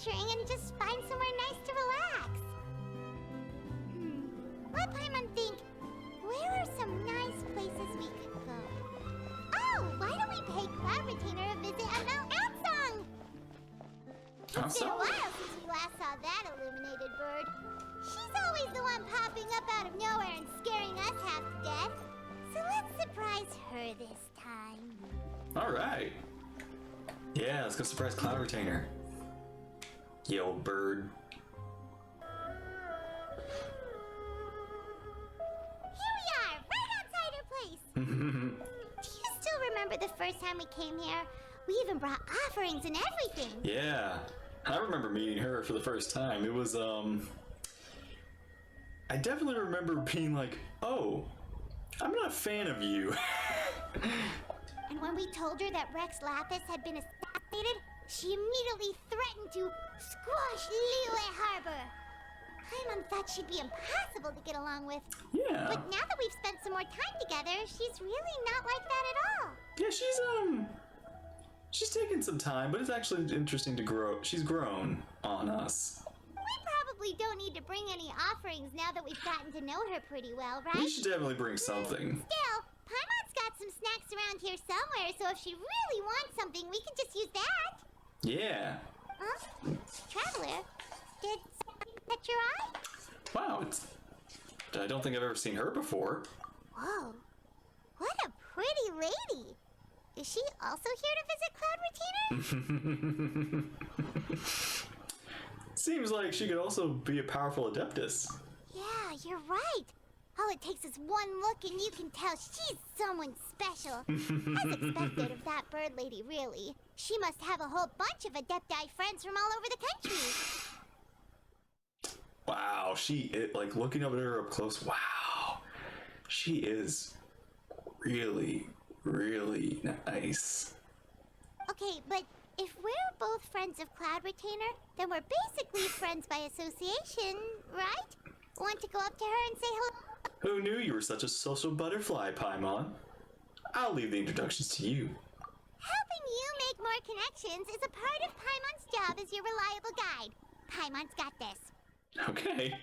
adventuring and just find somewhere nice to relax. Let Paimon think. Where are some nice places we could go? Oh, why don't we pay Cloud Retainer a visit at Mount Ansong? It's been a while since we last saw that illuminated bird. She's always the one popping up out of nowhere and scaring us half to death. So let's surprise her this time. Alright. Yeah, let's go surprise Cloud Retainer. Yo, bird. Here we are, right outside her place. Do you still remember the first time we came here? We even brought offerings and everything. Yeah, I remember meeting her for the first time. It was, I definitely remember being like, oh, I'm not a fan of you. And when we told her that Rex Lapis had been assassinated, she immediately threatened to squash Liyue Harbor. Paimon thought she'd be impossible to get along with. Yeah. But now that we've spent some more time together, she's really not like that at all. Yeah, she's taken some time, but it's actually interesting to grow. She's grown on us. We probably don't need to bring any offerings now that we've gotten to know her pretty well, right? We should definitely bring something. Still, Paimon's got some snacks around here somewhere, so if she really wants something, we can just use that. Yeah. Huh? Traveler, did something catch your eye? Wow, I don't think I've ever seen her before. Whoa, what a pretty lady. Is she also here to visit Cloud Retainer? Seems like she could also be a powerful adeptus. Yeah, you're right. All it takes is one look and you can tell she's someone special. As expected of that bird lady, really. She must have a whole bunch of Adepti friends from all over the country. Wow, like looking up at her up close, wow. She is really, really nice. Okay, but if we're both friends of Cloud Retainer, then we're basically friends by association, right? Want to go up to her and say hello? Who knew you were such a social butterfly, Paimon? I'll leave the introductions to you. Helping you make more connections is a part of Paimon's job as your reliable guide. Paimon's got this. Okay.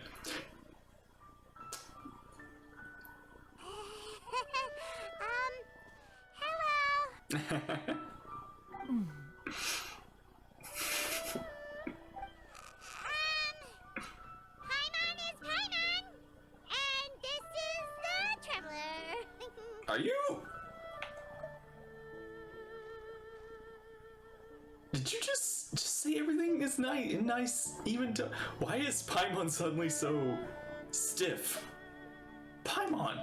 Hello. Paimon is Paimon, and this is the Traveler. Are you? Did you just say everything is nice even to... Why is Paimon suddenly so stiff? Paimon!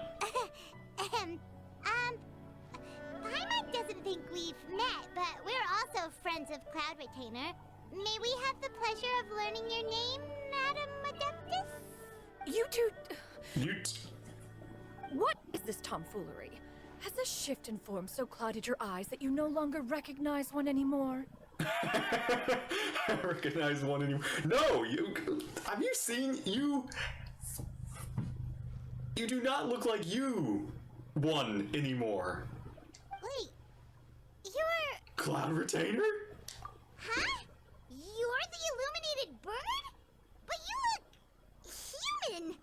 Paimon doesn't think we've met, but we're also friends of Cloud Retainer. May we have the pleasure of learning your name, Madam Adeptus? You two... Mute. What is this tomfoolery? Has the shift in form so clouded your eyes that you no longer recognize one anymore? I recognize one anymore. No, have you seen you? You do not look like you one anymore. Wait, you're... Cloud Retainer? Huh? You're the illuminated bird? But you look human.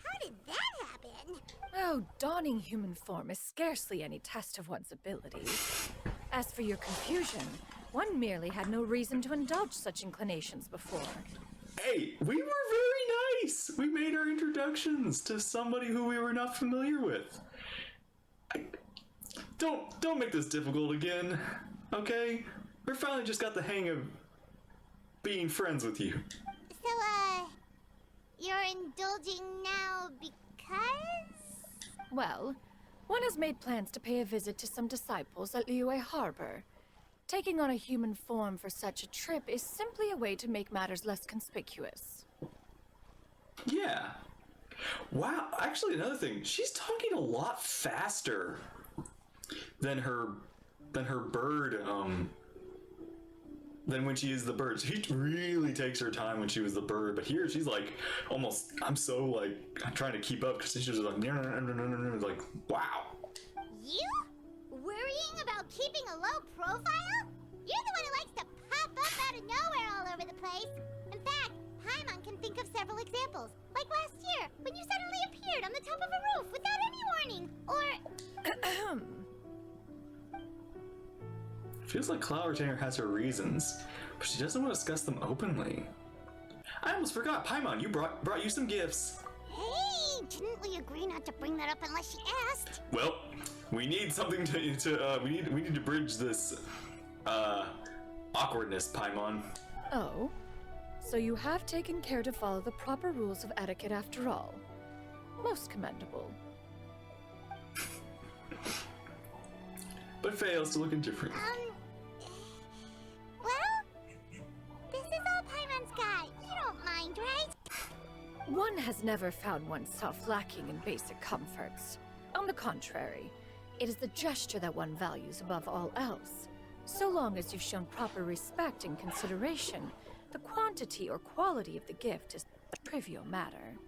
How did that happen? Oh, donning human form is scarcely any test of one's abilities. As for your confusion, one merely had no reason to indulge such inclinations before. Hey, we were very nice. We made our introductions to somebody who we were not familiar with. Don't make this difficult again, okay? We finally just got the hang of being friends with you. So, you're indulging now because? Well, one has made plans to pay a visit to some disciples at Liyue Harbor. Taking on a human form for such a trip is simply a way to make matters less conspicuous. Yeah. Wow, actually another thing, she's talking a lot faster than her bird, than when she is the bird. She really takes her time when she was the bird, but here she's like, almost, I'm trying to keep up because she's just like, like, wow. You? Worrying about keeping a low profile? You're the one who likes to pop up out of nowhere all over the place. In fact, Paimon can think of several examples. Like last year, when you suddenly appeared on the top of a roof without any warning. Or... Feels like Cloud Retainer has her reasons, but she doesn't want to discuss them openly. I almost forgot, Paimon, you brought you some gifts. Hey, didn't we agree not to bring that up unless she asked? Well, we need something we need to bridge this awkwardness, Paimon. Oh, so you have taken care to follow the proper rules of etiquette after all. Most commendable. But fails to look indifferent. Well, this is all Paimon's got. You don't mind, right? One has never found oneself lacking in basic comforts. On the contrary, it is the gesture that one values above all else. So long as you've shown proper respect and consideration, the quantity or quality of the gift is a trivial matter.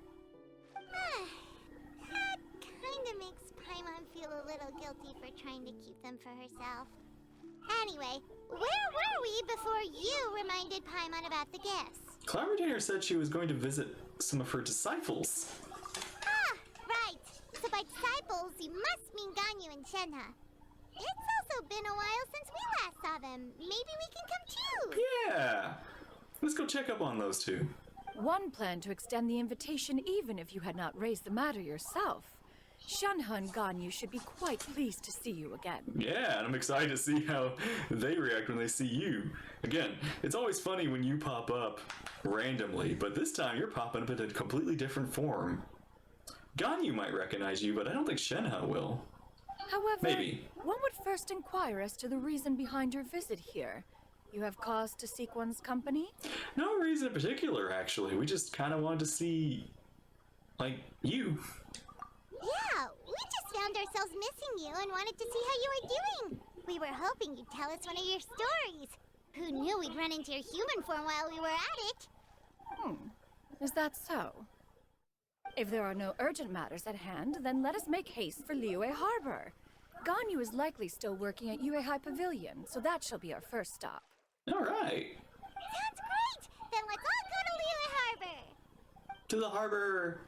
That kinda makes Paimon feel a little guilty for trying to keep them for herself. Anyway, where were we before you reminded Paimon about the gifts? Cloud Retainer said she was going to visit some of her disciples. Ah, right. So by disciples, you must mean Ganyu and Shenhe. It's also been a while since we last saw them. Maybe we can come too. Yeah! Let's go check up on those two. One planned to extend the invitation even if you had not raised the matter yourself. Shenhe and Ganyu should be quite pleased to see you again. Yeah, and I'm excited to see how they react when they see you. Again, it's always funny when you pop up randomly, but this time you're popping up in a completely different form. Ganyu might recognize you, but I don't think Shenhe will. However, Maybe. one would first inquire as to the reason behind your visit here. You have cause to seek one's company? No reason in particular, actually. We just kind of wanted to see, like, you. Yeah, we just found ourselves missing you and wanted to see how you were doing. We were hoping you'd tell us one of your stories. Who knew we'd run into your human form while we were at it? Is that so? If there are no urgent matters at hand, then let us make haste for Liyue Harbor. Ganyu is likely still working at Yuehai Pavilion, so that shall be our first stop. All right. Sounds great! Then let's all go to Liyue Harbor! To the harbor.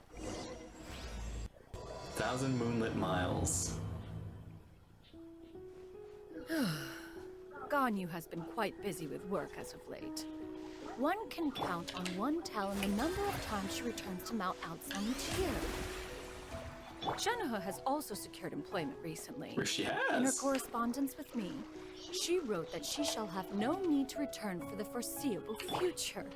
1,000 moonlit miles. Ganyu has been quite busy with work as of late. One can count on one tell in the number of times she returns to Mount Aocang each year. Shenhe has also secured employment recently. Where she In her has. correspondence with me, she wrote that she shall have no need to return for the foreseeable future.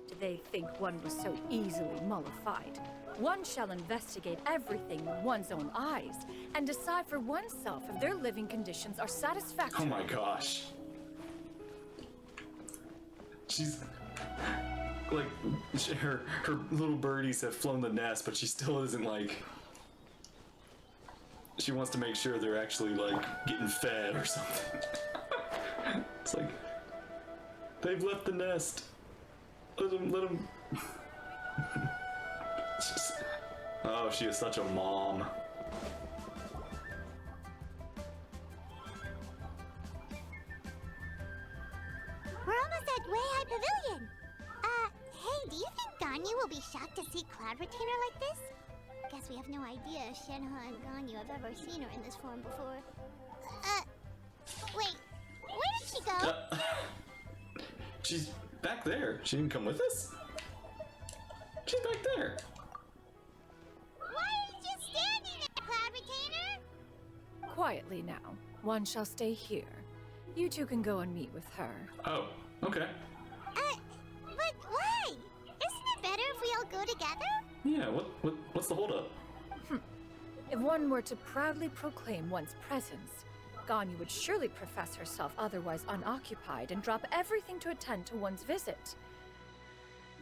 Did they think one was so easily mollified? One shall investigate everything with one's own eyes and decide for oneself if their living conditions are satisfactory. Oh my gosh. She's like, her little birdies have flown the nest, but she still isn't like. She wants to make sure they're actually like getting fed or something. It's like they've left the nest. Let them. Oh, she is such a mom. We're almost at Weihai Pavilion. Hey, do you think Ganyu will be shocked to see Cloud Retainer like this? Guess we have no idea if Shenhe and Ganyu have ever seen her in this form before. Wait, where did she go? She's back there. She didn't come with us? She's back there. Why are you just standing there, Cloud Retainer? Quietly now. One shall stay here. You two can go and meet with her. Oh, okay. But why? Isn't it better if we all go together? Yeah, what's the holdup? If one were to proudly proclaim one's presence, Ganyu would surely profess herself otherwise unoccupied and drop everything to attend to one's visit.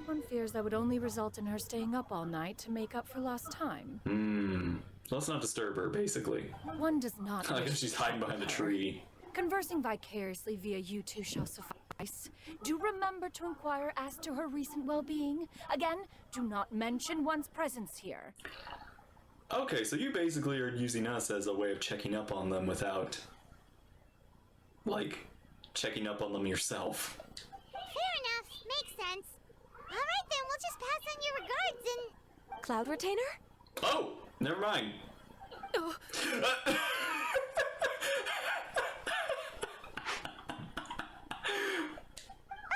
One fears that would only result in her staying up all night to make up for lost time. Let's not disturb her, basically. One does not I wish guess she's to hiding behind the trouble her. tree. Conversing vicariously via you two shall suffice. Do remember to inquire as to her recent well-being. Again, do not mention one's presence here. Okay, so you basically are using us as a way of checking up on them without, like, checking up on them yourself. Fair enough. Makes sense. Alright then, we'll just pass on your regards and... Cloud Retainer? Oh, never mind. Oh,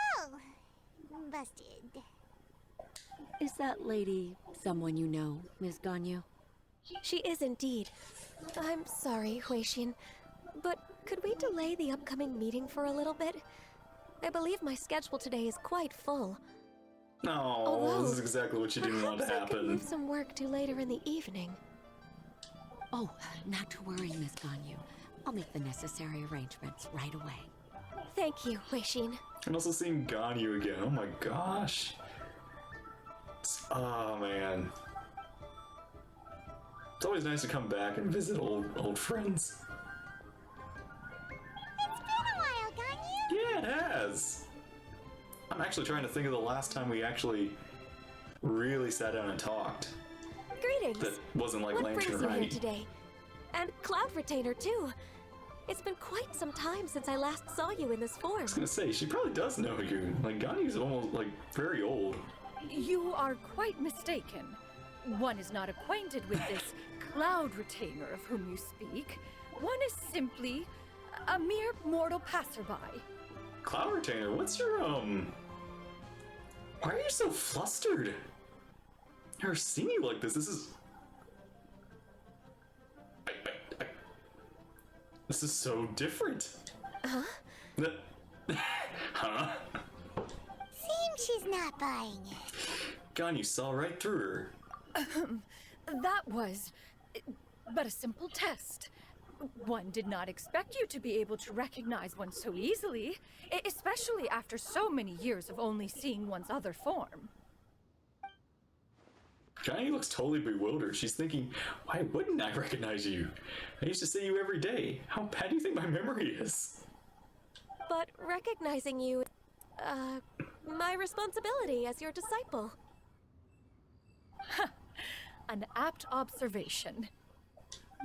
Oh, busted. Is that lady someone you know, Miss Ganyu? She is indeed. I'm sorry, Huixin, but could we delay the upcoming meeting for a little bit? I believe my schedule today is quite full. No, Although, this is exactly what you didn't want to Perhaps I could happen. move some work to later in the evening. Oh, not to worry, Miss Ganyu. I'll make the necessary arrangements right away. Thank you, Huixin. And also seeing Ganyu again. Oh my gosh. Oh man. It's always nice to come back and visit old friends. It's been a while, Ganyu. Yeah, it has. I'm actually trying to think of the last time we actually really sat down and talked. Greetings. That wasn't like What Lantern brings you here Right. today? And Cloud Retainer, too. It's been quite some time since I last saw you in this form. I was gonna say, she probably does know you. Like, Ganyu's almost, like, very old. you are quite mistaken. One is not acquainted with this cloud retainer of whom you speak. One is simply a mere mortal passerby. Cloud Retainer, what's your, Why are you so flustered? I've never seen you like this. This is... This is so different. Huh? Huh? Seems she's not buying it. Ganyu saw right through her. That was but a simple test. One did not expect you to be able to recognize one so easily, especially after so many years of only seeing one's other form. Ganyu looks totally bewildered. She's thinking, why wouldn't I recognize you? I used to see you every day. How bad do you think my memory is? But recognizing you, my responsibility as your disciple. An apt observation.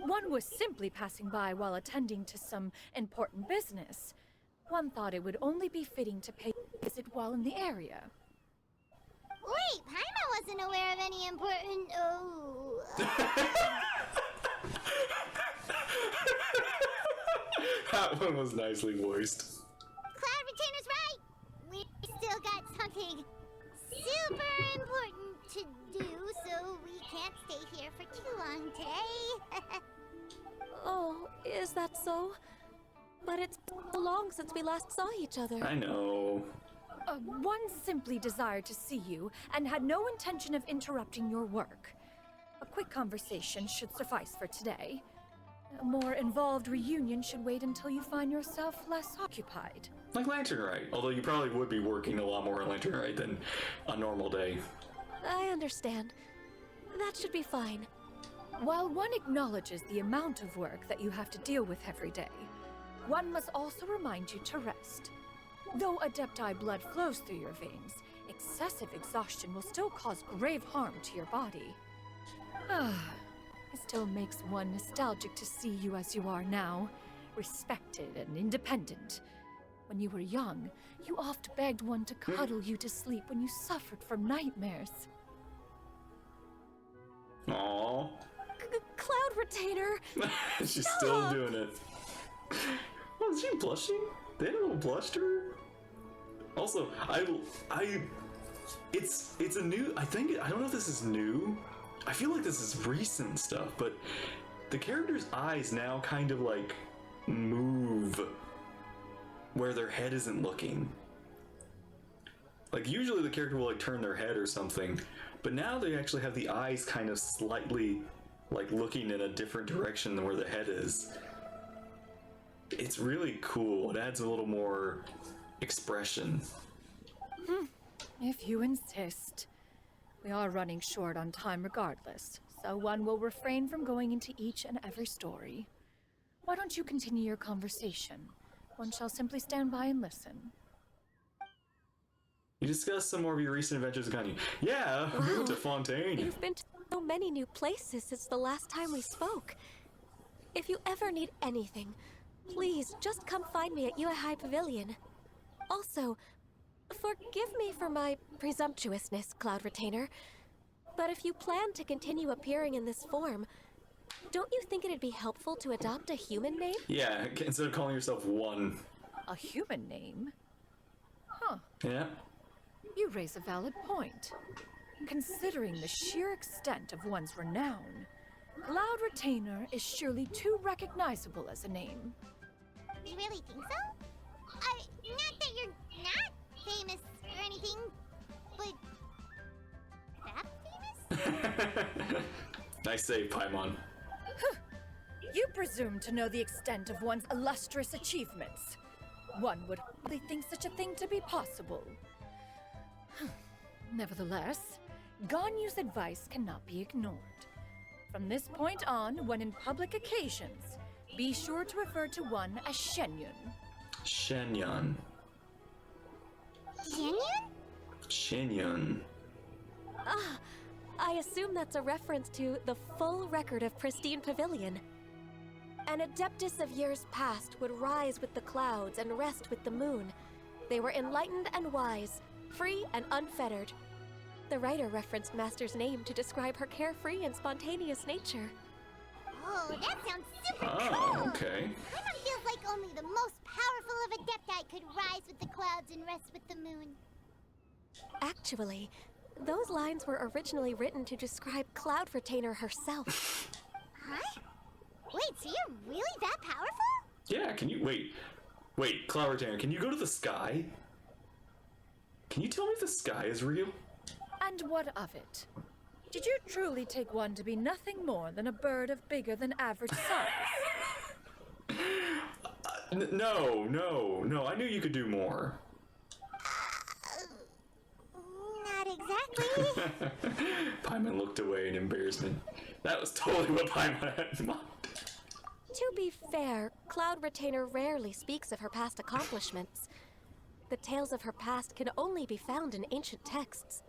One was simply passing by while attending to some important business. One thought it would only be fitting to pay a visit while in the area. Wait, Paimon wasn't aware of any important... Oh... That one was nicely voiced. Cloud Retainer's right! We still got something super important to do, so we can't stay here for too long today. Oh, is that so? But it's so long since we last saw each other. I know. One simply desired to see you and had no intention of interrupting your work. A quick conversation should suffice for today. A more involved reunion should wait until you find yourself less occupied. Like Lantern Right, although you probably would be working a lot more on Lantern Right than a normal day. I understand. That should be fine. While one acknowledges the amount of work that you have to deal with every day, one must also remind you to rest. Though Adepti blood flows through your veins, excessive exhaustion will still cause grave harm to your body. It still makes one nostalgic to see you as you are now, respected and independent. When you were young, you oft begged one to cuddle you to sleep when you suffered from nightmares. Aww. Cloud Retainer! She's still doing it. Oh, is she blushing? They had a little blush to her. Also, it's a new, I don't know if this is new. I feel like this is recent stuff, but the character's eyes now kind of like move where their head isn't looking. Like usually the character will like turn their head or something, but now they actually have the eyes kind of slightly like looking in a different direction than where the head is. It's really cool. It adds a little more expression. If you insist. We are running short on time regardless, so one will refrain from going into each and every story. Why don't you continue your conversation? One shall simply stand by and listen. You discussed some more of your recent adventures with Ganyu. Yeah, we went to Fontaine. You've been to so many new places since the last time we spoke. If you ever need anything, Please, just come find me at High Pavilion. Also, forgive me for my presumptuousness, Cloud Retainer, but if you plan to continue appearing in this form, don't you think it'd be helpful to adopt a human name? Yeah, instead of calling yourself One. A human name? Huh. Yeah. You raise a valid point. Considering the sheer extent of one's renown, Cloud Retainer is surely too recognizable as a name. You really think so? Not that you're not famous or anything, but that famous? Nice save, Paimon. You presume to know the extent of one's illustrious achievements. One would hardly think such a thing to be possible. Nevertheless, Ganyu's advice cannot be ignored. From this point on, when in public occasions, be sure to refer to one as Xianyun. Xianyun. Xianyun? Xianyun. Ah, I assume that's a reference to the full record of Pristine Pavilion. An adeptus of years past would rise with the clouds and rest with the moon. They were enlightened and wise, free and unfettered. The writer referenced Master's name to describe her carefree and spontaneous nature. Oh, that sounds super Oh, cool! okay. Paimon feels like only the most powerful of Adepti could rise with the clouds and rest with the moon. Actually, those lines were originally written to describe Cloud Retainer herself. Huh? Wait, so you're really that powerful? Yeah, can you... Wait, Cloud Retainer, can you go to the sky? Can you tell me if the sky is real? And what of it? Did you truly take one to be nothing more than a bird of bigger than average size? No, I knew you could do more. Not exactly. Paimon looked away in embarrassment. That was totally what Paimon had in mind. To be fair, Cloud Retainer rarely speaks of her past accomplishments. The tales of her past can only be found in ancient texts.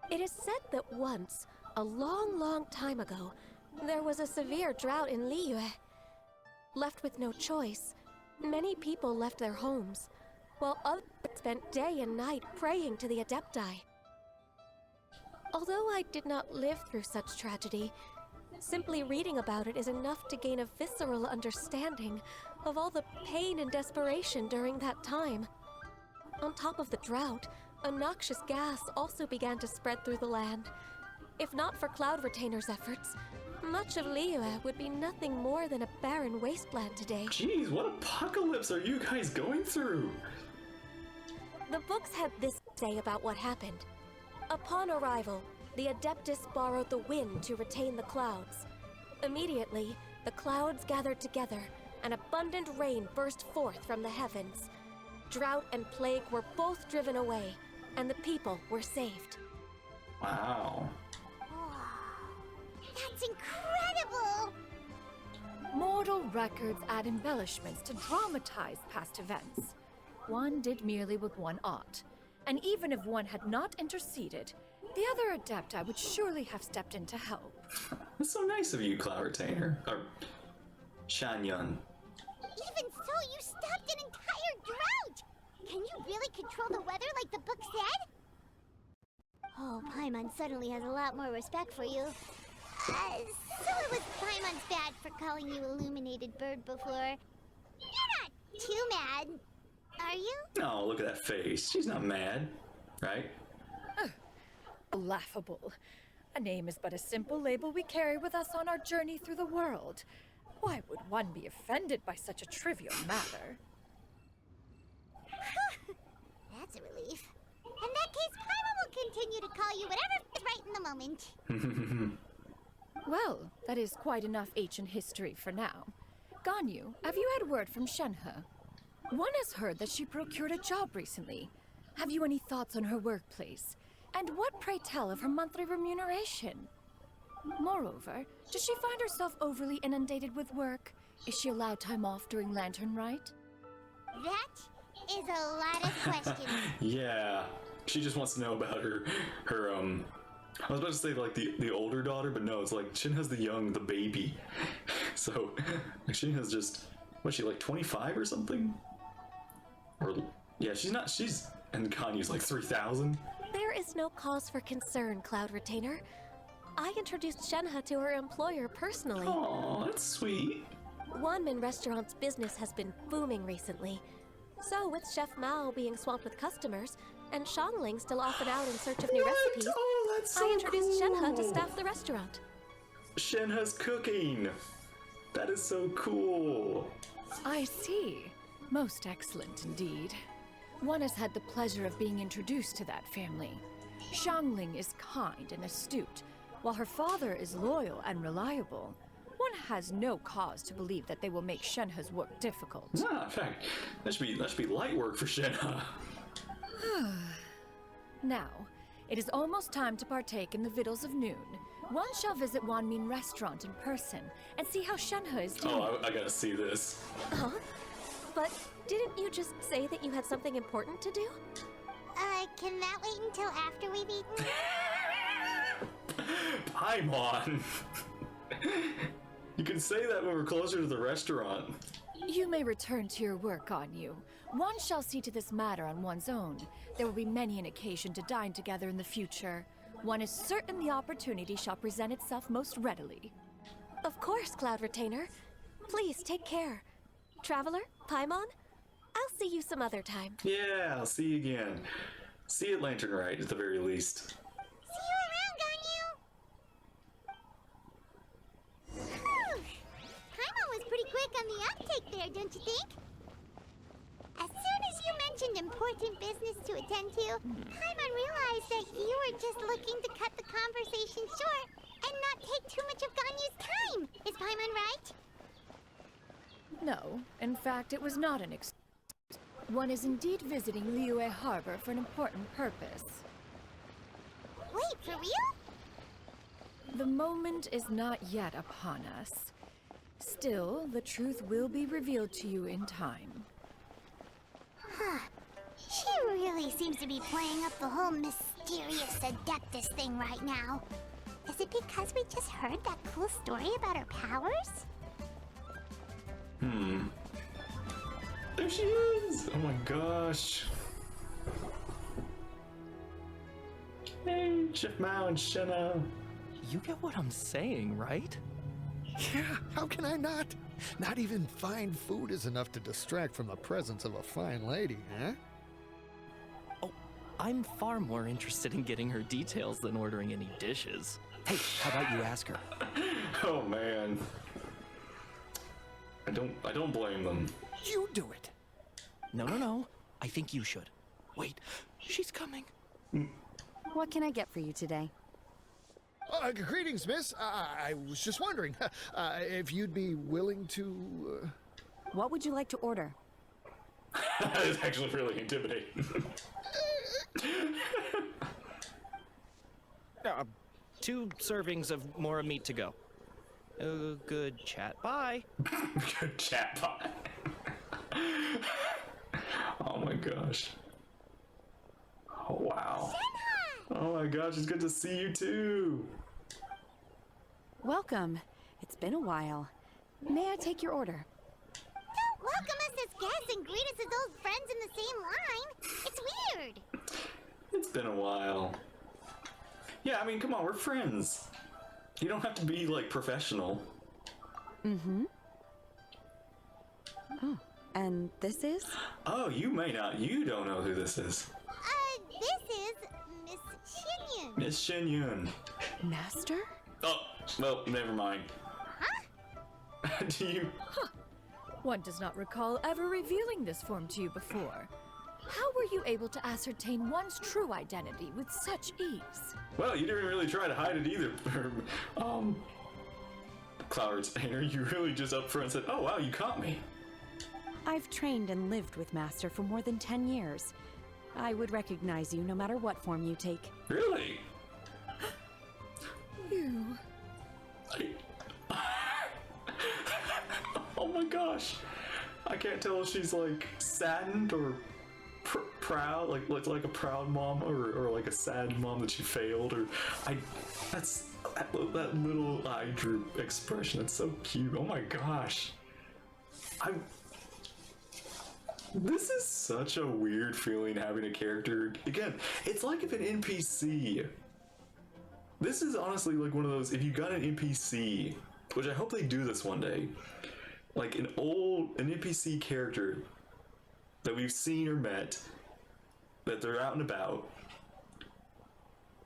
It is said that once, a long time ago, there was a severe drought in Liyue. Left with no choice, many people left their homes, while others spent day and night praying to the Adepti. Although I did not live through such tragedy, simply reading about it is enough to gain a visceral understanding of all the pain and desperation during that time. On top of the drought, a noxious gas also began to spread through the land. If not for Cloud Retainer's efforts, much of Liyue would be nothing more than a barren wasteland today. Jeez, what apocalypse are you guys going through? The books had this to say about what happened. Upon arrival, the Adeptus borrowed the wind to retain the clouds. Immediately, the clouds gathered together, and abundant rain burst forth from the heavens. Drought and plague were both driven away, and the people were saved. Wow. That's incredible! Mortal records add embellishments to dramatize past events. One did merely what one ought, and even if one had not interceded, the other Adepti would surely have stepped in to help. That's so nice of you, Cloud Retainer. Or Xianyun. Even so, you stopped an entire drought! Can you really control the weather like the book said? Oh, Paimon suddenly has a lot more respect for you. So it was Paimon's bad for calling you Illuminated Bird before. You're not too mad, are you? Oh, look at that face. She's not mad, right? Laughable. A name is but a simple label we carry with us on our journey through the world. Why would one be offended by such a trivial matter? That's a relief. In that case, Paimon will continue to call you whatever is right in the moment. Well, that is quite enough ancient history for now. Ganyu, have you had word from Shenhe? One has heard that she procured a job recently. Have you any thoughts on her workplace? And what, pray tell, of her monthly remuneration? Moreover, does she find herself overly inundated with work? Is she allowed time off during Lantern Rite? That is a lot of questions. Yeah. She just wants to know about her I was about to say like the older daughter, but no, it's like Shin has the baby. So Shin has just What's she, like 25 or something? Or, yeah, she's not, she's, and Ganyu's like 3,000. There is no cause for concern, Cloud Retainer. I introduced Shenhe to her employer personally. Aw, that's sweet. Wanmin Restaurant's business has been booming recently. So, with Chef Mao being swamped with customers, and Shangling still off and out in search of new recipes, Oh, that's so I introduced cool. Shenhe to staff the restaurant. Shenhe's cooking. That is so cool. I see. Most excellent indeed. One has had the pleasure of being introduced to that family. Shangling is kind and astute, while her father is loyal and reliable. One has no cause to believe that they will make Shenhe's work difficult. Nah, in fact, that should be light work for Shenhe. Now, it is almost time to partake in the victuals of noon. One shall visit Wanmin Restaurant in person and see how Shenhe is doing. Oh, I gotta see this. Huh? But didn't you just say that you had something important to do? Can that wait until after we've eaten? Paimon! You can say that when we're closer to the restaurant. You may return to your work, Ganyu. One shall see to this matter on one's own. There will be many an occasion to dine together in the future. One is certain the opportunity shall present itself most readily. Of course, Cloud Retainer. Please take care. Traveler, Paimon, I'll see you some other time. Yeah, I'll see you again. See you at Lantern Rite at the very least. See you around, Ganyu! Paimon was pretty quick on the uptake there, don't you think? As soon as you mentioned important business to attend to, Paimon realized that you were just looking to cut the conversation short and not take too much of Ganyu's time. Is Paimon right? No, in fact, it was not an excuse. One is indeed visiting Liyue Harbor for an important purpose. Wait, for real? The moment is not yet upon us. Still, the truth will be revealed to you in time. Huh. She really seems to be playing up the whole mysterious Adeptus thing right now. Is it because we just heard that cool story about her powers? There she is! Oh my gosh. Hey, Chef Mao and Shenhe. You get what I'm saying, right? Yeah, how can I not? Not even fine food is enough to distract from the presence of a fine lady, huh? Oh, I'm far more interested in getting her details than ordering any dishes. Hey, how about you ask her? Oh man. I don't blame them. You do it. No. I think you should. Wait, she's coming. What can I get for you today? Greetings, miss. I was just wondering if you'd be willing to... What would you like to order? That is actually really intimidating. 2 servings of more meat to go. Good chat. Bye. Good chat bot. Oh my gosh. Oh wow. Oh my gosh, it's good to see you too. Welcome. It's been a while. May I take your order? Don't welcome us as guests and greet us as old friends in the same line. It's weird. It's been a while. Yeah, I mean, come on, we're friends. You don't have to be like professional. Mm-hmm. Oh, and this is? Oh, you don't know who this is. This is Miss Xianyun. Miss Xianyun. Master? Oh, well, never mind. Huh? Do you... One does not recall ever revealing this form to you before. How were you able to ascertain one's true identity with such ease? Well, you didn't really try to hide it either. Cloud Retainer, you really just up front said, oh wow, you caught me. I've trained and lived with Master for more than 10 years. I would recognize you no matter what form you take. Really? You... Oh my gosh. I can't tell if she's like saddened or proud, like a proud mom, or like a sad mom that she failed, or that little eye droop expression. That's so cute. Oh my gosh. This is such a weird feeling having a character. Again, it's like if an NPC. This is honestly like one of those, if you got an NPC, which I hope they do this one day, like an NPC character that we've seen or met, that they're out and about,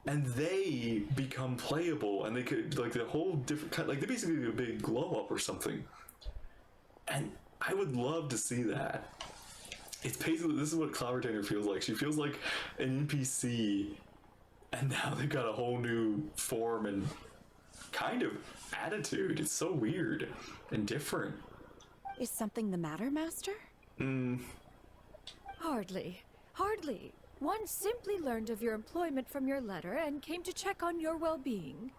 and they become playable, and they could, like, the whole different kind, like, they basically do a big glow up or something. And I would love to see that. It's basically, this is what Cloud Retainer feels like. She feels like an NPC, and now they've got a whole new form and kind of attitude. It's so weird and different. Is something the matter, Master? Hardly. Hardly. One simply learned of your employment from your letter and came to check on your well-being.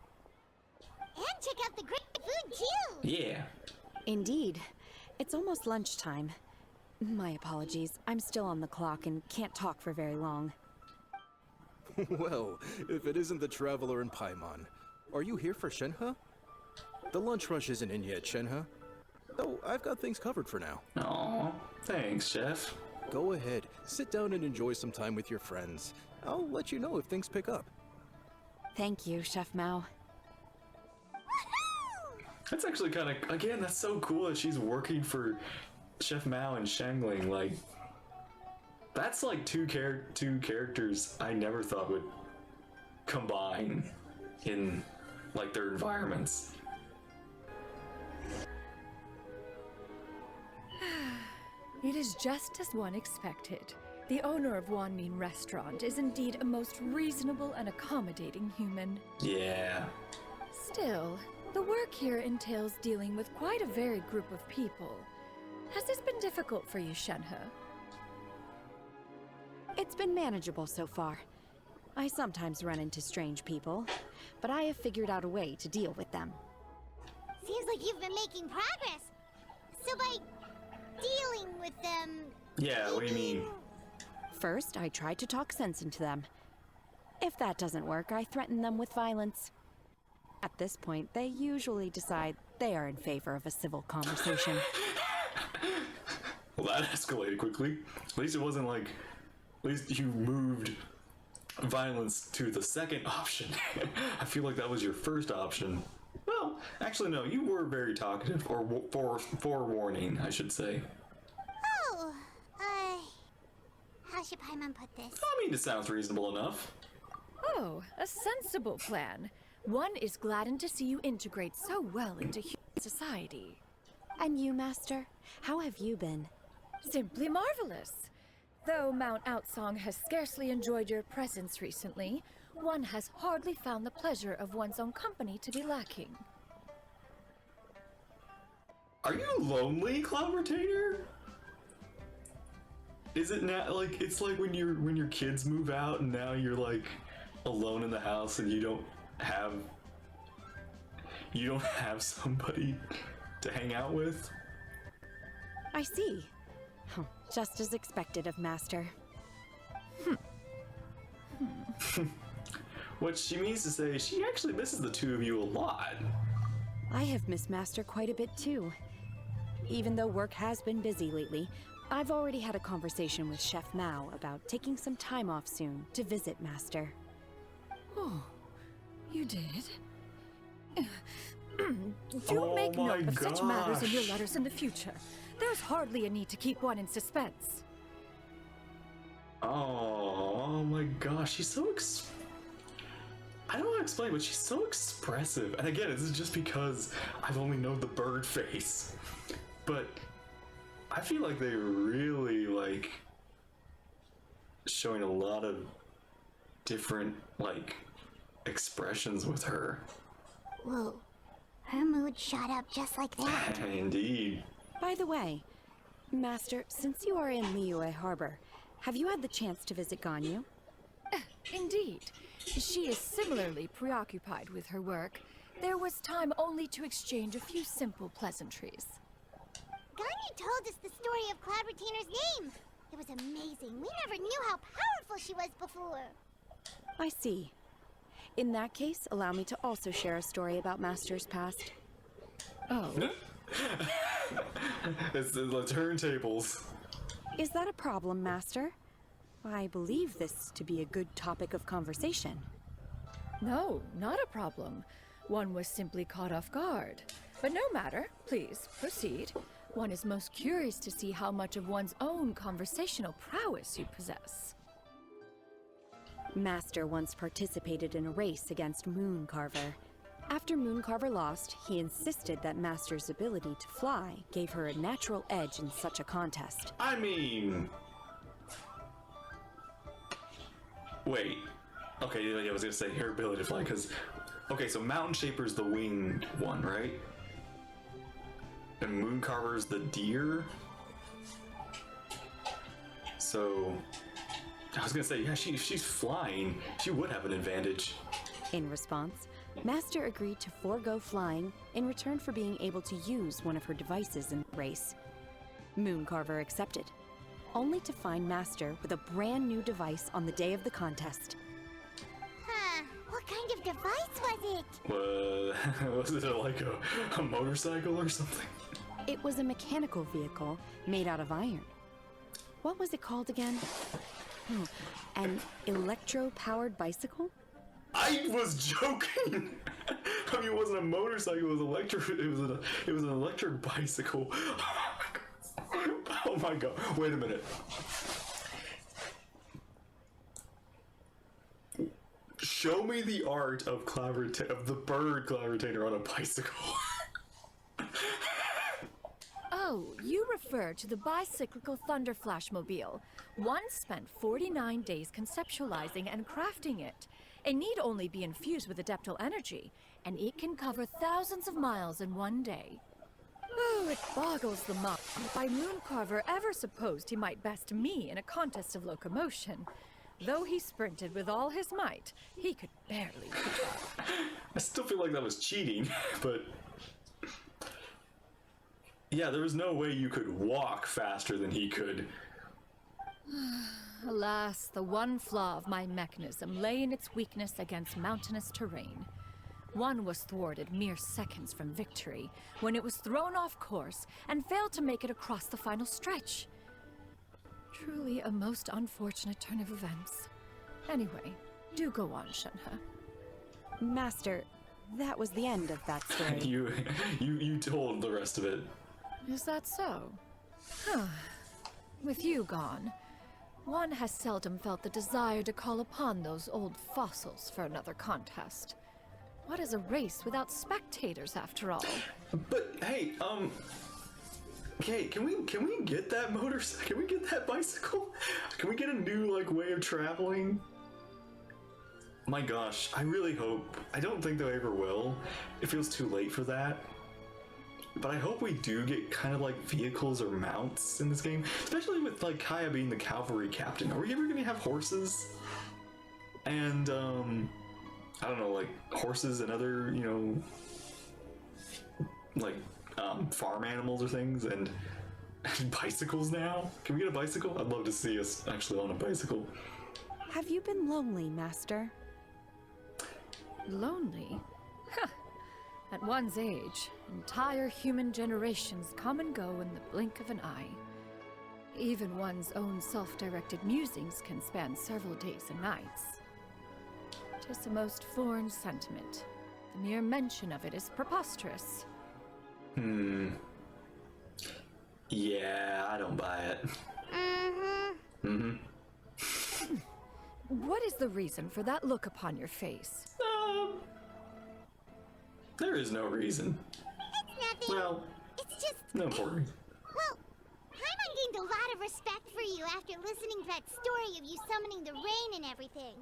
And check out the great food, too! Yeah. Indeed. It's almost lunchtime. My apologies. I'm still on the clock and can't talk for very long. Well, if it isn't the Traveler in Paimon, are you here for Shenhe? The lunch rush isn't in yet, Shenhe. Oh, I've got things covered for now. Aw, thanks, Chef. Go ahead, sit down and enjoy some time with your friends. I'll let you know if things pick up. Thank you, Chef Mao. That's actually kind of, again, that's so cool that she's working for Chef Mao and Shangling. Like, that's like two characters I never thought would combine in, like, their environments. It is just as one expected. The owner of Wanmin Restaurant is indeed a most reasonable and accommodating human. Yeah. Still, the work here entails dealing with quite a varied group of people. Has this been difficult for you, Shenhe? It's been manageable so far. I sometimes run into strange people, but I have figured out a way to deal with them. Seems like you've been making progress. So by dealing with them... Yeah, what do you mean? First, I try to talk sense into them. If that doesn't work, I threaten them with violence. At this point, they usually decide they are in favor of a civil conversation. Well, that escalated quickly. At least it wasn't like... At least you moved violence to the second option. I feel like that was your first option. Well, actually, no. You were very talkative, or forewarning, I should say. Oh, how should Paimon put this? I mean, it sounds reasonable enough. Oh, a sensible plan. One is gladdened to see you integrate so well into human society. And you, Master? How have you been? Simply marvelous. Though Mount Outsong has scarcely enjoyed your presence recently, one has hardly found the pleasure of one's own company to be lacking. Are you lonely, Cloud Retainer? Is it not like it's like when your kids move out and now you're like alone in the house and you don't have somebody to hang out with? I see. Just as expected of Master. What she means to say, she actually misses the two of you a lot. I have missed Master quite a bit too. Even though work has been busy lately, I've already had a conversation with Chef Mao about taking some time off soon to visit Master. Oh, you did? Do make my note of such matters in your gosh. letters in the future. There's hardly a need to keep one in suspense. Oh my gosh, she's so I don't want to explain, but she's so expressive. And again, this is just because I've only known the bird face. But I feel like they really like showing a lot of different like expressions with her. Whoa, her mood shot up just like that. Indeed. By the way, Master, since you are in Liyue Harbor, have you had the chance to visit Ganyu? Indeed. She is similarly preoccupied with her work. There was time only to exchange a few simple pleasantries. Ganyu told us the story of Cloud Retainer's name. It was amazing. We never knew how powerful she was before. I see. In that case, allow me to also share a story about Master's past. Oh. It's the turntables. Is that a problem, Master? I believe this to be a good topic of conversation. No, not a problem. One was simply caught off guard. But no matter, please, proceed. One is most curious to see how much of one's own conversational prowess you possess. Master once participated in a race against Mooncarver. After Mooncarver lost, he insisted that Master's ability to fly gave her a natural edge in such a contest. I mean... Wait. Okay, yeah, I was gonna say her ability to fly, because... Okay, so Mountain Shaper's the winged one, right? And Mooncarver's the deer? So... I was gonna say, yeah, she's flying. She would have an advantage. In response, Master agreed to forego flying in return for being able to use one of her devices in the race. Mooncarver accepted, only to find Master with a brand new device on the day of the contest. Huh. What kind of device was it? Was it like a motorcycle or something? It was a mechanical vehicle made out of iron. What was it called again? Oh, an electro-powered bicycle? I was joking. I mean, it wasn't a motorcycle. It was electric. It was an electric bicycle. Oh my god! Wait a minute. Show me the art of the bird Clavitator on a bicycle. Oh, you refer to the bicyclical Thunder Flashmobile. One spent 49 days conceptualizing and crafting it. It need only be infused with adeptal energy, and it can cover thousands of miles in one day. Oh, it boggles the mind why Mooncarver ever supposed he might best me in a contest of locomotion. Though he sprinted with all his might, he could barely keep up. I still feel like that was cheating, but... Yeah, there was no way you could walk faster than he could. Alas, the one flaw of my mechanism lay in its weakness against mountainous terrain. One was thwarted mere seconds from victory, when it was thrown off course and failed to make it across the final stretch. Truly a most unfortunate turn of events. Anyway, do go on, Shenhe. Master, that was the end of that story. You told the rest of it. Is that so? Huh. With you gone, one has seldom felt the desire to call upon those old fossils for another contest. What is a race without spectators, after all? But hey, okay, can we get that motorcycle? Can we get that bicycle? Can we get a new way of traveling? My gosh, I really hope. I don't think they ever will. It feels too late for that. But I hope we do get kind of vehicles or mounts in this game, especially with Kaya being the cavalry captain. Are we ever gonna have horses? And I don't know, horses and other, farm animals or things, and bicycles now? Can we get a bicycle? I'd love to see us actually on a bicycle. Have you been lonely, Master? Lonely? Huh. At one's age, entire human generations come and go in the blink of an eye. Even one's own self-directed musings can span several days and nights. 'Tis a most foreign sentiment. The mere mention of it is preposterous. Yeah, I don't buy it. What is the reason for that look upon your face? There is no reason. It's nothing. Well, It's just... no important. Well, Paimon gained a lot of respect for you after listening to that story of you summoning the rain and everything.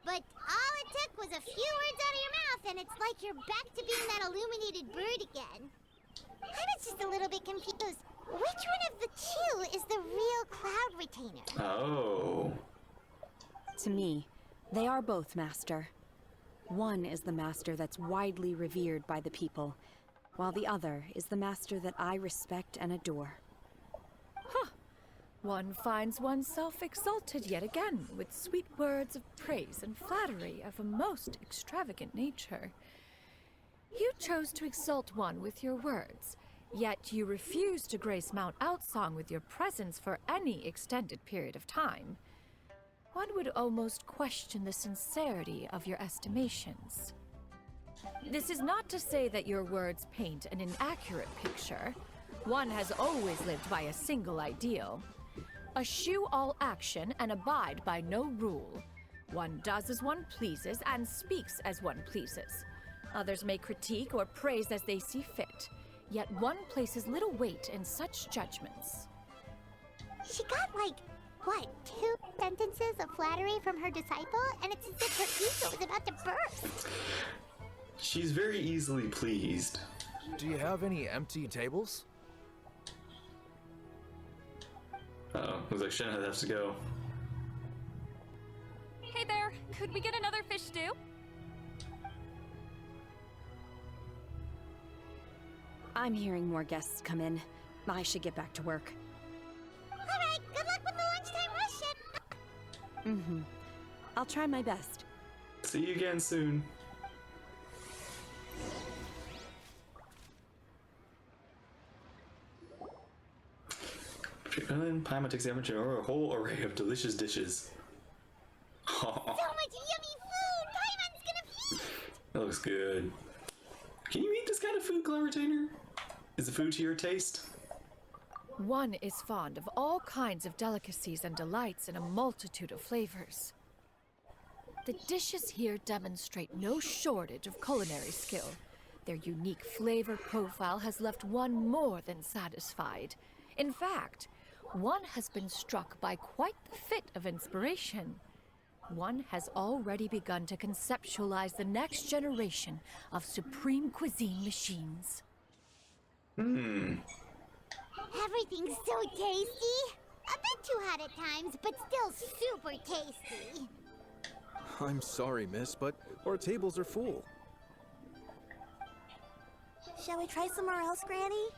But all it took was a few words out of your mouth and it's like you're back to being that illuminated bird again. I was just a little bit confused. Which one of the two is the real Cloud Retainer? Oh. To me, they are both, Master. One is the master that's widely revered by the people, while the other is the master that I respect and adore. Huh. One finds oneself exalted yet again with sweet words of praise and flattery of a most extravagant nature. You chose to exalt one with your words, Yet you refuse to grace Mount Outsong with your presence for any extended period of time. One would almost question the sincerity of your estimations. This is not to say that your words paint an inaccurate picture. One has always lived by a single ideal. Eschew all action and abide by no rule. One does as one pleases and speaks as one pleases. Others may critique or praise as they see fit, yet one places little weight in such judgments. She got like, what, 2 sentences of flattery from her disciple, and it's as if her ego was about to burst. She's very easily pleased. Do you have any empty tables? Uh-oh, looks like Shenhe has to go. Hey there, could we get another fish stew? I'm hearing more guests come in. I should get back to work. Alright, good luck with the lunchtime rush. I'll try my best. See you again soon. And then Paimon takes the opportunity to order a whole array of delicious dishes. So much yummy food! Paimon's gonna feast! That looks good. Can you eat this kind of food, Cloud Retainer? Is the food to your taste? One is fond of all kinds of delicacies and delights in a multitude of flavors. The dishes here demonstrate no shortage of culinary skill. Their unique flavor profile has left one more than satisfied. In fact, one has been struck by quite the fit of inspiration. One has already begun to conceptualize the next generation of supreme cuisine machines. Everything's so tasty! A bit too hot at times, but still super tasty. I'm sorry, miss, but our tables are full. Shall we try somewhere else, Granny?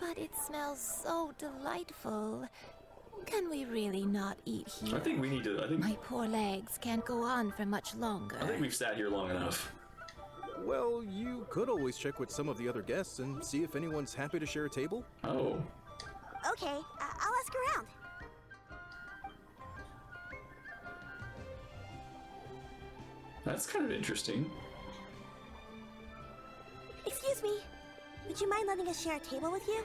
But it smells so delightful. Can we really not eat here? I think we need to. My poor legs can't go on for much longer. I think we've sat here long enough. Well, you could always check with some of the other guests and see if anyone's happy to share a table. Oh. Okay, I'll ask around. That's kind of interesting. Excuse me. Would you mind letting us share a table with you?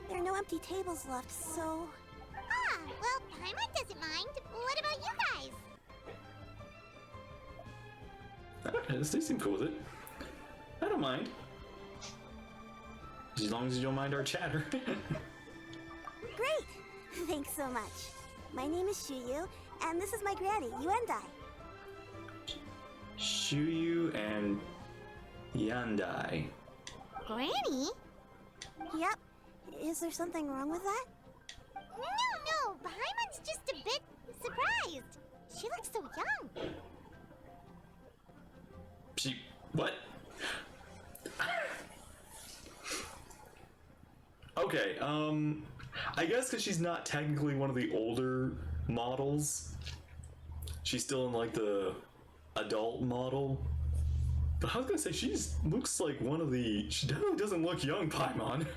There are no empty tables left, so... Ah, well, Paimon doesn't mind. What about you guys? Okay, they seem cool with it. I don't mind. As long as you don't mind our chatter. Great! Thanks so much. My name is Xianyun, and this is my granny, Yuendai. Shuyu and Yandai. Granny? Yep. Is there something wrong with that? No, Paimon's just a bit surprised. She looks so young. What? Okay, I guess because she's not technically one of the older models. She's still in like the adult model. But I was gonna say she looks like one of the. She definitely doesn't look young, Paimon.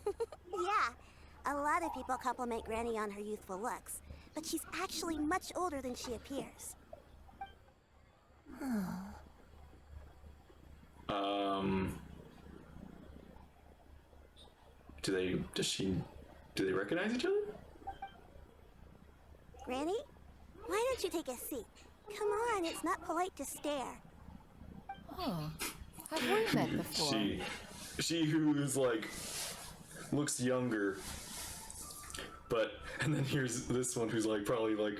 Yeah, a lot of people compliment Granny on her youthful looks, but she's actually much older than she appears. Do they recognize each other? Granny? Why don't you take a seat? Come on, it's not polite to stare. Oh, have we met before? She who is like, looks younger, and then here's this one who's like probably like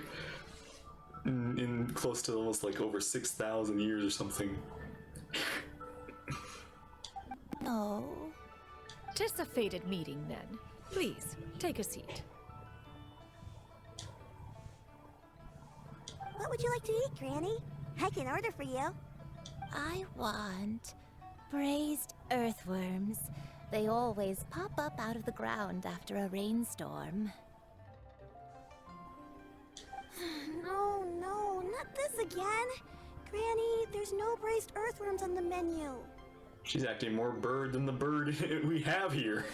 in close to almost like over 6,000 years or something. No. 'Tis a fated meeting then. Please, take a seat. What would you like to eat, Granny? I can order for you. I want braised earthworms. They always pop up out of the ground after a rainstorm. No, not this again. Granny, there's no braised earthworms on the menu. She's acting more bird than the bird we have here.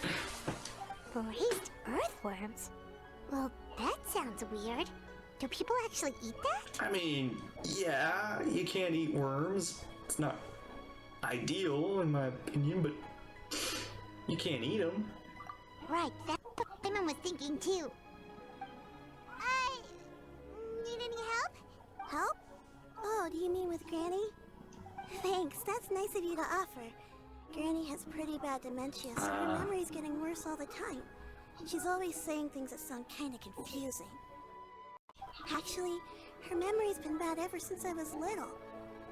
Braised earthworms? Well, that sounds weird. Do people actually eat that? I mean, yeah, you can't eat worms. It's not ideal, in my opinion, but you can't eat them. Right, that's what Simon was thinking too. I need any help? Help? Oh, do you mean with Granny? Thanks, that's nice of you to offer. Granny has pretty bad dementia, so her memory's getting worse all the time. She's always saying things that sound kinda confusing. Actually, her memory's been bad ever since I was little.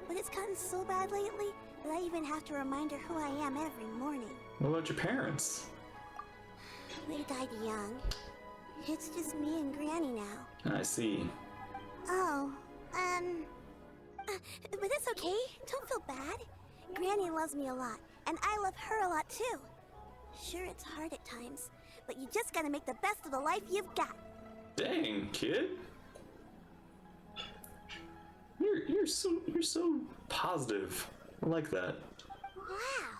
But it's gotten so bad lately that I even have to remind her who I am every morning. What about your parents? They died young. It's just me and Granny now. I see. Oh, but it's okay. Don't feel bad. Granny loves me a lot, and I love her a lot too. Sure, it's hard at times, but you just gotta make the best of the life you've got. Dang, kid. You're so positive. I like that. Wow.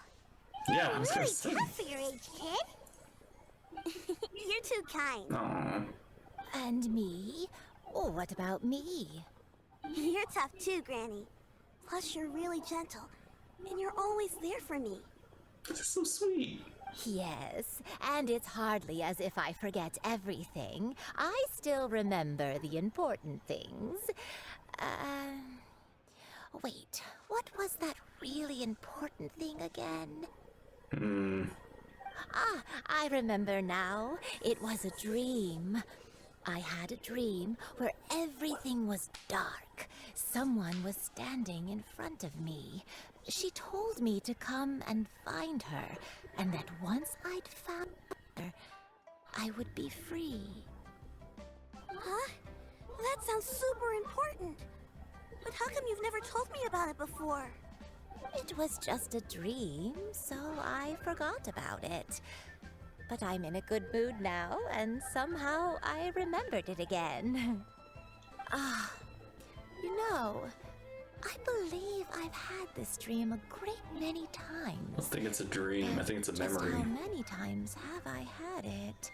Yeah, I was gonna really say. tough for your age, kid. You're too kind. Aw. And me? Oh, what about me? You're tough too, Granny. Plus, you're really gentle, and you're always there for me. This is so sweet. Yes, and it's hardly as if I forget everything. I still remember the important things. Wait, what was that really important thing again? Ah, I remember now. It was a dream. I had a dream where everything was dark. Someone was standing in front of me. She told me to come and find her, and that once I'd found her, I would be free. Huh? That sounds super important. But how come you've never told me about it before? It was just a dream, so I forgot about it. But I'm in a good mood now, and somehow I remembered it again. You know, I believe I've had this dream a great many times. I don't think it's a dream. I think it's a memory. Just how many times have I had it?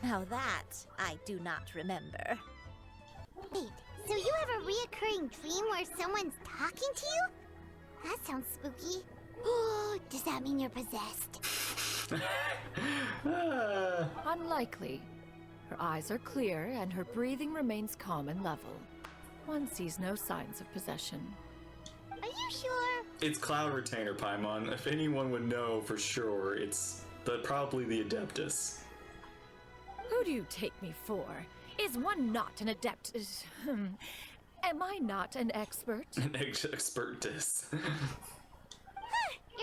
Now that I do not remember. Wait, so you have a reoccurring dream where someone's talking to you? That sounds spooky. Does that mean you're possessed? Unlikely. Her eyes are clear and her breathing remains calm and level. One sees no signs of possession. Are you sure? It's Cloud Retainer, Paimon. If anyone would know for sure, it's probably the Adeptus. Who do you take me for? Is one not an adept? Am I not an expert? An expertus. You're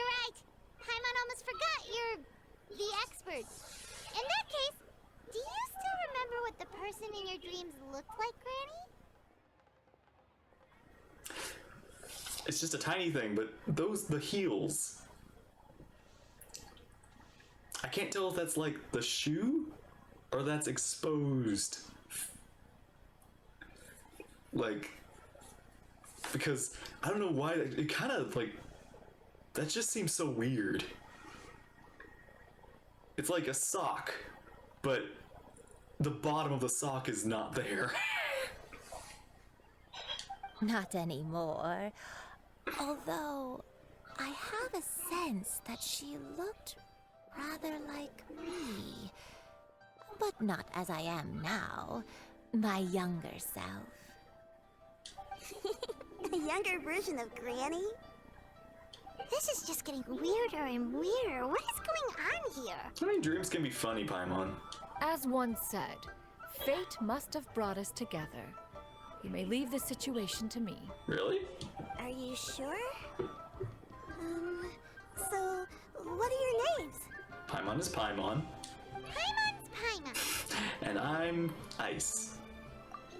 right. Paimon almost forgot you're the expert. In that case, do you still remember what the person in your dreams looked like, Granny? It's just a tiny thing, but the heels. I can't tell if that's like the shoe or that's exposed. Like, because I don't know why it kind of like that just seems so weird. It's like a sock, but the bottom of the sock is not there. Not anymore. Although, I have a sense that she looked rather like me. But not as I am now. My younger self. A younger version of Granny? This is just getting weirder and weirder. What is going on here? I mean, dreams can be funny, Paimon. As one said, fate must have brought us together. You may leave the situation to me. Really? Are you sure? So, what are your names? Paimon is Paimon. Paimon's Paimon. And I'm Ice.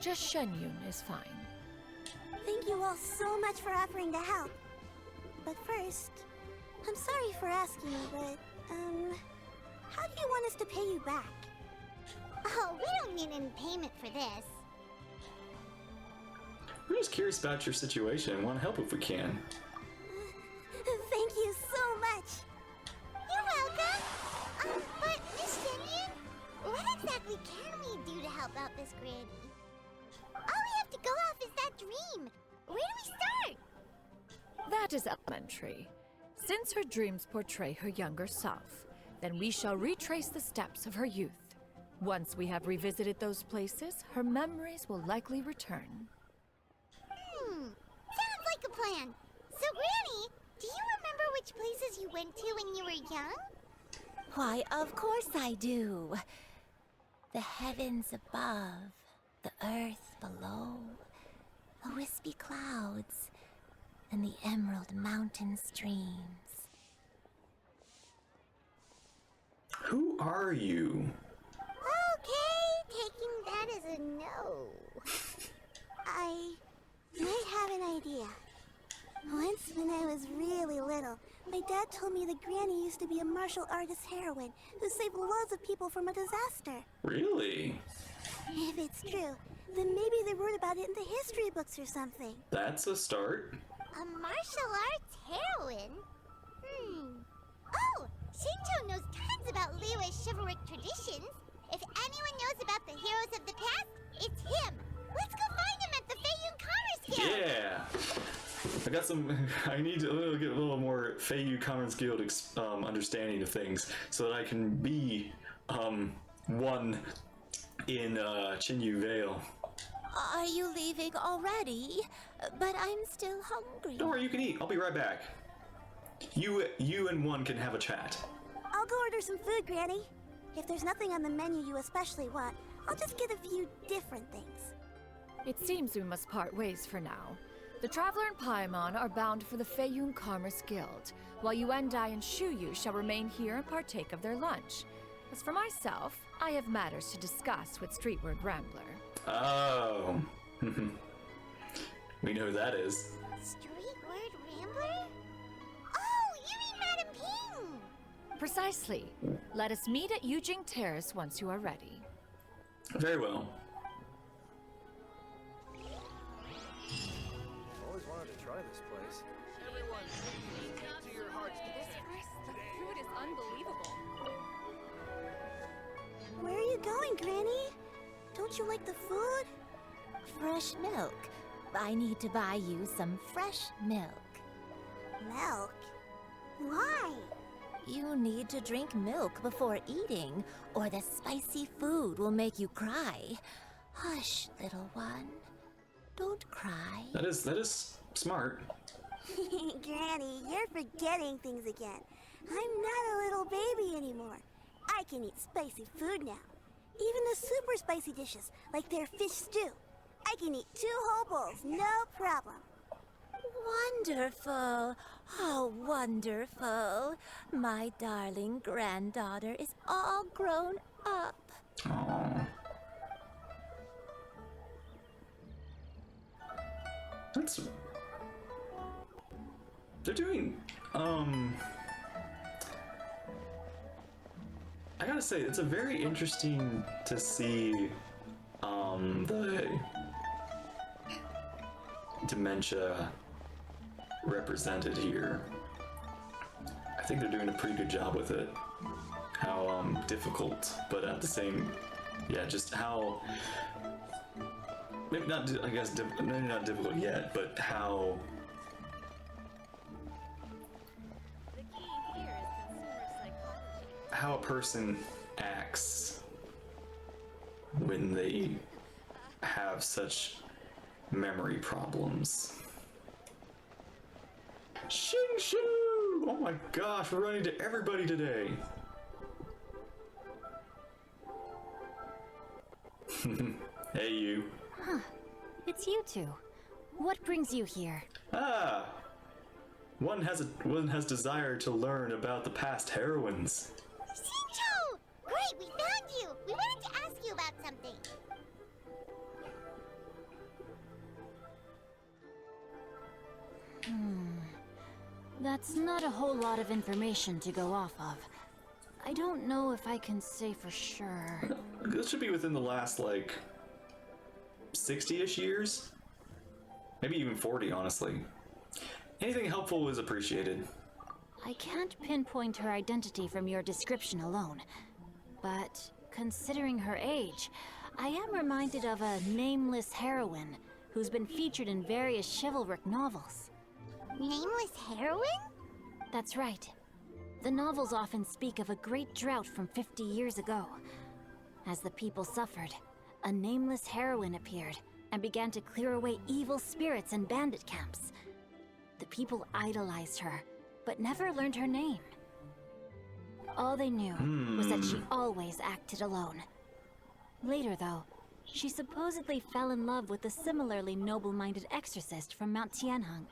Just Xianyun is fine. Thank you all so much for offering to help. But first, I'm sorry for asking, but, how do you want us to pay you back? Oh, we don't need any payment for this. We're just curious about your situation and want to help if we can. Thank you so much. That is elementary. Since her dreams portray her younger self, then we shall retrace the steps of her youth. Once we have revisited those places, her memories will likely return. Sounds like a plan. So, Granny, do you remember which places you went to when you were young? Why, of course I do. The heavens above, the earth below, the wispy clouds, and the emerald mountain streams. Who are you? Okay, taking that as a no. I might have an idea. Once when I was really little, my dad told me that Granny used to be a martial artist heroine who saved loads of people from a disaster. Really? If it's true, then maybe they wrote about it in the history books or something. That's a start. A martial arts heroine? Oh, Shinto knows tons about Liyue's chivalric traditions. If anyone knows about the heroes of the past, it's him. Let's go find him at the Feiyun Commerce Guild. Yeah. I got some. I need to get a little more Feiyun Commerce Guild understanding of things, so that I can be one in Xianyun Vale. Are you leaving already? But I'm still hungry. Don't worry, you can eat. I'll be right back. You and one can have a chat. I'll go order some food, Granny. If there's nothing on the menu you especially want, I'll just get a few different things. It seems we must part ways for now. The Traveler and Paimon are bound for the Feiyun Commerce Guild, while Yuendai and Shuyu shall remain here and partake of their lunch. As for myself, I have matters to discuss with Streetward Rambler. Oh. We know who that is. Streetward Rambler? Oh, you mean Madam Ping! Precisely. Let us meet at Yujing Terrace once you are ready. Very well. Always wanted to try this place. Everyone, to your heart's The food is unbelievable. Where are you going, Granny? Don't you like the food? Fresh milk. I need to buy you some fresh milk. Milk? Why? You need to drink milk before eating, or the spicy food will make you cry. Hush, little one. Don't cry. That is smart. Granny, you're forgetting things again. I'm not a little baby anymore. I can eat spicy food now. Even the super spicy dishes, like their fish stew. I can eat 2 whole bowls, no problem. Wonderful. Oh, wonderful. My darling granddaughter is all grown up. Aww. That's... They're doing, I gotta say, it's a very interesting to see, the dementia represented here. I think they're doing a pretty good job with it. How, difficult, but at the same, yeah, just how, maybe not, I guess, maybe not difficult yet, but how a person acts when they have such memory problems. Shinshu! Oh my gosh, we're running to everybody today. Hey, you. Huh. It's you two. What brings you here? Ah! One has desire to learn about the past heroines. Shincho! Great, we found you! We wanted to ask you about something. That's not a whole lot of information to go off of. I don't know if I can say for sure. This should be within the last, like, 60-ish years? Maybe even 40, honestly. Anything helpful is appreciated. I can't pinpoint her identity from your description alone. But considering her age, I am reminded of a nameless heroine who's been featured in various chivalric novels. Nameless heroine? That's right. The novels often speak of a great drought from 50 years ago. As the people suffered, a nameless heroine appeared and began to clear away evil spirits and bandit camps. The people idolized her, but never learned her name. All they knew was that she always acted alone. Later, though, she supposedly fell in love with a similarly noble-minded exorcist from Mount Tianheng.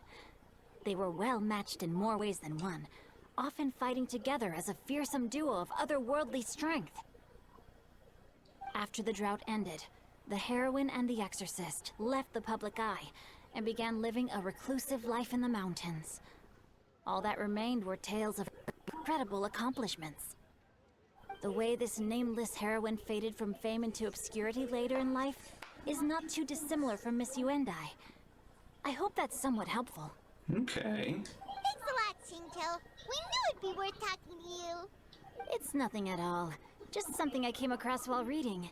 They were well matched in more ways than one, often fighting together as a fearsome duo of otherworldly strength. After the drought ended, the heroine and the exorcist left the public eye and began living a reclusive life in the mountains. All that remained were tales of incredible accomplishments. The way this nameless heroine faded from fame into obscurity later in life is not too dissimilar from Miss Yuendai. I hope that's somewhat helpful. Okay. Thanks a lot, Shinto. We knew it'd be worth talking to you. It's nothing at all. Just something I came across while reading.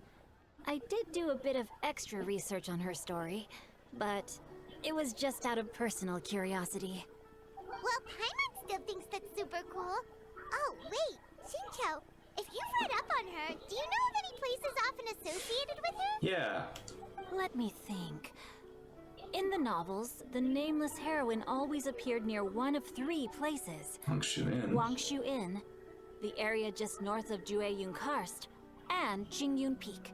I did do a bit of extra research on her story, but it was just out of personal curiosity. Well, Paimon still thinks that's super cool. Oh, wait, Shinto, if you've read up on her, do you know of any places often associated with her? Yeah. Let me think. In the novels, the nameless heroine always appeared near one of 3 places. Wangshu Inn. Wangshu Inn, the area just north of Jueyun Karst, and Xianyun Peak.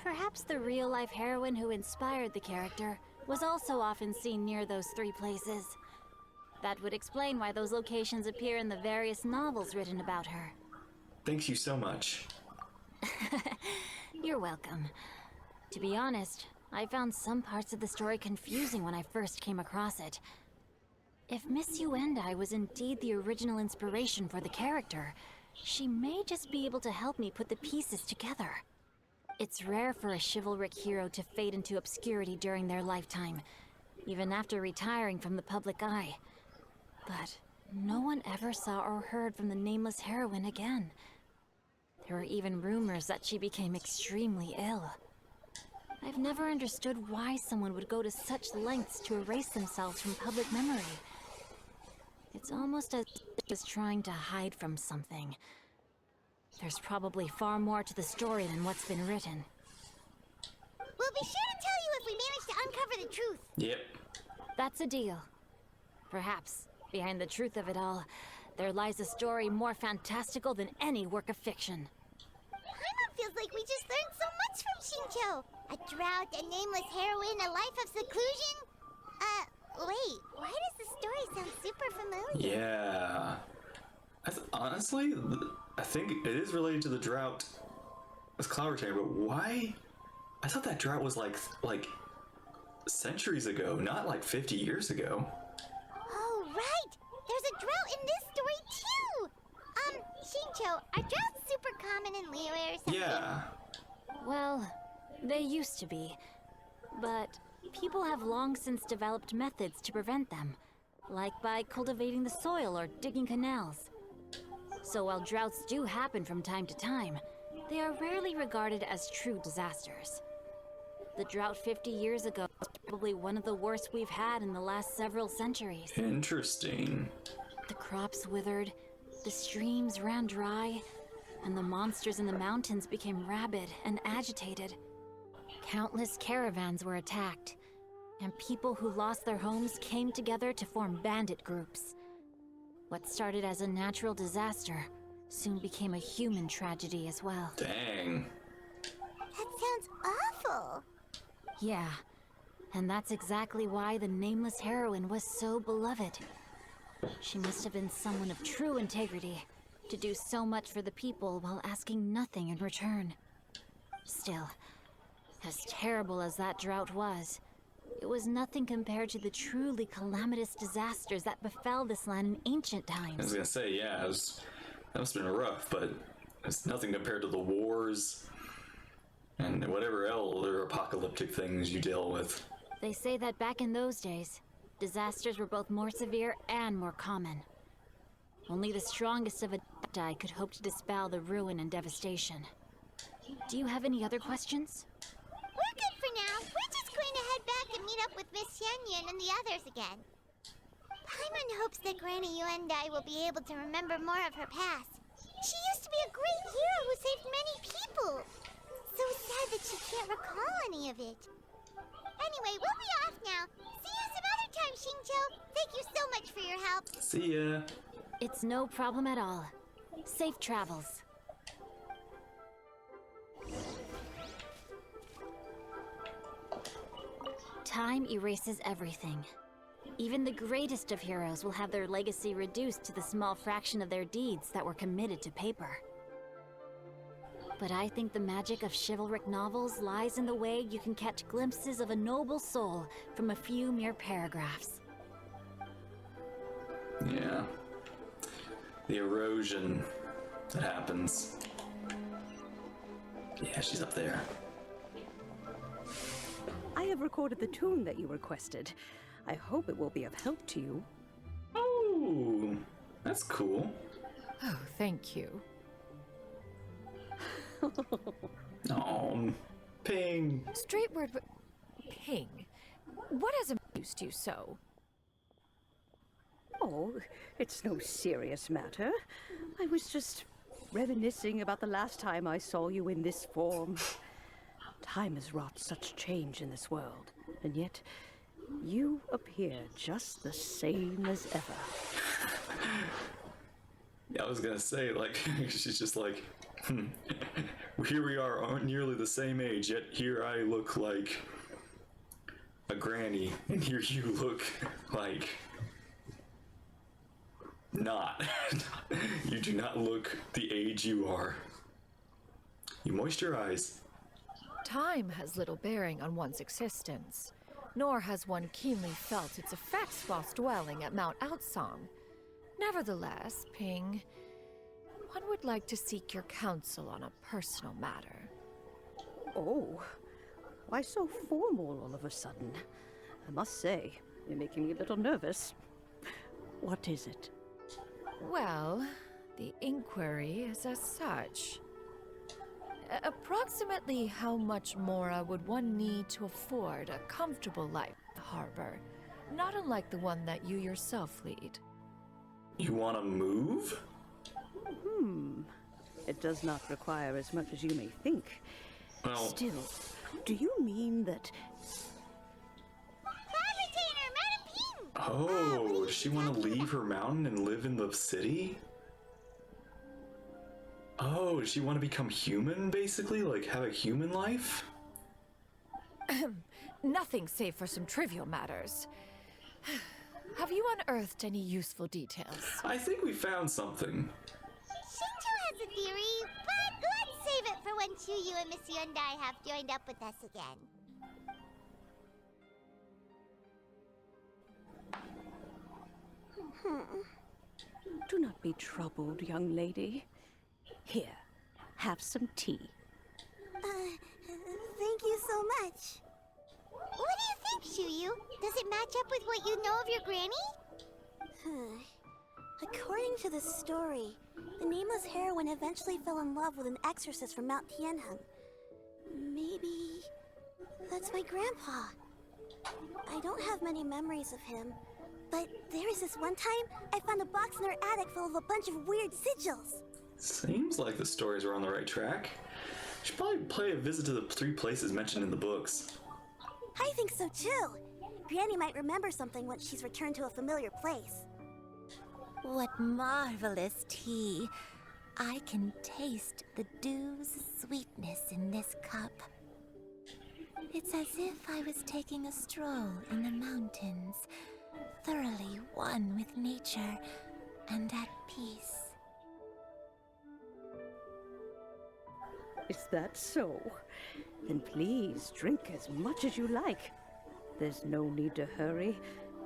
Perhaps the real-life heroine who inspired the character was also often seen near those 3 places. That would explain why those locations appear in the various novels written about her. Thank you so much. You're welcome. To be honest, I found some parts of the story confusing when I first came across it. If Miss Yuendai was indeed the original inspiration for the character, she may just be able to help me put the pieces together. It's rare for a chivalric hero to fade into obscurity during their lifetime, even after retiring from the public eye. But no one ever saw or heard from the nameless heroine again. There were even rumors that she became extremely ill. I've never understood why someone would go to such lengths to erase themselves from public memory. It's almost as if trying to hide from something. There's probably far more to the story than what's been written. We'll be sure to tell you if we manage to uncover the truth. Yep. That's a deal. Perhaps, behind the truth of it all, there lies a story more fantastical than any work of fiction. Paimon feels like we just learned so much from Shinto. A drought, a nameless heroine, a life of seclusion. Wait, why does the story sound super familiar? Yeah. Honestly, I think it is related to the drought with Cloud Retainer, but why? I thought that drought was like centuries ago, not like 50 years ago. Oh, right! There's a drought in this story, too! Shincho, are droughts super common in Liyue or something? Yeah. Well, they used to be. But people have long since developed methods to prevent them, like by cultivating the soil or digging canals. So while droughts do happen from time to time, they are rarely regarded as true disasters. The drought 50 years ago was probably one of the worst we've had in the last several centuries. Interesting. The crops withered, the streams ran dry, and the monsters in the mountains became rabid and agitated. Countless caravans were attacked, and people who lost their homes came together to form bandit groups. What started as a natural disaster soon became a human tragedy as well. Dang. That sounds awful. Yeah, and that's exactly why the nameless heroine was so beloved. She must have been someone of true integrity, to do so much for the people while asking nothing in return. Still, as terrible as that drought was, it was nothing compared to the truly calamitous disasters that befell this land in ancient I was times. gonna say, yeah, that must have been rough, but it's nothing compared to the wars and whatever other apocalyptic things you deal with. They say that back in those days, disasters were both more severe and more common. Only the strongest of adepti could hope to dispel the ruin and devastation. Do you have any other questions? We're good for now. We're just going to head back and meet up with Miss Xianyun and the others again. Paimon hopes that Granny Yuendai will be able to remember more of her past. She used to be a great hero who saved many people. So sad that she can't recall any of it. Anyway, we'll be off now. See you some other time, Xingqiu. Thank you so much for your help. See ya. It's no problem at all. Safe travels. Time erases everything. Even the greatest of heroes will have their legacy reduced to the small fraction of their deeds that were committed to paper. But I think the magic of chivalric novels lies in the way you can catch glimpses of a noble soul from a few mere paragraphs. Yeah. The erosion that happens. Yeah, she's up there. I have recorded the tune that you requested. I hope it will be of help to you. Oh, that's cool. Oh, thank you. Oh, Ping. Straight word, but Ping. What has amused you so? Oh, it's no serious matter. I was just reminiscing about the last time I saw you in this form. Time has wrought such change in this world, and yet you appear just the same as ever. Yeah, I was gonna say, like, she's just like, here we are, nearly the same age, yet here I look like a granny, and here you look like not. You do not look the age you are. You moisturize. Time has little bearing on one's existence, nor has one keenly felt its effects whilst dwelling at Mount Outsong. Nevertheless, Ping, one would like to seek your counsel on a personal matter. Oh, why so formal all of a sudden? I must say, you're making me a little nervous. What is it? Well, the inquiry is as such. Approximately how much more would one need to afford a comfortable life at the harbor, not unlike the one that you yourself lead? You want to move? It does not require as much as you may think. Well, Still, do you mean that... Cloud Retainer, Madam Ping! oh, does she want to leave her mountain and live in the city? Oh, does she want to become human, basically? Like, have a human life? Nothing save for some trivial matters. Have you unearthed any useful details? I think we found something. Xingqiu has a theory, but let's save it for when Chuyu and Miss Yuendai have joined up with us again. Do not be troubled, young lady. Here, have some tea. Thank you so much. What do you think, Chuyu? Does it match up with what you know of your granny? According to the story, the nameless heroine eventually fell in love with an exorcist from Mount Tianheng. Maybe that's my grandpa. I don't have many memories of him, but there was this one time I found a box in her attic full of a bunch of weird sigils. Seems like the stories were on the right track. Should probably pay a visit to the 3 places mentioned in the books. I think so too. Granny might remember something once she's returned to a familiar place. What marvelous tea. I can taste the dew's sweetness in this cup. It's as if I was taking a stroll in the mountains, thoroughly one with nature and at peace. Is that so? Then please drink as much as you like. There's no need to hurry.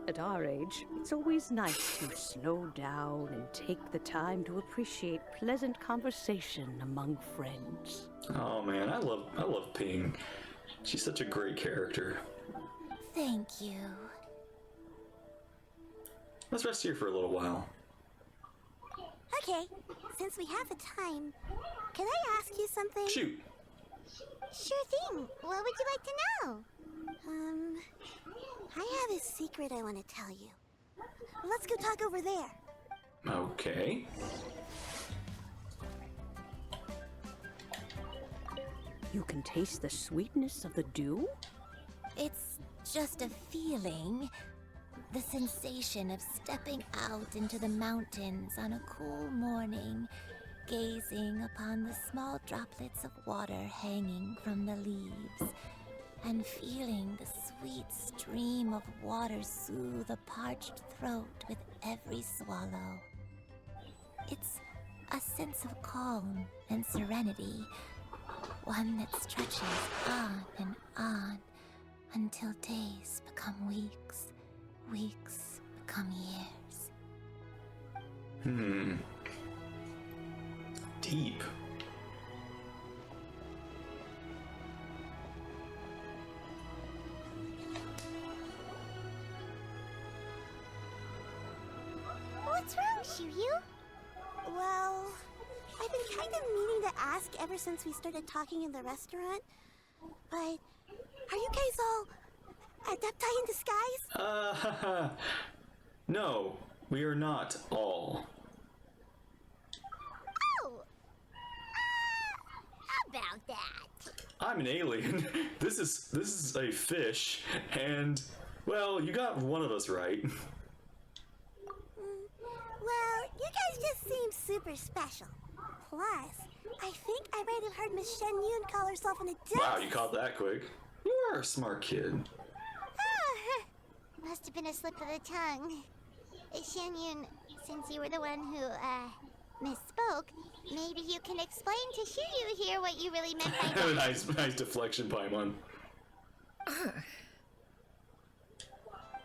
At our age, it's always nice to slow down and take the time to appreciate pleasant conversation among friends. Oh man, I love Ping. She's such a great character. Thank you. Let's rest here for a little while. Okay, since we have the time, can I ask you something? Shoot. Sure thing. What would you like to know? I have a secret I want to tell you. Let's go talk over there. Okay. You can taste the sweetness of the dew? It's just a feeling. The sensation of stepping out into the mountains on a cool morning, gazing upon the small droplets of water hanging from the leaves, and feeling the sweet stream of water soothe a parched throat with every swallow. It's a sense of calm and serenity, one that stretches on and on until days become weeks, weeks become years. Deep. What's wrong, Xianyun? Well, I've been kind of meaning to ask ever since we started talking in the restaurant. But are you guys all adepti in disguise? No, we are not all. Oh! About that. I'm an alien. This is a fish, and well, you got one of us right. Well, you guys just seem super special. Plus, I think I might have heard Miss Xianyun call herself an adept. Wow, you caught that quick. You are a smart kid. Must have been a slip of the tongue. Xianyun, since you were the one who, misspoke, maybe you can explain to Xianyun here what you really meant by that. nice deflection, Paimon.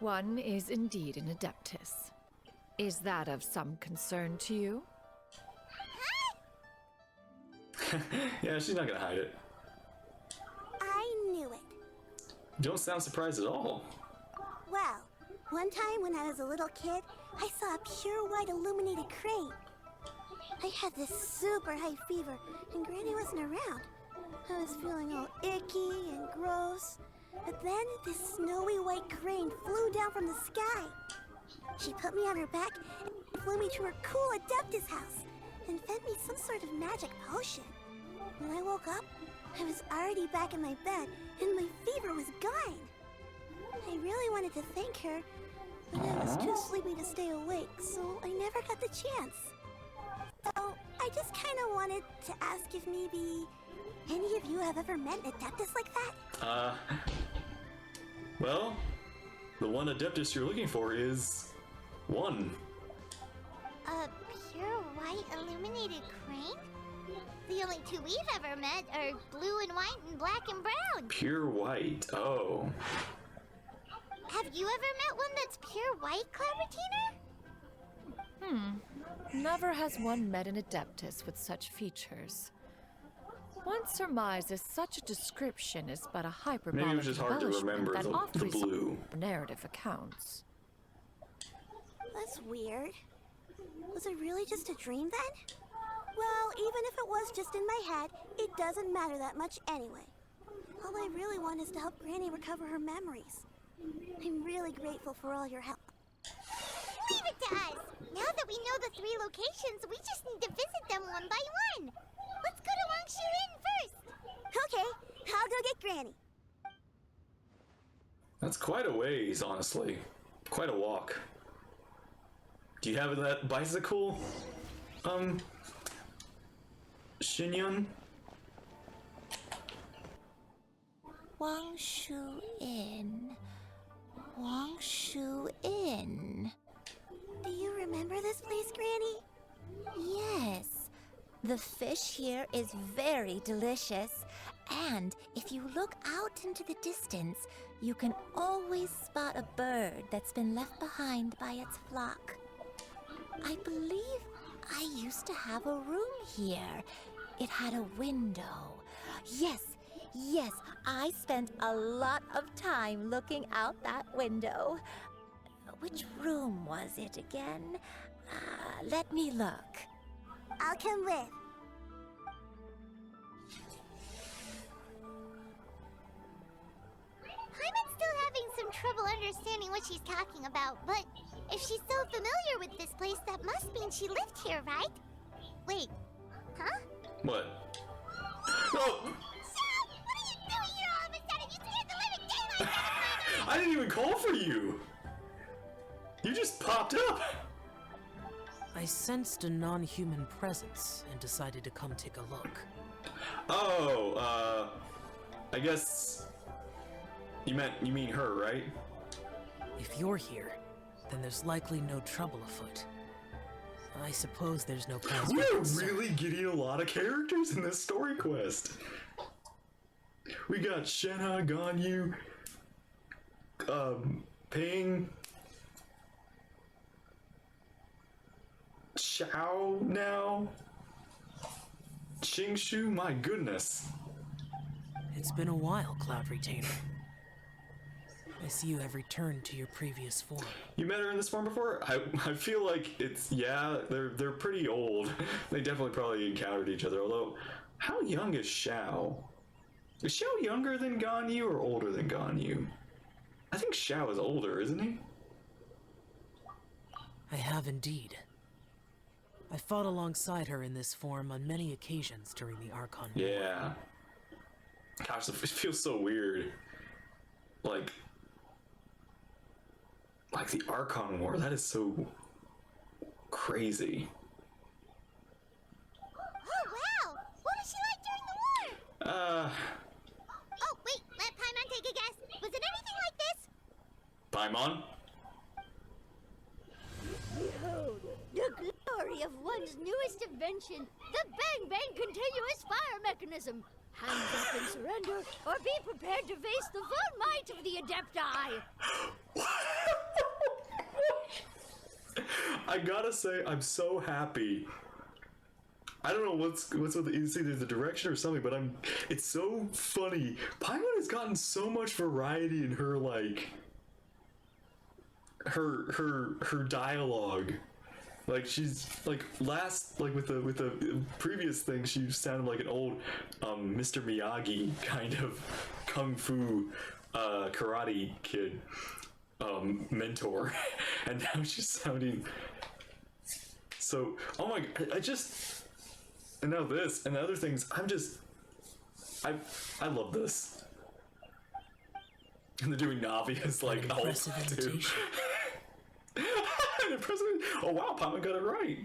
One is indeed an adeptus. Is that of some concern to you? Yeah, she's not gonna hide it. I knew it. Don't sound surprised at all. Well, one time when I was a little kid, I saw a pure white illuminated crate. I had this super high fever, and Granny wasn't around. I was feeling all icky and gross. But then this snowy white crane flew down from the sky. She put me on her back and flew me to her cool Adeptus house and fed me some sort of magic potion. When I woke up, I was already back in my bed and my fever was gone. I really wanted to thank her, but I was too sleepy to stay awake, so I never got the chance. So I just kind of wanted to ask if maybe any of you have ever met an Adeptus like that? Well, the one Adeptus you're looking for is one. A pure white illuminated crane? The only two we've ever met are blue and white and black and brown. Pure white. Oh. Have you ever met one that's pure white, Clementine? Never has one met an adeptus with such features. One surmises such a description is but a hyperbolic Maybe it was just hard to remember that the often blue. Narrative accounts. That's weird. Was it really just a dream then? Well, even if it was just in my head, it doesn't matter that much anyway. All I really want is to help Granny recover her memories. I'm really grateful for all your help. Leave it to us! Now that we know the 3 locations, we just need to visit them one by one. Let's go to Wangshu Inn first. Okay, I'll go get Granny. That's quite a ways, honestly. Quite a walk. Do you have that bicycle? Xianyun? Wangshu Inn. Wangshu Inn. Do you remember this place, Granny? Yes. The fish here is very delicious. And if you look out into the distance, you can always spot a bird that's been left behind by its flock. I believe I used to have a room here. It had a window. Yes, I spent a lot of time looking out that window. Which room was it again? Let me look. I'll come with. Paimon's still having some trouble understanding what she's talking about, but If she's so familiar with this place, that must mean she lived here, right? Wait, huh? What? Oh! Shut up! What are you doing here all of a sudden? You scared the living daylights out of my I didn't even call for you! You just popped up! I sensed a non-human presence and decided to come take a look. Oh, I guess you mean her, right? If you're here, then there's likely no trouble afoot. I suppose there's no cause for We're concern. really getting a lot of characters in this story quest. We got Shenhe, Ganyu, Ping, Xiao now, Qingshu, my goodness. It's been a while, Cloud Retainer. I see you have returned to your previous form. You met her in this form before? I feel like it's, yeah, they're pretty old. They definitely probably encountered each other, although, how young is Xiao? Is Xiao younger than Ganyu or older than Ganyu? I think Xiao is older, isn't he? I have indeed. I fought alongside her in this form on many occasions during the Archon War. Yeah. Gosh, it feels so weird. Like the Archon War, that is so crazy. Oh, wow! What was she like during the war? Oh, wait, let Paimon take a guess. Was it anything like this? Paimon? Behold, the glory of one's newest invention, the Bang Bang Continuous Fire Mechanism. Hands up and surrender, or be prepared to face the full might of the Adepti. I gotta say, I'm so happy. I don't know what's with it's either the direction or something, but it's so funny. Paimon has gotten so much variety in her her dialogue. Like she's like with the previous thing, she sounded like an old Mr. Miyagi kind of kung fu karate kid mentor, and now she's sounding so. Oh my! And now this and the other things. I love this. And they're doing Navi as like impressive imitation. Oh wow, Paimon got it right.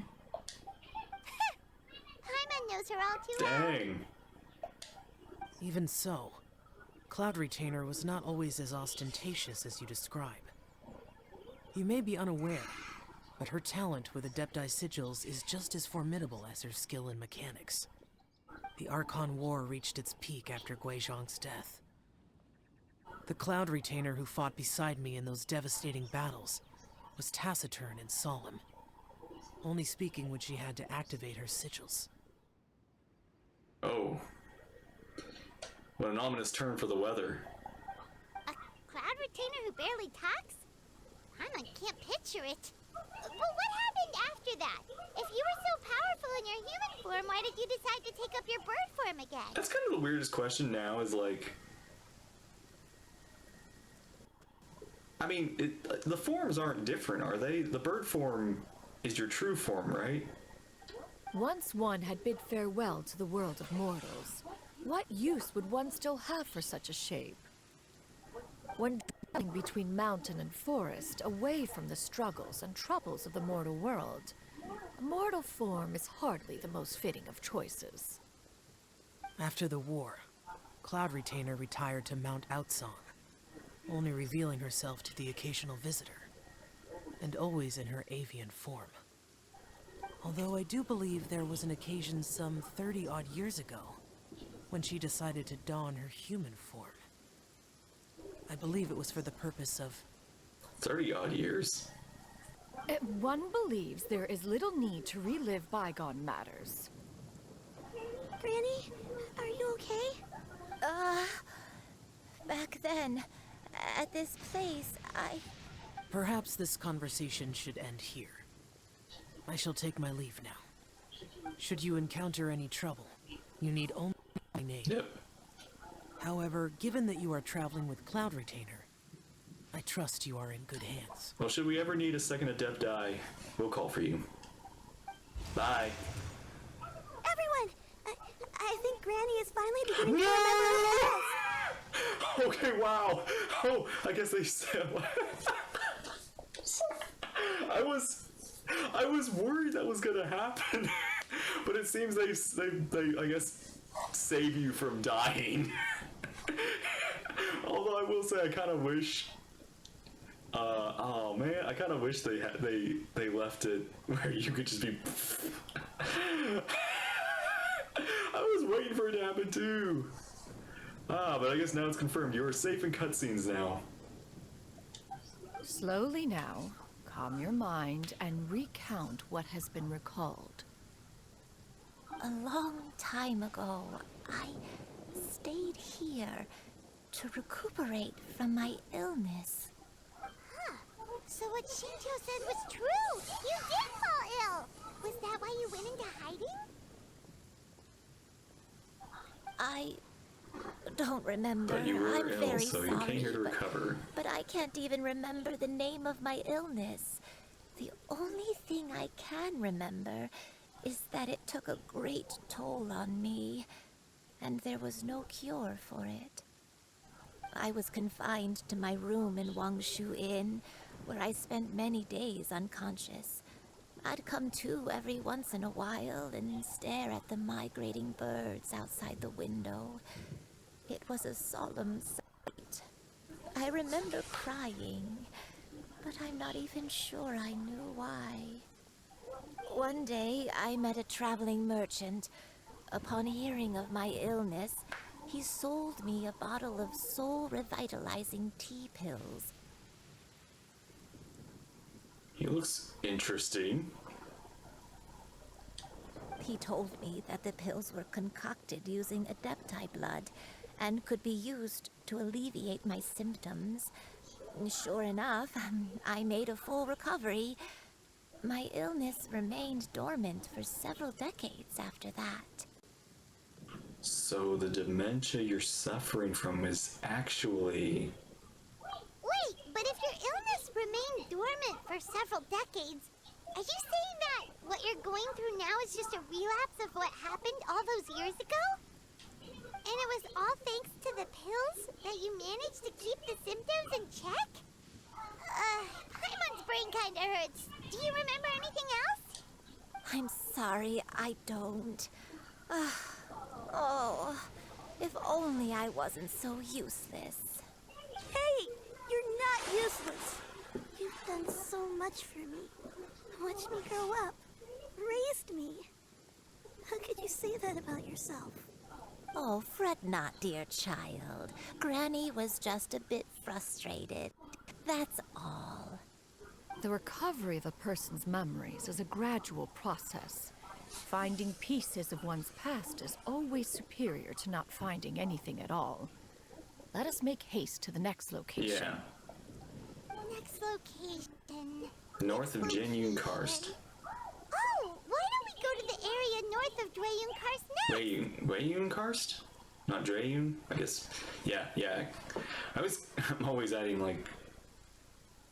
Paimon knows her all too well. Dang. Even so, Cloud Retainer was not always as ostentatious as you describe. You may be unaware, but her talent with Adepti sigils is just as formidable as her skill in mechanics. The Archon War reached its peak after Guizhong's death. The Cloud Retainer who fought beside me in those devastating battles was taciturn and solemn, only speaking when she had to activate her sigils. Oh. What an ominous turn for the weather. A Cloud Retainer who barely talks? Paimon can't picture it. But what happened after that? If you were so powerful in your human form, why did you decide to take up your bird form again? That's kind of the weirdest question now is like... I mean, the forms aren't different, are they? The bird form is your true form, right? Once one had bid farewell to the world of mortals, what use would one still have for such a shape? When dwelling between mountain and forest, away from the struggles and troubles of the mortal world, a mortal form is hardly the most fitting of choices. After the war, Cloud Retainer retired to Mount Outsong, only revealing herself to the occasional visitor, and always in her avian form. Although I do believe there was an occasion some 30-odd years ago when she decided to don her human form. I believe it was for the purpose of... 30-odd years? One believes there is little need to relive bygone matters. Granny, are you okay? Back then, at this place, Perhaps this conversation should end here. I shall take my leave now. Should you encounter any trouble, you need only my name. Yep. However, given that you are traveling with Cloud Retainer, I trust you are in good hands. Well, should we ever need a second adept eye, we'll call for you. Bye. Everyone! I think Granny is finally beginning to remember her past. Okay, wow. Oh, I guess they said. I was worried that was gonna happen, but it seems they I guess save you from dying. Although I will say I kind of wish. Oh man, I kind of wish they left it where you could just be. I was waiting for it to happen too. But I guess now it's confirmed. You are safe in cutscenes now. Slowly now, calm your mind and recount what has been recalled. A long time ago, I stayed here to recuperate from my illness. Huh. So what Shinto said was true! You did fall ill! Was that why you went into hiding? I don't remember. But you were I'm ill, very so sorry, you came here to recover. But I can't even remember the name of my illness. The only thing I can remember is that it took a great toll on me, and there was no cure for it. I was confined to my room in Wangshu Inn, where I spent many days unconscious. I'd come to every once in a while and stare at the migrating birds outside the window. It was a solemn sight. I remember crying, but I'm not even sure I knew why. One day, I met a traveling merchant. Upon hearing of my illness, he sold me a bottle of soul-revitalizing tea pills. He looks interesting. He told me that the pills were concocted using Adepti blood and could be used to alleviate my symptoms. Sure enough, I made a full recovery. My illness remained dormant for several decades after that. So the dementia you're suffering from is actually... Wait, but if your illness remained dormant for several decades, are you saying that what you're going through now is just a relapse of what happened all those years ago? And it was all thanks to the pills that you managed to keep the symptoms in check? Paimon's brain kinda hurts. Do you remember anything else? I'm sorry, I don't. Oh, if only I wasn't so useless. Hey, you're not useless. You've done so much for me. Watched me grow up. Raised me. How could you say that about yourself? Oh, fret not, dear child. Granny was just a bit frustrated. That's all. The recovery of a person's memories is a gradual process. Finding pieces of one's past is always superior to not finding anything at all. Let us make haste to the next location. Yeah. Next location. North of Xianyun Karst. Oh, why don't we go to the area north of Dwayun Karst next? Dwayun Karst? Not Drayun? I guess. Yeah. I'm always adding, like,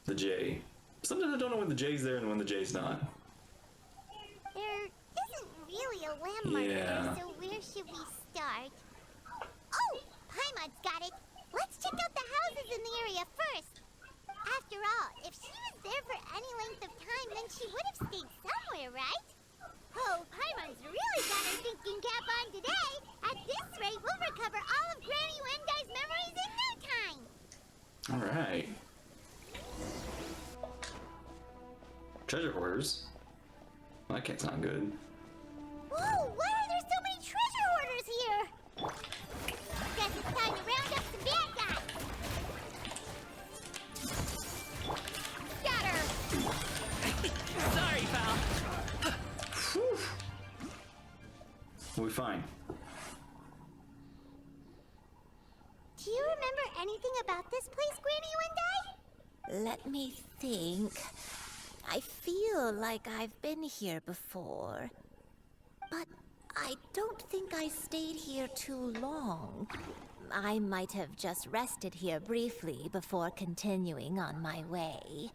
the J. Sometimes I don't know when the J's there and when the J's not. There isn't really a landmark here, so where should we start? Oh, Paimon's got it. Let's check out the houses in the area first. After all, if she was there for any length of time, then she would have stayed somewhere, right? Oh, Paimon's really got her thinking cap on today. At this rate, we'll recover all of Granny Wendai's memories in no time. All right. Treasure hoarders? Well, that can't sound good. Whoa, why are there so many treasure hoarders here? Guess it's time to round up some bad guys. Got her! Sorry, pal. We'll be fine. Do you remember anything about this place, Granny Wendai? Let me think. I feel like I've been here before. But I don't think I stayed here too long. I might have just rested here briefly before continuing on my way.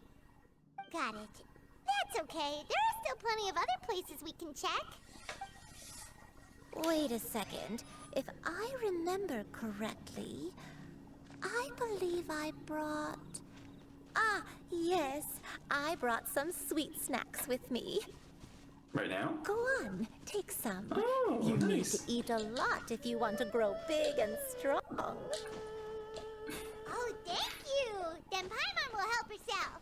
Got it. That's okay. There are still plenty of other places we can check. Wait a second. If I remember correctly, I believe I brought... Ah, yes. I brought some sweet snacks with me. Right now? Go on, take some. Oh, you need nice. to eat a lot if you want to grow big and strong. Oh, thank you. Then Paimon will help herself.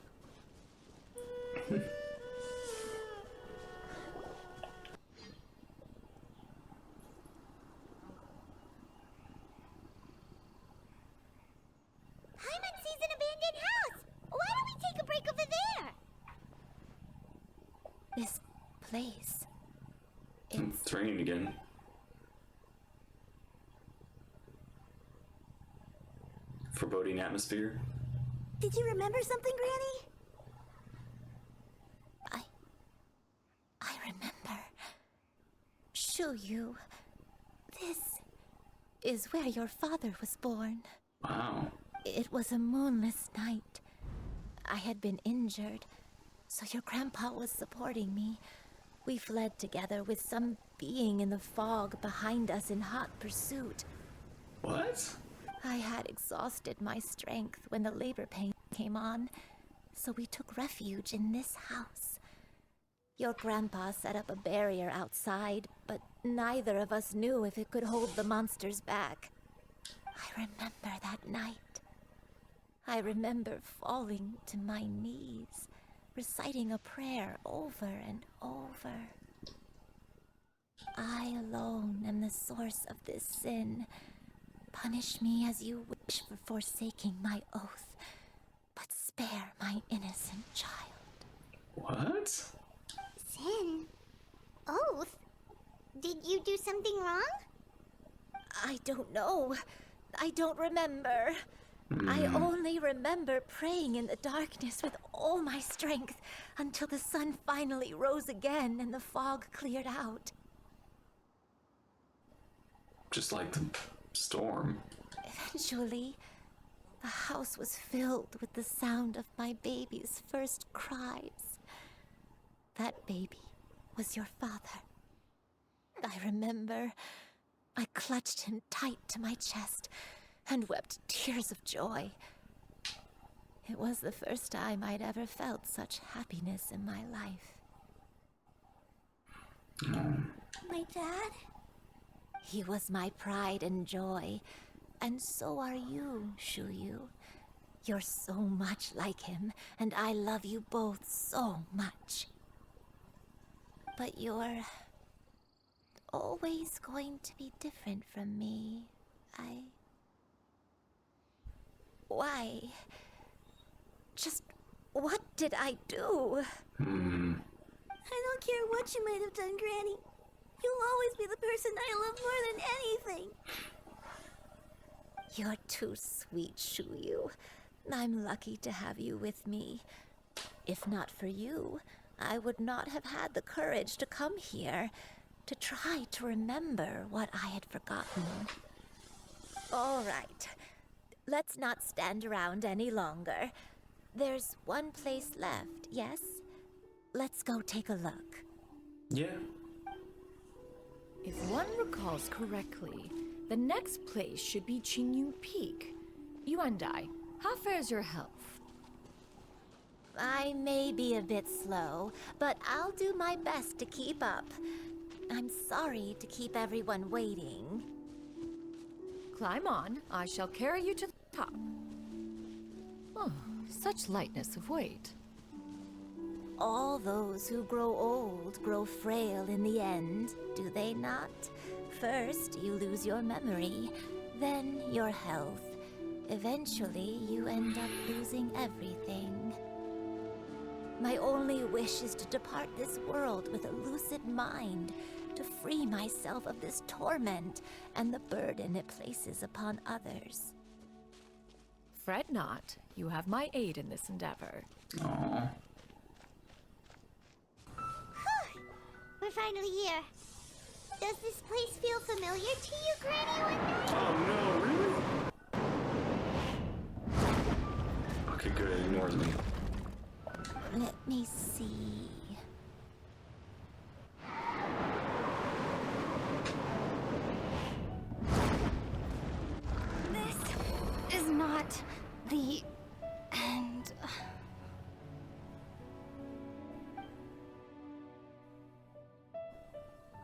Paimon sees an abandoned house. Why don't we take a break over there? This place. It's raining again. Foreboding atmosphere. Did you remember something, Granny? I remember. Xianyun. This is where your father was born. Wow. It was a moonless night. I had been injured, so your grandpa was supporting me. We fled together with some being in the fog behind us in hot pursuit. What? I had exhausted my strength when the labor pain came on, so we took refuge in this house. Your grandpa set up a barrier outside, but neither of us knew if it could hold the monsters back. I remember that night. I remember falling to my knees, reciting a prayer over and over. I alone am the source of this sin. Punish me as you wish for forsaking my oath, but spare my innocent child. What? Sin? Oath? Did you do something wrong? I don't know. I don't remember. I only remember praying in the darkness with all my strength until the sun finally rose again and the fog cleared out. Just like the storm. Eventually, the house was filled with the sound of my baby's first cries. That baby was your father. I remember I clutched him tight to my chest and wept tears of joy. It was the first time I'd ever felt such happiness in my life. My dad? He was my pride and joy, and so are you, Xianyun. You're so much like him, and I love you both so much. But you're always going to be different from me. Why? Just what did I do? I don't care what you might have done, Granny. You'll always be the person I love more than anything. You're too sweet, Xianyun. I'm lucky to have you with me. If not for you, I would not have had the courage to come here, to try to remember what I had forgotten. All right. Let's not stand around any longer. There's one place left, yes? Let's go take a look. Yeah. If one recalls correctly, the next place should be Xianyun Peak. You and I, how fares your health? I may be a bit slow, but I'll do my best to keep up. I'm sorry to keep everyone waiting. Climb on, I shall carry you to the top. Oh, such lightness of weight. All those who grow old grow frail in the end, do they not? First, you lose your memory, then your health. Eventually, you end up losing everything. My only wish is to depart this world with a lucid mind, to free myself of this torment and the burden it places upon others. Fret not, you have my aid in this endeavor. Aww. We're finally here. Does this place feel familiar to you, Granny, or not? Oh no, really? good, it ignores me. Let me see. This is not the end.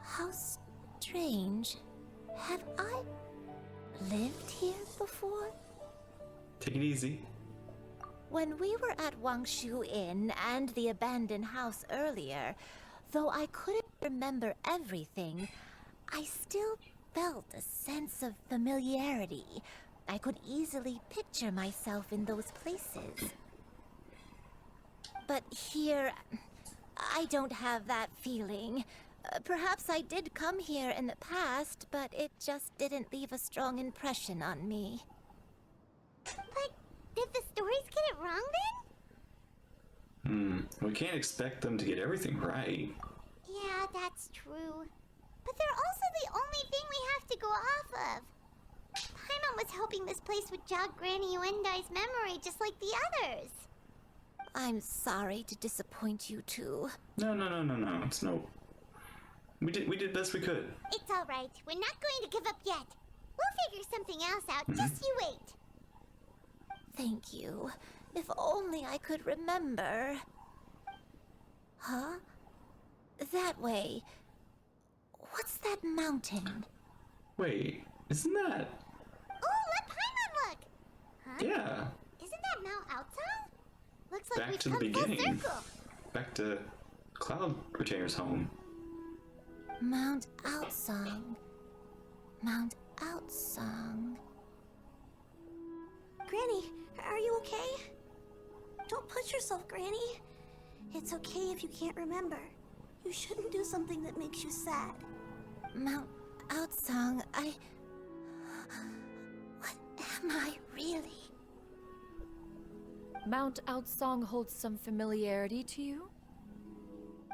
How strange. Have I lived here before? Take it easy. When we were at Wangshu Inn and the abandoned house earlier, though I couldn't remember everything, I still felt a sense of familiarity. I could easily picture myself in those places. But here, I don't have that feeling. Perhaps I did come here in the past, but it just didn't leave a strong impression on me. But did the stories get it wrong then? We can't expect them to get everything right. Yeah, that's true. But they're also the only thing we have to go off of. Paimon was hoping this place would jog Granny Uendai's memory just like the others. I'm sorry to disappoint you too. No. It's no. We did best we could. It's all right. We're not going to give up yet. We'll figure something else out. Just you wait. Thank you. If only I could remember. Huh? That way. What's that mountain? Wait, isn't that? Oh, let Paimon look! Huh? Yeah. Isn't that Mount Outsong? Looks like Back we've to the come full beginning. circle. Back to Cloud Retainer's home. Mount Outsong. Mount Outsong. Granny, are you okay? Don't push yourself, Granny. It's okay if you can't remember. You shouldn't do something that makes you sad. Mount Outsong, What am I really? Mount Outsong holds some familiarity to you?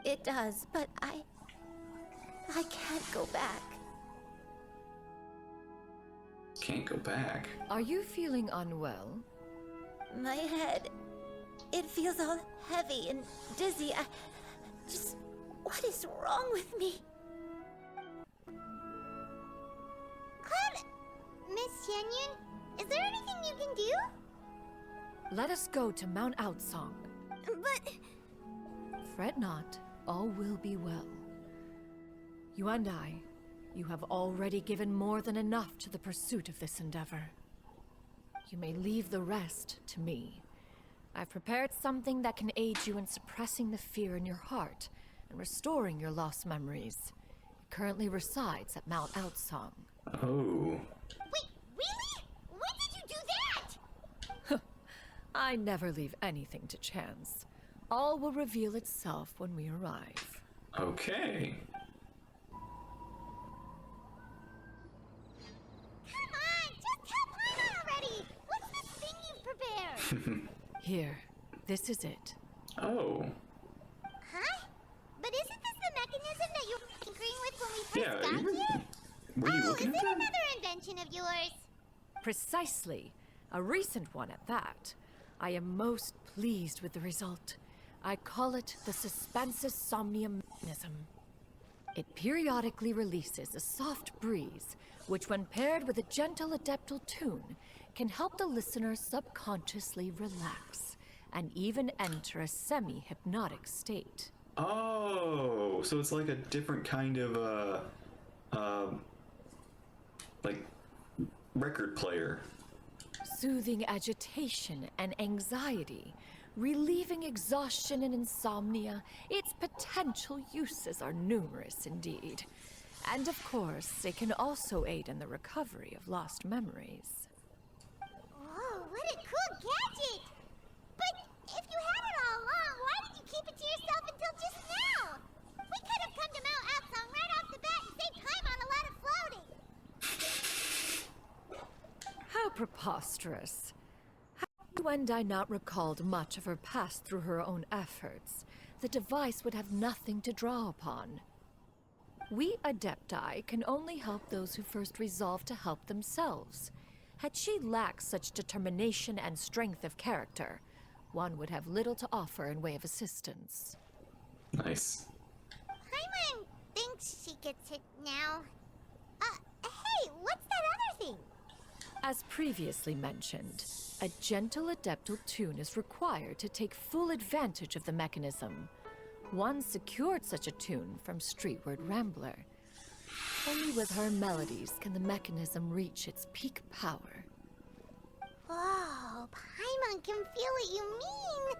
It does, but I can't go back. Can't go back. Are you feeling unwell? My head, it feels all heavy and dizzy. What is wrong with me? Cloud... Miss Xianyun, is there anything you can do? Let us go to Mount Outsong. But... Fret not, all will be well. You and I, you have already given more than enough to the pursuit of this endeavor. You may leave the rest to me. I've prepared something that can aid you in suppressing the fear in your heart and restoring your lost memories. It currently resides at Mount Outsong. Oh. Wait, really? When did you do that? I never leave anything to chance. All will reveal itself when we arrive. Okay. Come on, just tell Paimon already! What's this thing you've prepared? Here, this is it. Oh. Huh? But isn't this the mechanism that you were tinkering with when we first Yeah, got here? were you Oh, looking is at it that? another invention of yours? Precisely. A recent one at that. I am most pleased with the result. I call it the suspensus somnium mechanism. It periodically releases a soft breeze, which when paired with a gentle adeptal tune, can help the listener subconsciously relax and even enter a semi-hypnotic state. Oh, so it's like a different kind of like record player. Soothing agitation and anxiety, relieving exhaustion and insomnia, its potential uses are numerous indeed. And of course, it can also aid in the recovery of lost memories. Whoa, what a cool gadget! But if you had it all along, why did you keep it to yourself until just now? We could have come to Mount Outsong right off the bat and saved Paimon a lot of floating. How preposterous. Had you and I not recalled much of her past through her own efforts, the device would have nothing to draw upon. We Adepti can only help those who first resolve to help themselves. Had she lacked such determination and strength of character, one would have little to offer in way of assistance. Nice. Paimon thinks she gets it now. Hey, what's that other thing? As previously mentioned, a gentle adeptal tune is required to take full advantage of the mechanism. One secured such a tune from Streetward Rambler. Only with her melodies can the mechanism reach its peak power. Whoa, Paimon can feel what you mean.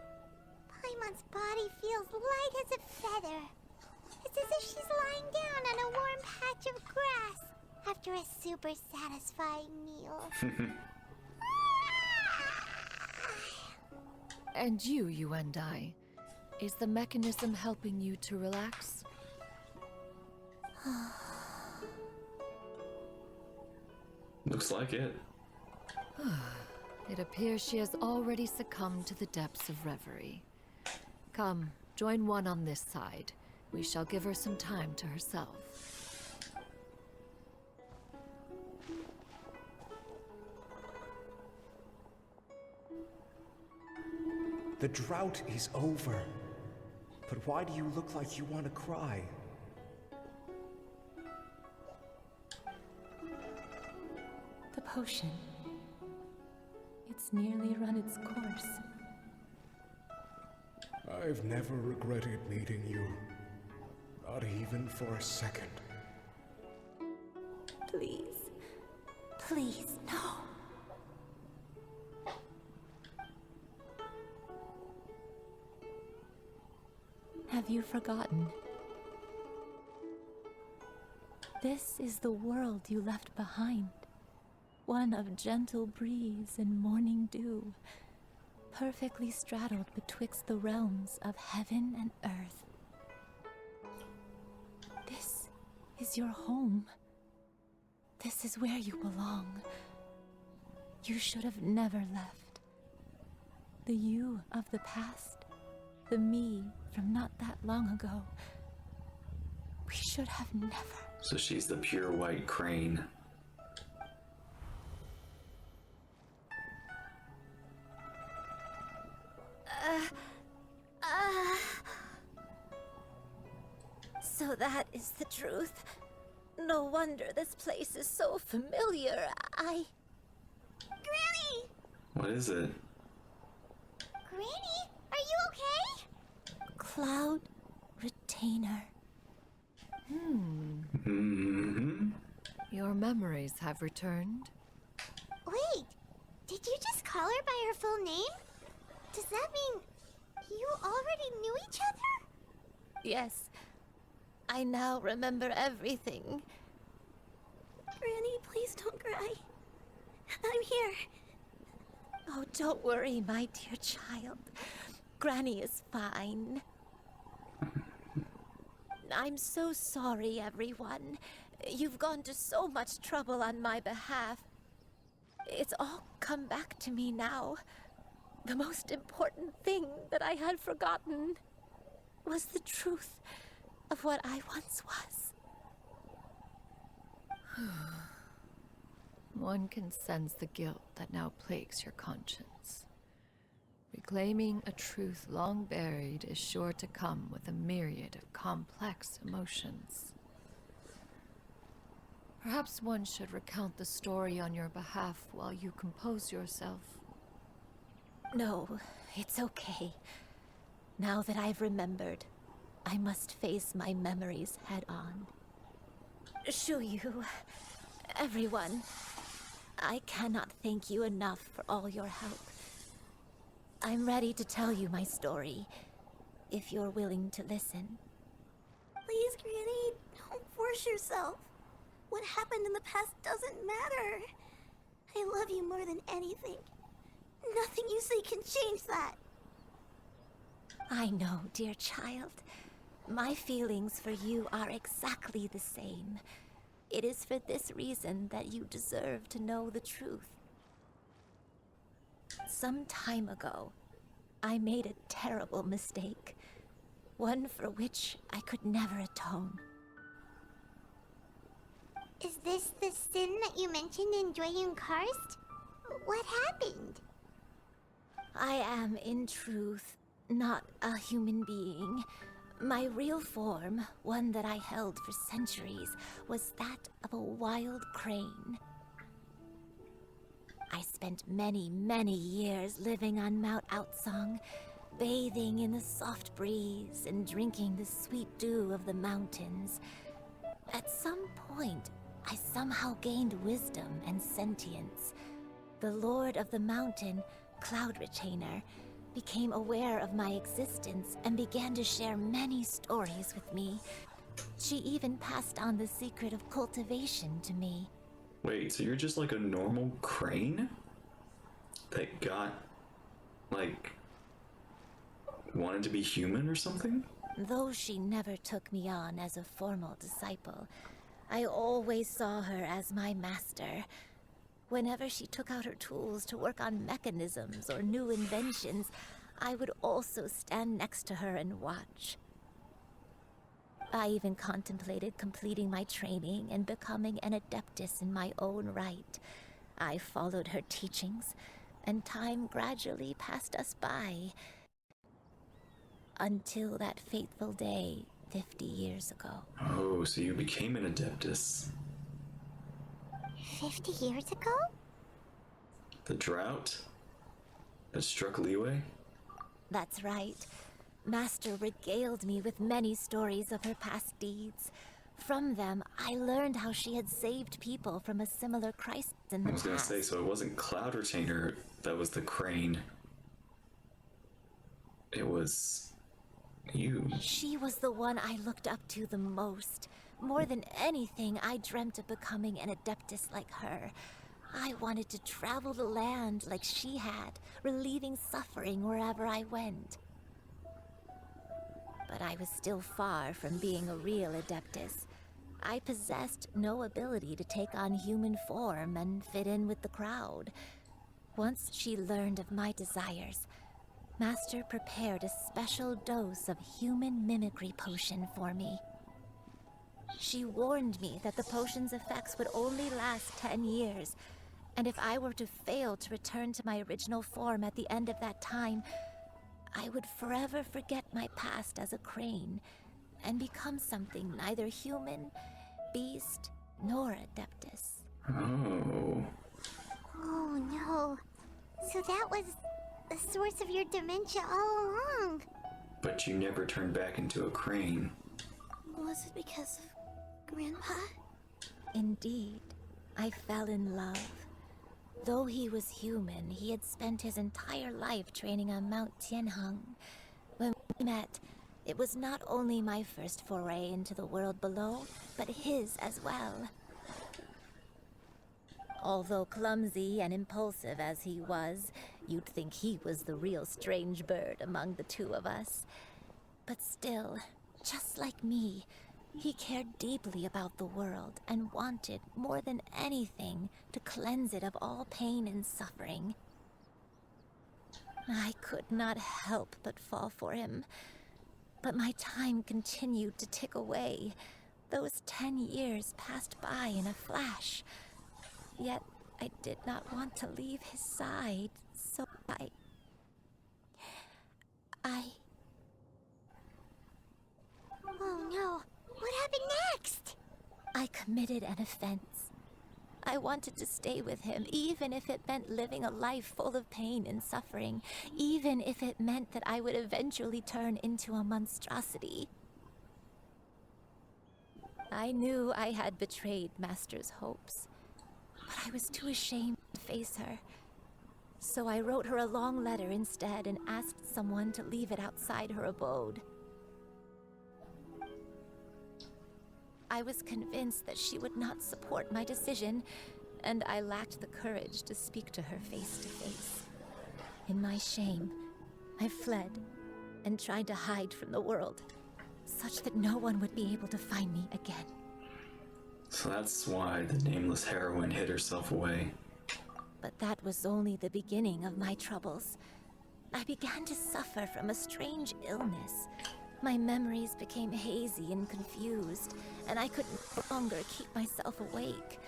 Paimon's body feels light as a feather. It's as if she's lying down on a warm patch of grass after a super satisfying meal. And you and I, is the mechanism helping you to relax? Looks like it. It appears she has already succumbed to the depths of reverie. Come, join one on this side. We shall give her some time to herself. The drought is over. But why do you look like you want to cry? The potion. It's nearly run its course. I've never regretted meeting you. Not even for a second. Please. Please, no. Have you forgotten? This is the world you left behind. One of gentle breeze and morning dew, perfectly straddled betwixt the realms of heaven and earth. This is your home. This is where you belong. You should have never left. The you of the past, the me from not that long ago. We should have never. So she's the pure white crane. So that is the truth. No wonder this place is so familiar. Granny! What is it? Granny, are you okay? Cloud Retainer. Your memories have returned. Wait, did you just call her by her full name? Does that mean you already knew each other? Yes. I now remember everything. Granny, please don't cry. I'm here. Oh, don't worry, my dear child. Granny is fine. I'm so sorry, everyone. You've gone to so much trouble on my behalf. It's all come back to me now. The most important thing that I had forgotten was the truth of what I once was. One can sense the guilt that now plagues your conscience. Reclaiming a truth long buried is sure to come with a myriad of complex emotions. Perhaps one should recount the story on your behalf while you compose yourself. No, it's okay. Now that I've remembered, I must face my memories head on. Shuyu, everyone, I cannot thank you enough for all your help. I'm ready to tell you my story, if you're willing to listen. Please, Granny, don't force yourself. What happened in the past doesn't matter. I love you more than anything. Nothing you say can change that. I know, dear child. My feelings for you are exactly the same. It is for this reason that you deserve to know the truth. Some time ago, I made a terrible mistake. One for which I could never atone. Is this the sin that you mentioned in Xianyun Karst? What happened? I am, in truth, not a human being. My real form, one that I held for centuries, was that of a wild crane. I spent many, many years living on Mount Outsong, bathing in the soft breeze and drinking the sweet dew of the mountains. At some point, I somehow gained wisdom and sentience. The Lord of the Mountain, Cloud Retainer, became aware of my existence and began to share many stories with me. She even passed on the secret of cultivation to me. Wait, so you're just like a normal crane? That got, like, wanted to be human or something? Though she never took me on as a formal disciple, I always saw her as my master. Whenever she took out her tools to work on mechanisms or new inventions, I would also stand next to her and watch. I even contemplated completing my training and becoming an adeptus in my own right. I followed her teachings, and time gradually passed us by. Until that fateful day 50 years ago. Oh, so you became an adeptus. 50 years ago? The drought that struck Liyue? That's right. Master regaled me with many stories of her past deeds. From them, I learned how she had saved people from a similar crisis in the I was gonna past. say, so it wasn't Cloud Retainer that was the crane. It was you. She was the one I looked up to the most. More than anything, I dreamt of becoming an adeptus like her. I wanted to travel the land like she had, relieving suffering wherever I went. But I was still far from being a real adeptus. I possessed no ability to take on human form and fit in with the crowd. Once she learned of my desires, Master prepared a special dose of human mimicry potion for me. She warned me that the potion's effects would only last 10 years, and if I were to fail to return to my original form at the end of that time, I would forever forget my past as a crane and become something neither human, beast, nor adeptus. Oh. Oh no. So that was the source of your dementia all along. But you never turned back into a crane. Was it because of Grandpa? Indeed, I fell in love. Though he was human, he had spent his entire life training on Mount Tianheng. When we met, it was not only my first foray into the world below, but his as well. Although clumsy and impulsive as he was, you'd think he was the real strange bird among the two of us. But still, just like me, he cared deeply about the world and wanted, more than anything, to cleanse it of all pain and suffering. I could not help but fall for him. But my time continued to tick away. Those 10 years passed by in a flash. Yet I did not want to leave his side, so I... Oh no. What happened next? I committed an offense. I wanted to stay with him, even if it meant living a life full of pain and suffering, even if it meant that I would eventually turn into a monstrosity. I knew I had betrayed Master's hopes, but I was too ashamed to face her. So I wrote her a long letter instead and asked someone to leave it outside her abode. I was convinced that she would not support my decision, and I lacked the courage to speak to her face to face. In my shame, I fled and tried to hide from the world, such that no one would be able to find me again. So that's why the nameless heroine hid herself away. But that was only the beginning of my troubles. I began to suffer from a strange illness. My memories became hazy and confused, and I could no longer keep myself awake.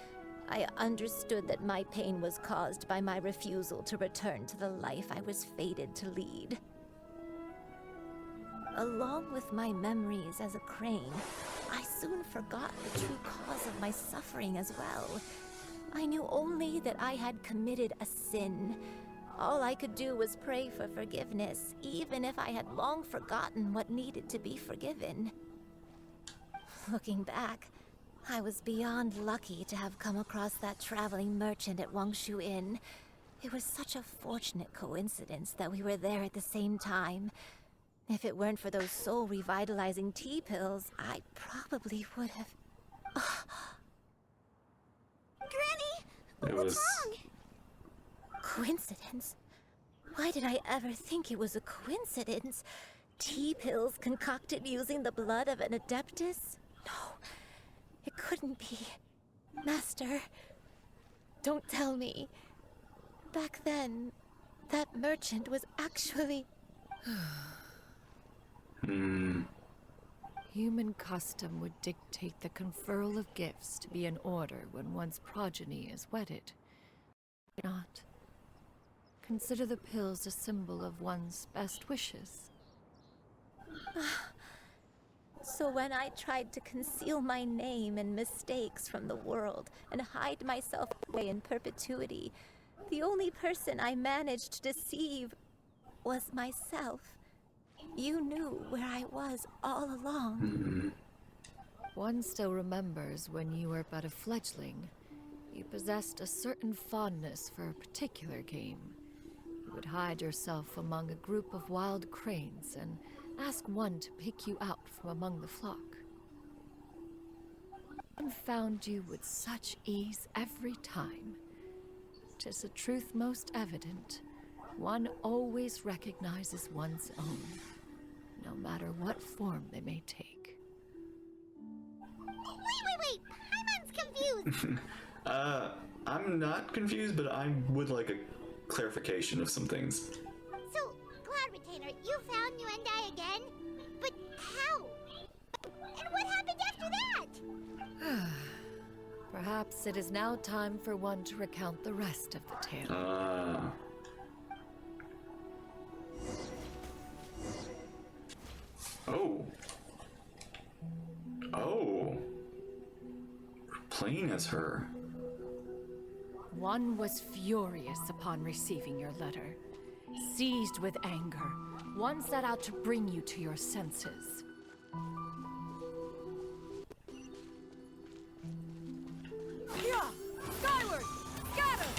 I understood that my pain was caused by my refusal to return to the life I was fated to lead. Along with my memories as a crane, I soon forgot the true cause of my suffering as well. I knew only that I had committed a sin. All I could do was pray for forgiveness, even if I had long forgotten what needed to be forgiven. Looking back, I was beyond lucky to have come across that traveling merchant at Wangshu Inn. It was such a fortunate coincidence that we were there at the same time. If it weren't for those soul-revitalizing tea pills, I probably would have... Granny! What's wrong? Coincidence? Why did I ever think it was a coincidence? Tea pills concocted using the blood of an adeptus? No, it couldn't be. Master, don't tell me. Back then, that merchant was actually... Human custom would dictate the conferral of gifts to be in order when one's progeny is wedded. Not. Consider the pills a symbol of one's best wishes. So when I tried to conceal my name and mistakes from the world and hide myself away in perpetuity, the only person I managed to deceive was myself. You knew where I was all along. One still remembers when you were but a fledgling. You possessed a certain fondness for a particular game. You would hide yourself among a group of wild cranes and ask one to pick you out from among the flock. One found you with such ease every time. 'Tis a truth most evident. One always recognizes one's own, no matter what form they may take. Wait! Paimon's confused! I'm not confused, but I would like a clarification of some things. So, Cloud Retainer, you found Yuendai again? But how? And what happened after that? Perhaps it is now time for one to recount the rest of the tale. Oh. Playing as her. One was furious upon receiving your letter. Seized with anger, one set out to bring you to your senses. Yeah! Skyward! Scatter!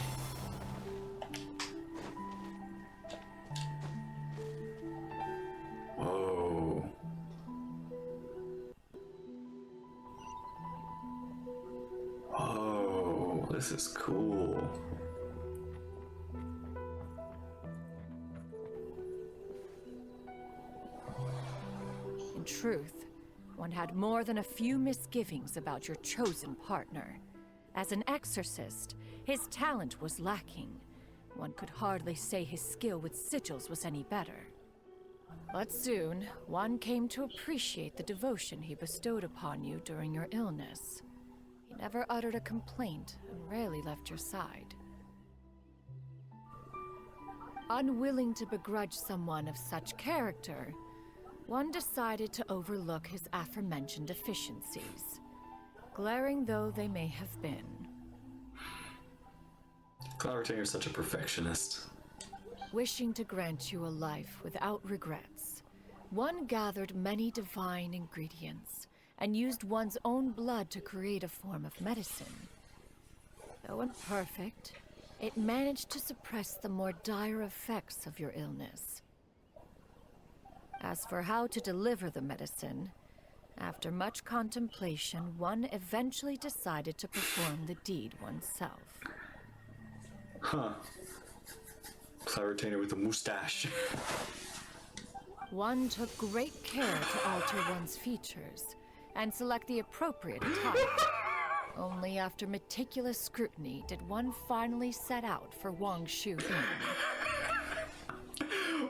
Whoa. Whoa, this is cool. In truth, one had more than a few misgivings about your chosen partner. As an exorcist, his talent was lacking. One could hardly say his skill with sigils was any better. But soon, one came to appreciate the devotion he bestowed upon you during your illness. He never uttered a complaint and rarely left your side. Unwilling to begrudge someone of such character, one decided to overlook his aforementioned deficiencies, glaring though they may have been. Cloud Retainer is such a perfectionist. Wishing to grant you a life without regrets, one gathered many divine ingredients and used one's own blood to create a form of medicine. Though imperfect, it managed to suppress the more dire effects of your illness. As for how to deliver the medicine, after much contemplation, one eventually decided to perform the deed oneself. Huh. Cloud Retainer with a mustache. One took great care to alter one's features and select the appropriate attire. Only after meticulous scrutiny did one finally set out for Wangshu Inn.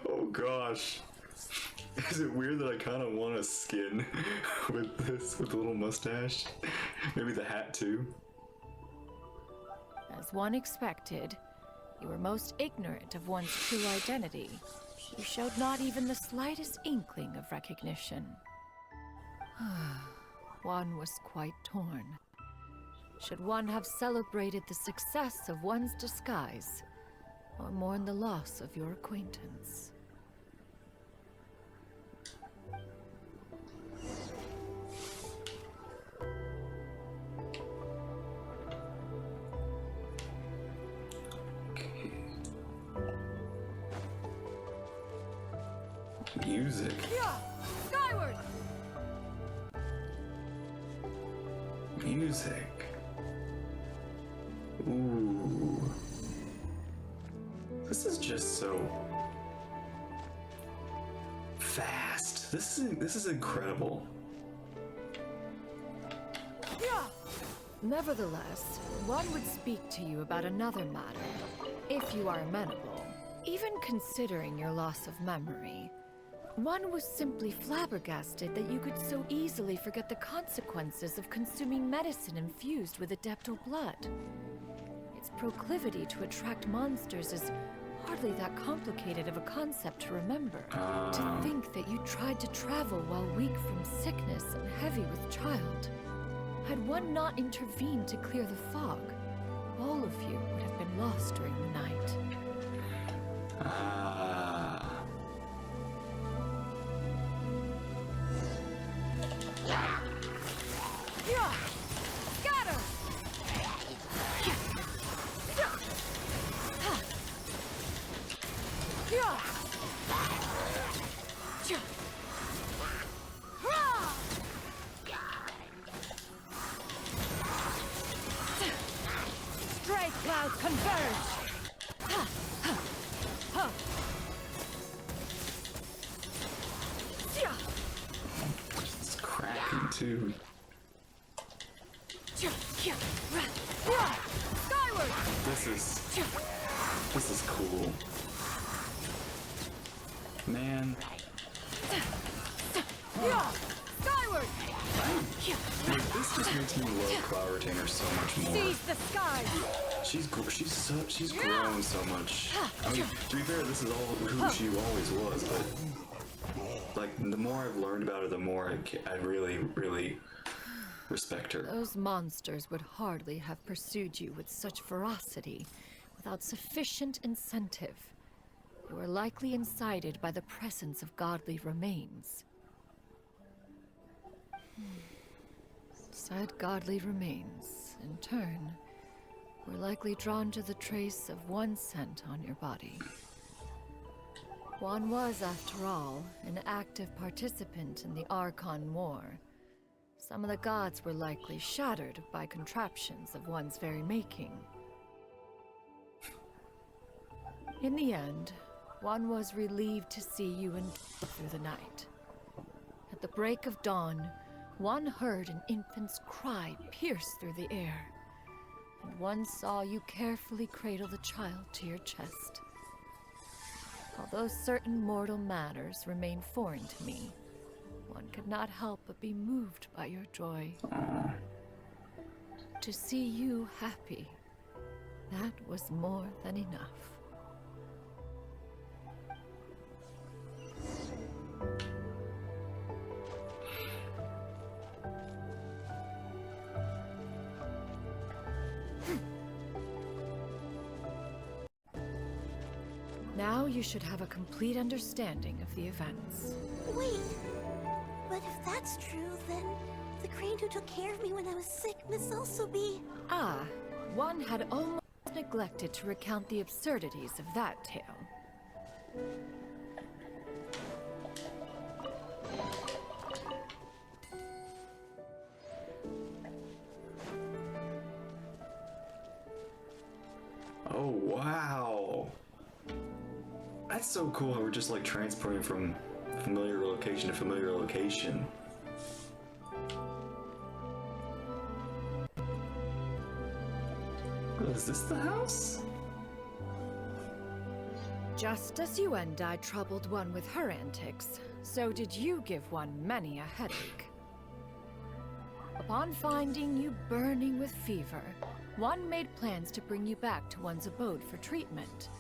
Oh gosh. Is it weird that I kind of want a skin with this, with the little mustache? Maybe the hat too? As one expected, you were most ignorant of one's true identity. You showed not even the slightest inkling of recognition. One was quite torn. Should one have celebrated the success of one's disguise, or mourn the loss of your acquaintance? Music. Skyward! Music. Ooh. This is just so fast. This is incredible. Nevertheless, one would speak to you about another matter, if you are amenable. Even considering your loss of memory, one was simply flabbergasted that you could so easily forget the consequences of consuming medicine infused with adeptal blood. Its proclivity to attract monsters is hardly that complicated of a concept to remember. To think that you tried to travel while weak from sickness and heavy with child. Had one not intervened to clear the fog, all of you would have been lost during the night. Scatter! Stray clouds converge! It's cracking too. Skyward! This is cool. Man. Skyward! Like, this just makes me love Cloud Retainer so much more. Seize the skies! She's grown so much. I mean, to be fair, this is all who she always was, but like the more I've learned about her, the more I really, really respect her. Those monsters would hardly have pursued you with such ferocity without sufficient incentive. You were likely incited by the presence of godly remains. Said godly remains, in turn, were likely drawn to the trace of one scent on your body. One was, after all, an active participant in the Archon War. Some of the gods were likely shattered by contraptions of one's very making. In the end, one was relieved to see you endure through the night. At the break of dawn, one heard an infant's cry pierce through the air, and one saw you carefully cradle the child to your chest. Although certain mortal matters remain foreign to me, one could not help but be moved by your joy. To see you happy, that was more than enough. Now you should have a complete understanding of the events. Wait, but if that's true, then the crane who took care of me when I was sick must also be... Ah, one had almost neglected to recount the absurdities of that tale. Oh, wow. That's so cool how we're just like transporting from familiar location to familiar location. Is this the house? Just as Xianyun troubled one with her antics, so did you give one many a headache. Upon finding you burning with fever, one made plans to bring you back to one's abode for treatment.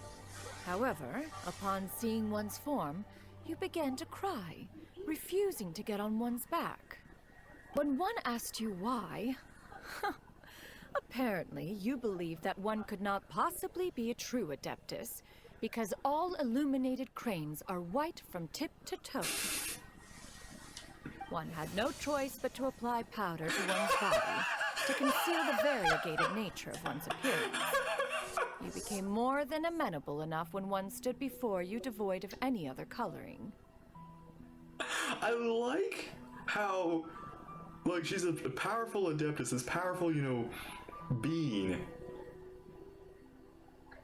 However, upon seeing one's form, you began to cry, refusing to get on one's back. When one asked you why, apparently you believed that one could not possibly be a true Adeptus because all illuminated cranes are white from tip to toe. One had no choice but to apply powder to one's body to conceal the variegated nature of one's appearance. You became more than amenable enough when one stood before you devoid of any other coloring. I like how, like, she's a powerful Adeptus, this powerful, being,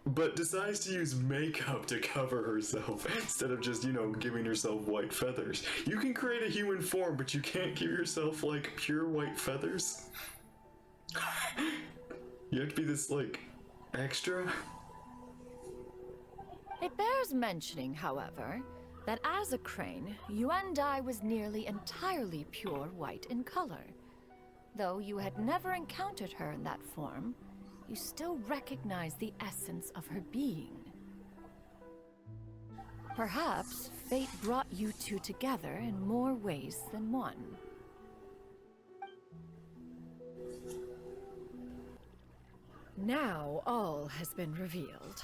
but decides to use makeup to cover herself instead of just, giving herself white feathers. You can create a human form, but you can't give yourself, like, pure white feathers? You have to be this, like, extra? It bears mentioning, however, that as a crane, Yuandai was nearly entirely pure white in color. Though you had never encountered her in that form, you still recognized the essence of her being. Perhaps fate brought you two together in more ways than one. Now all has been revealed.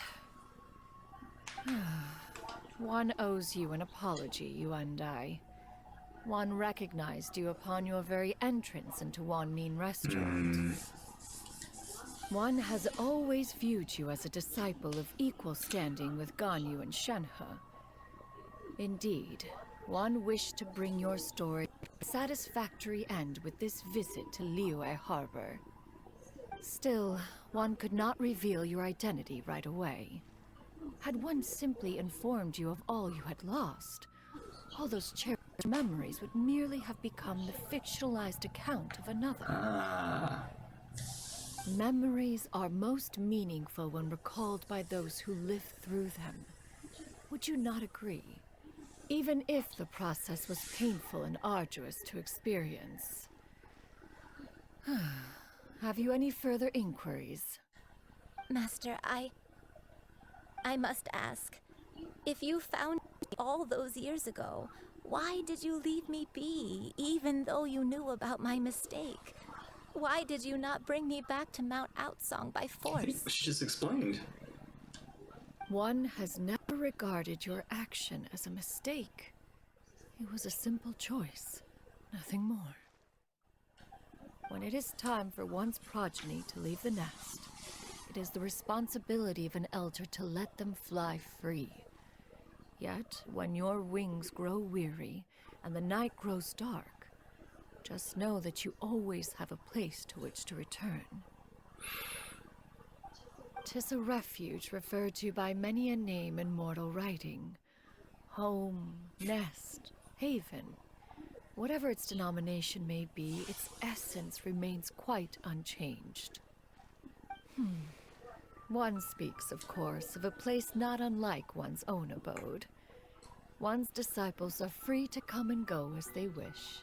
One owes you an apology, Yuandai. One recognized you upon your very entrance into Wanmin Restaurant. One has always viewed you as a disciple of equal standing with Ganyu and Shenhe. Indeed, one wished to bring your story to a satisfactory end with this visit to Liyue Harbor. Still, one could not reveal your identity right away. Had one simply informed you of all you had lost, all those cherished memories would merely have become the fictionalized account of another. Memories are most meaningful when recalled by those who live through them. Would you not agree? Even if the process was painful and arduous to experience. Have you any further inquiries? Master, I must ask. If you found me all those years ago, why did you leave me be, even though you knew about my mistake? Why did you not bring me back to Mount Outsong by force? She just explained. One has never regarded your action as a mistake. It was a simple choice, nothing more. When it is time for one's progeny to leave the nest, it is the responsibility of an elder to let them fly free. Yet, when your wings grow weary and the night grows dark, just know that you always have a place to which to return. 'Tis a refuge referred to by many a name in mortal writing. Home, nest, haven. Whatever its denomination may be, its essence remains quite unchanged. One speaks, of course, of a place not unlike one's own abode. One's disciples are free to come and go as they wish,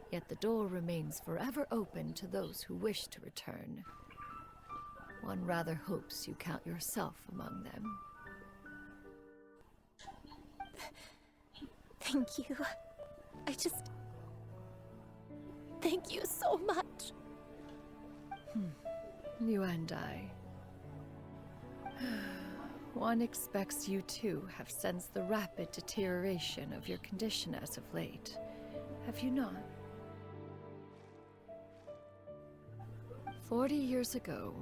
yet the door remains forever open to those who wish to return. One rather hopes you count yourself among them. Thank you. Thank you so much. You and I. One expects you too have sensed the rapid deterioration of your condition as of late. Have you not? 40 years ago,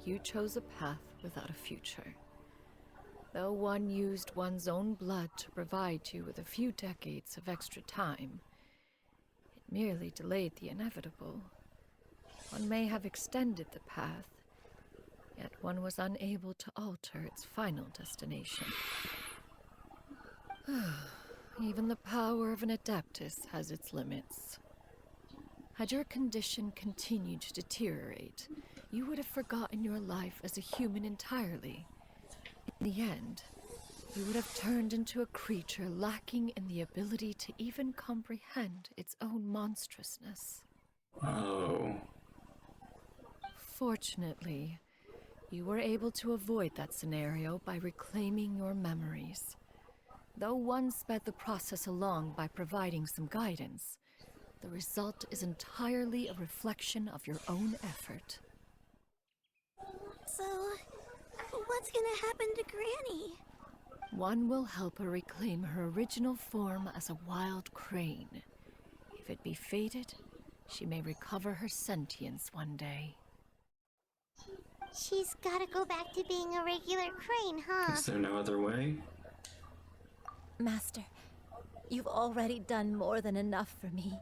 you chose a path without a future. Though one used one's own blood to provide you with a few decades of extra time, it merely delayed the inevitable. One may have extended the path, yet one was unable to alter its final destination. Even the power of an Adeptus has its limits. Had your condition continued to deteriorate, you would have forgotten your life as a human entirely. In the end, you would have turned into a creature lacking in the ability to even comprehend its own monstrousness. Oh. Fortunately, you were able to avoid that scenario by reclaiming your memories. Though one sped the process along by providing some guidance, the result is entirely a reflection of your own effort. So, what's gonna happen to Granny? One will help her reclaim her original form as a wild crane. If it be fated, she may recover her sentience one day. She's gotta go back to being a regular crane, huh? Is there no other way? Master, you've already done more than enough for me.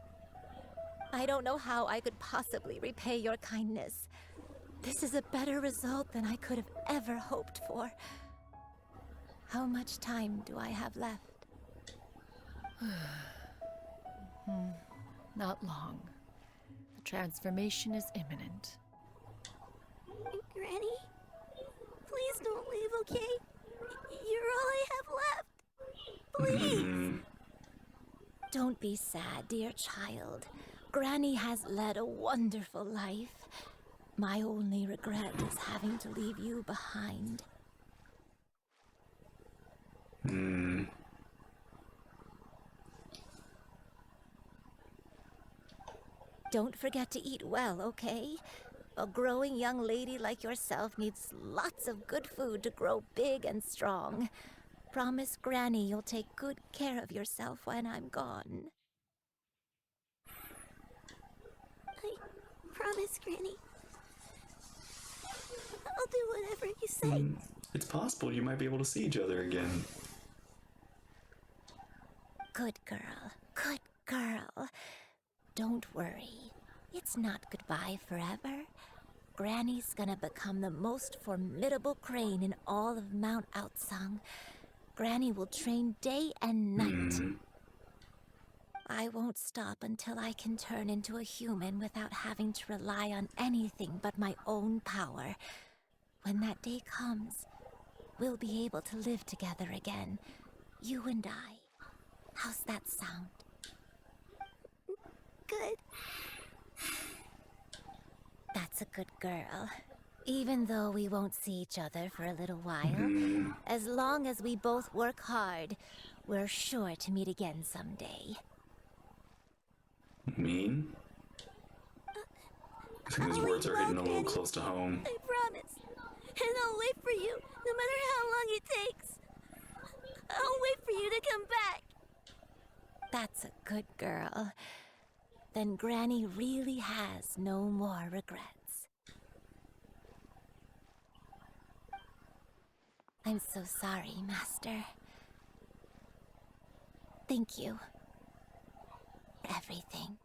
I don't know how I could possibly repay your kindness. This is a better result than I could have ever hoped for. How much time do I have left? Not long. The transformation is imminent. Granny? Please don't leave, okay? You're all I have left. Please! Don't be sad, dear child. Granny has led a wonderful life. My only regret is having to leave you behind. Don't forget to eat well, okay? A growing young lady like yourself needs lots of good food to grow big and strong. Promise Granny you'll take good care of yourself when I'm gone. I promise, Granny. I'll do whatever you say. It's possible you might be able to see each other again. Good girl, good girl. Don't worry. It's not goodbye forever. Granny's gonna become the most formidable crane in all of Mount Outsung. Granny will train day and night. I won't stop until I can turn into a human without having to rely on anything but my own power. When that day comes, we'll be able to live together again. You and I. How's that sound? Good. That's a good girl. Even though we won't see each other for a little while, as long as we both work hard, we're sure to meet again someday. Mean? I think those words are hitting a little close to home. I promise. And I'll wait for you, no matter how long it takes. I'll wait for you to come back. That's a good girl. Then Granny really has no more regrets. I'm so sorry, Master. Thank you for everything.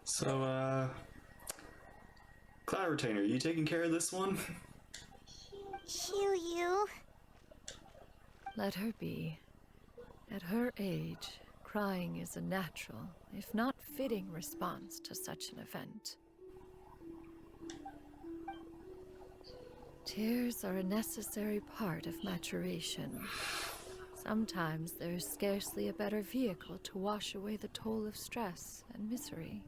So, Cloud Retainer, you taking care of this one? Xianyun. Let her be. At her age, crying is a natural, if not fitting, response to such an event. Tears are a necessary part of maturation. Sometimes there is scarcely a better vehicle to wash away the toll of stress and misery.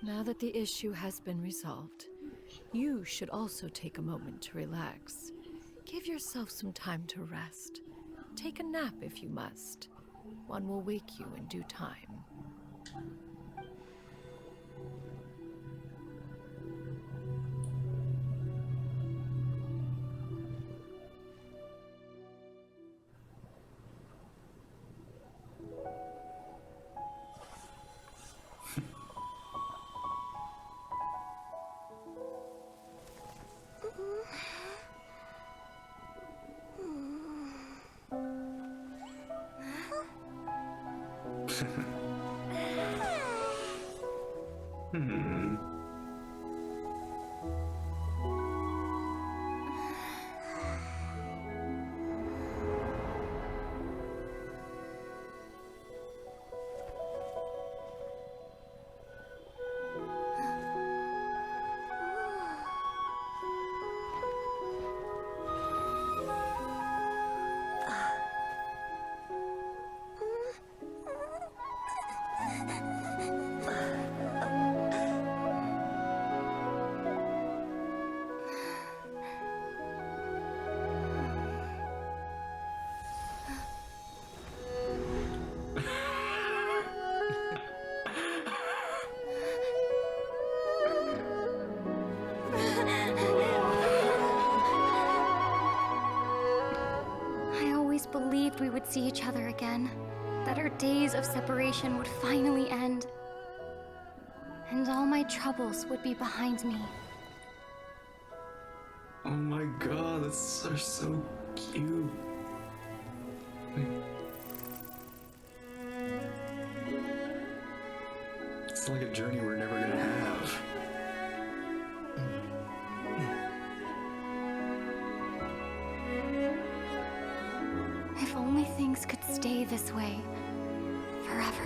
Now that the issue has been resolved, you should also take a moment to relax. Give yourself some time to rest. Take a nap if you must. One will wake you in due time. Hmm. I always believed we would see each other again, that our days of separation would finally end, and all my troubles would be behind me. Oh my god, they're so cute. It's like a journey we're never gonna have. If only things could stay this way forever.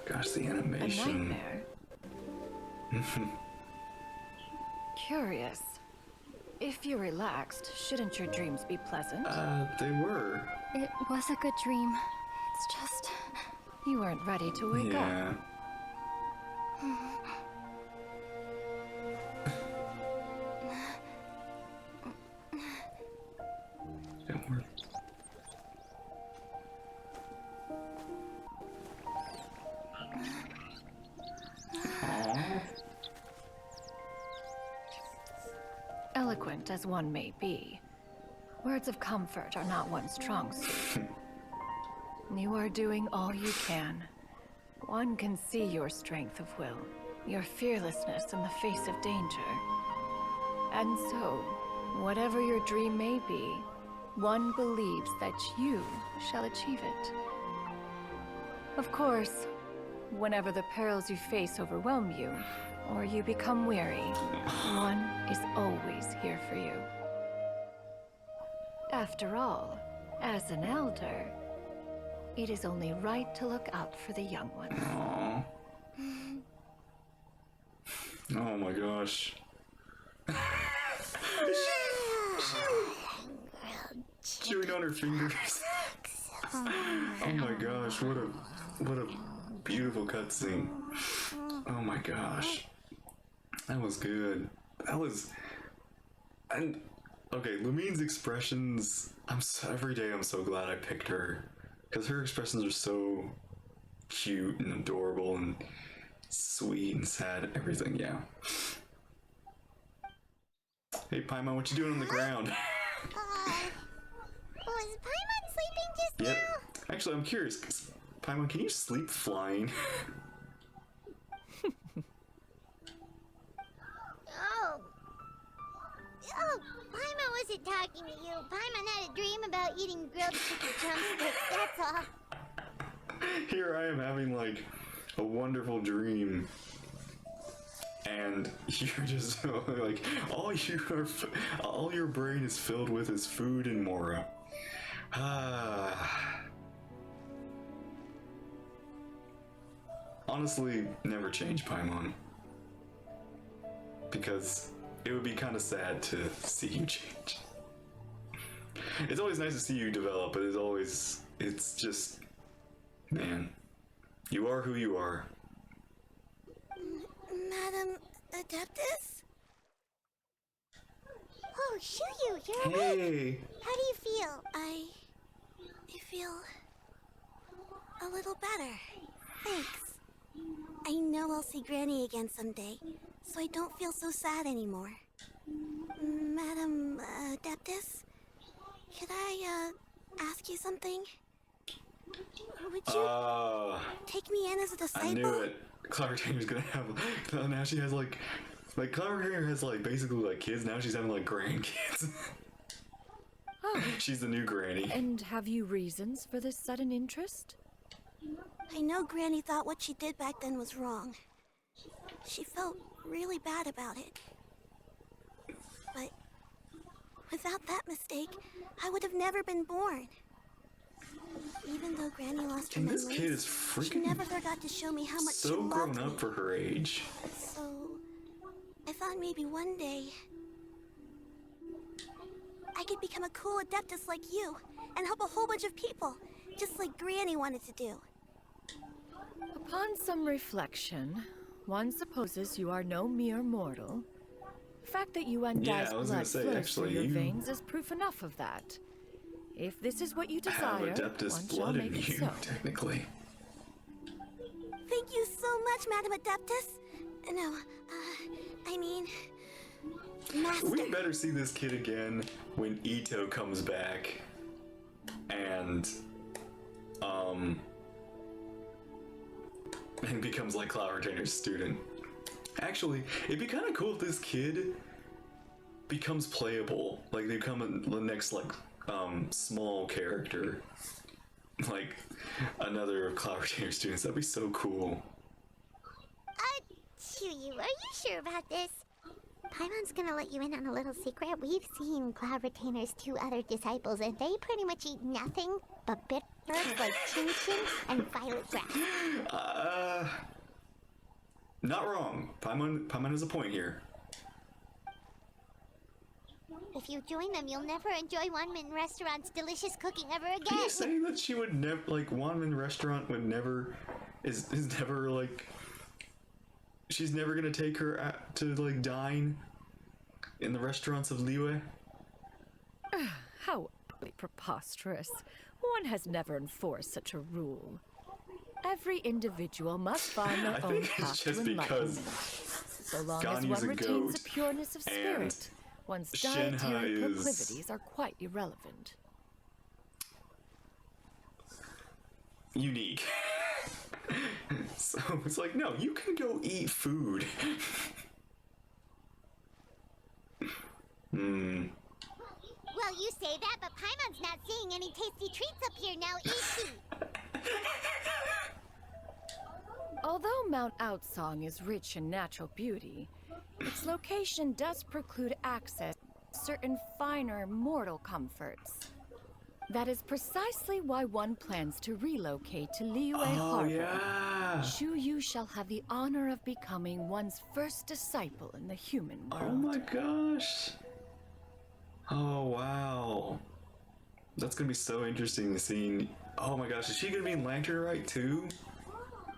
Gosh, the A animation. nightmare? Curious. If you're relaxed, shouldn't your dreams be pleasant? They were. It was a good dream. It's just... You weren't ready to wake Yeah. up. Don't worry. Aww. Eloquent as one may be, words of comfort are not one's strong suit. You are doing all you can. One can see your strength of will, your fearlessness in the face of danger. And so, whatever your dream may be, one believes that you shall achieve it. Of course, whenever the perils you face overwhelm you, or you become weary, one is always here for you. After all, as an elder, it is only right to look out for the young ones. Aww. Oh my gosh. Chewing on her fingers. Oh my gosh, what a beautiful cutscene. Oh my gosh. That was good. That was... And okay, Lumine's expressions, every day I'm so glad I picked her. Because her expressions are so cute and adorable and sweet and sad and everything, yeah. Hey Paimon, what you doing on the ground? Was Paimon sleeping just Yep. now? Actually, I'm curious, 'cause Paimon, can you sleep flying? Oh, Paimon wasn't talking to you. Paimon had a dream about eating grilled chicken drumsticks, that's all. Here I am having like a wonderful dream, and you're just like all your brain is filled with is food and Mora. Honestly, never change Paimon, because it would be kind of sad to see you change. It's always nice to see you develop, but it's just, man, you are who you are. Madam Adeptus? Oh, Xianyun, you're Hey. awake. How do you feel? I feel a little better. Thanks. I know I'll see Granny again someday, so I don't feel so sad anymore. Madam Adeptus, could I ask you something? Would you take me in as a disciple? I knew it. Cloud Retainer's gonna have now she has like Cloud Retainer has like basically like kids. Now she's having like grandkids. Oh. She's the new granny. And have you reasons for this sudden interest? I know Granny thought what she did back then was wrong. She felt really bad about it. But without that mistake, I would have never been born. Even though Granny lost her memories, this kid is she freaking never forgot to show me how much she so loved grown me. up for her age. So, I thought maybe one day I could become a cool adeptus like you and help a whole bunch of people, just like Granny wanted to do. Upon some reflection, one supposes you are no mere mortal. The fact that you Undy's blood flows through your veins is proof enough of that. If this is what you desire, Adeptus one shall blood in make it you, so. technically. Thank you so much, Madam Adeptus. No, I mean, Master. We better see this kid again when Ito comes back and becomes like Cloud Retainer's student. Actually, it'd be kind of cool if this kid becomes playable. Like they become the next like small character, like another of Cloud Retainer's students. That'd be so cool. Xianyun, are you sure about this? Paimon's gonna let you in on a little secret. We've seen Cloud Retainer's 2 other disciples, and they pretty much eat nothing but bitter herbs like chin-chin and violet grass. Not wrong. Paimon has a point here. If you join them, you'll never enjoy Wanmin Restaurant's delicious cooking ever again. Are you saying that she would never, like, Wanmin Restaurant would never, is never, like, she's never gonna take her out to, like, dine in the restaurants of Liyue? How preposterous. One has never enforced such a rule. Every individual must find their own path to enlightenment. So long as one retains a pureness of spirit, one's dietary proclivities are quite irrelevant. Unique. So it's like, no, you can go eat food. Well, you say that, but Paimon's not seeing any tasty treats up here now, is he? Although Mount Outsong is rich in natural beauty, its location does preclude access to certain finer mortal comforts. That is precisely why one plans to relocate to Liyue Harbor. Yeah. Xianyun shall have the honor of becoming one's first disciple in the human world. Oh my gosh. Oh wow. That's gonna be so interesting to see. Oh my gosh, is she gonna be in Lanternite too?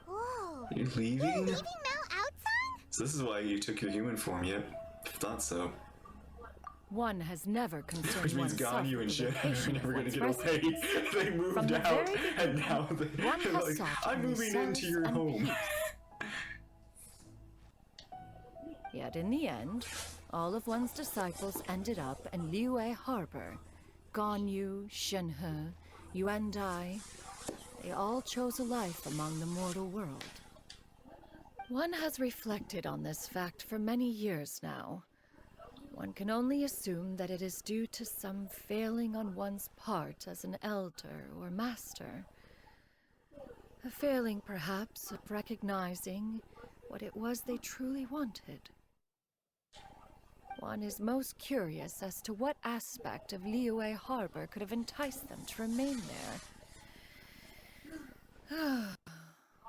Whoa. You're leaving? You're leaving Mount Outsong? So this is why you took your human form, yep. Thought so. One has never concerned Which means oneself Ganyu and with the Shen are location of never gonna one's get away. residence. They moved From the out, very and now they're one has like, sought I'm only moving into solace your and home. peace. Yet in the end, all of one's disciples ended up in Liyue Harbor. Ganyu, Shenhe, you and I, they all chose a life among the mortal world. One has reflected on this fact for many years now. One can only assume that it is due to some failing on one's part as an elder or master. A failing, perhaps, of recognizing what it was they truly wanted. One is most curious as to what aspect of Liyue Harbor could have enticed them to remain there.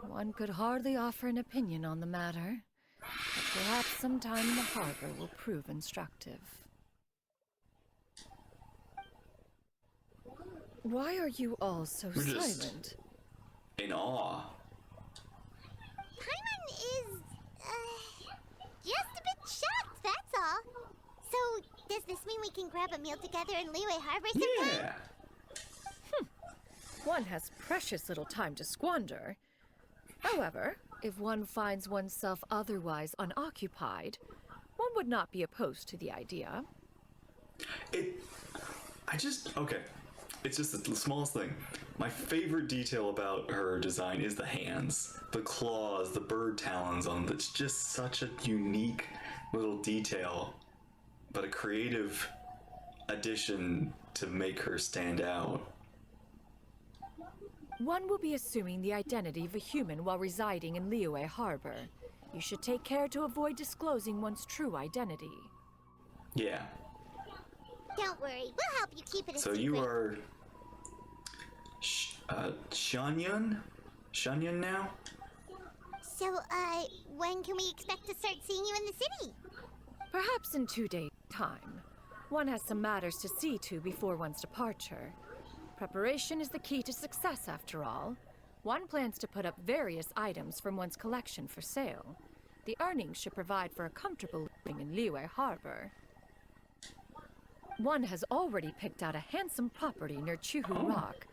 One could hardly offer an opinion on the matter. But perhaps sometime in the harbor will prove instructive. Why are you all so We're just silent? in awe. Paimon is, just a bit shocked, that's all. So, does this mean we can grab a meal together in Liyue Harbor sometime? Yeah. One has precious little time to squander. However, if one finds oneself otherwise unoccupied, one would not be opposed to the idea. Okay. it's just the smallest thing. My favorite detail about her design is the hands, the claws, the bird talons on them. It's just such a unique little detail, but a creative addition to make her stand out. One will be assuming the identity of a human while residing in Liyue Harbor. You should take care to avoid disclosing one's true identity. Yeah. Don't worry, we'll help you keep it a So secret. you are Xianyun? Xianyun now? So, when can we expect to start seeing you in the city? Perhaps in 2 days' time. One has some matters to see to before one's departure. Preparation is the key to success, after all. One plans to put up various items from one's collection for sale. The earnings should provide for a comfortable living in Liyue Harbor. One has already picked out a handsome property near Chuhu Rock.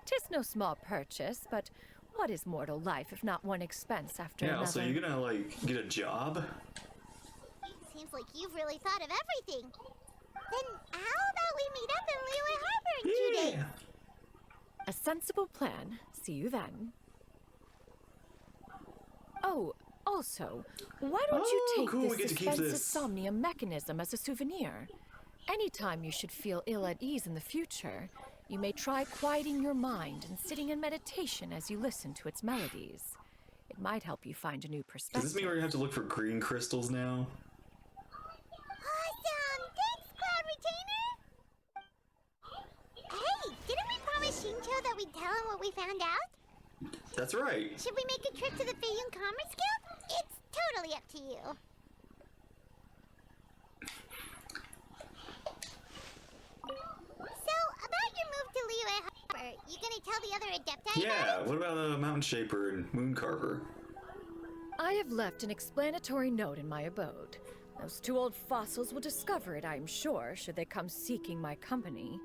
'Tis no small purchase, but what is mortal life if not one expense after another? Yeah, so you're gonna, like, get a job? Seems like you've really thought of everything. Then how about we meet up in Liyue Harbor in 2 days? A sensible plan. See you then. Oh, also, why don't you take cool, we get this to keep suspense this. insomnia mechanism as a souvenir? Anytime you should feel ill at ease in the future, you may try quieting your mind and sitting in meditation as you listen to its melodies. It might help you find a new perspective. Does this mean we're gonna have to look for green crystals now? Awesome! Thanks, Cloud Retainer! Hey, didn't we promise Shincho that we'd tell him what we found out? That's right. Should we make a trip to the Feiyun Commerce Guild? It's totally up to you. So, about your move to Liyue Harbor, you gonna tell the other Adepti about Yeah, it? what about Mountain Shaper and Moon Carver? I have left an explanatory note in my abode. Those two old fossils will discover it, I am sure, should they come seeking my company.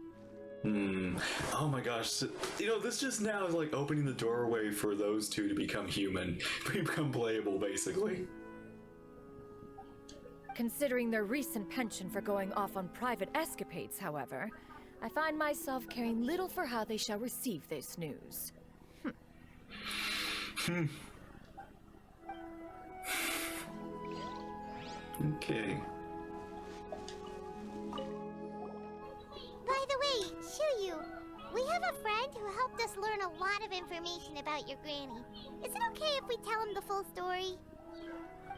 Oh my gosh. So, you know, this just now is like opening the doorway for those two to become human. Become playable, basically. Considering their recent penchant for going off on private escapades, however, I find myself caring little for how they shall receive this news. Okay. By the way, Shuyu, we have a friend who helped us learn a lot of information about your granny. Is it okay if we tell him the full story?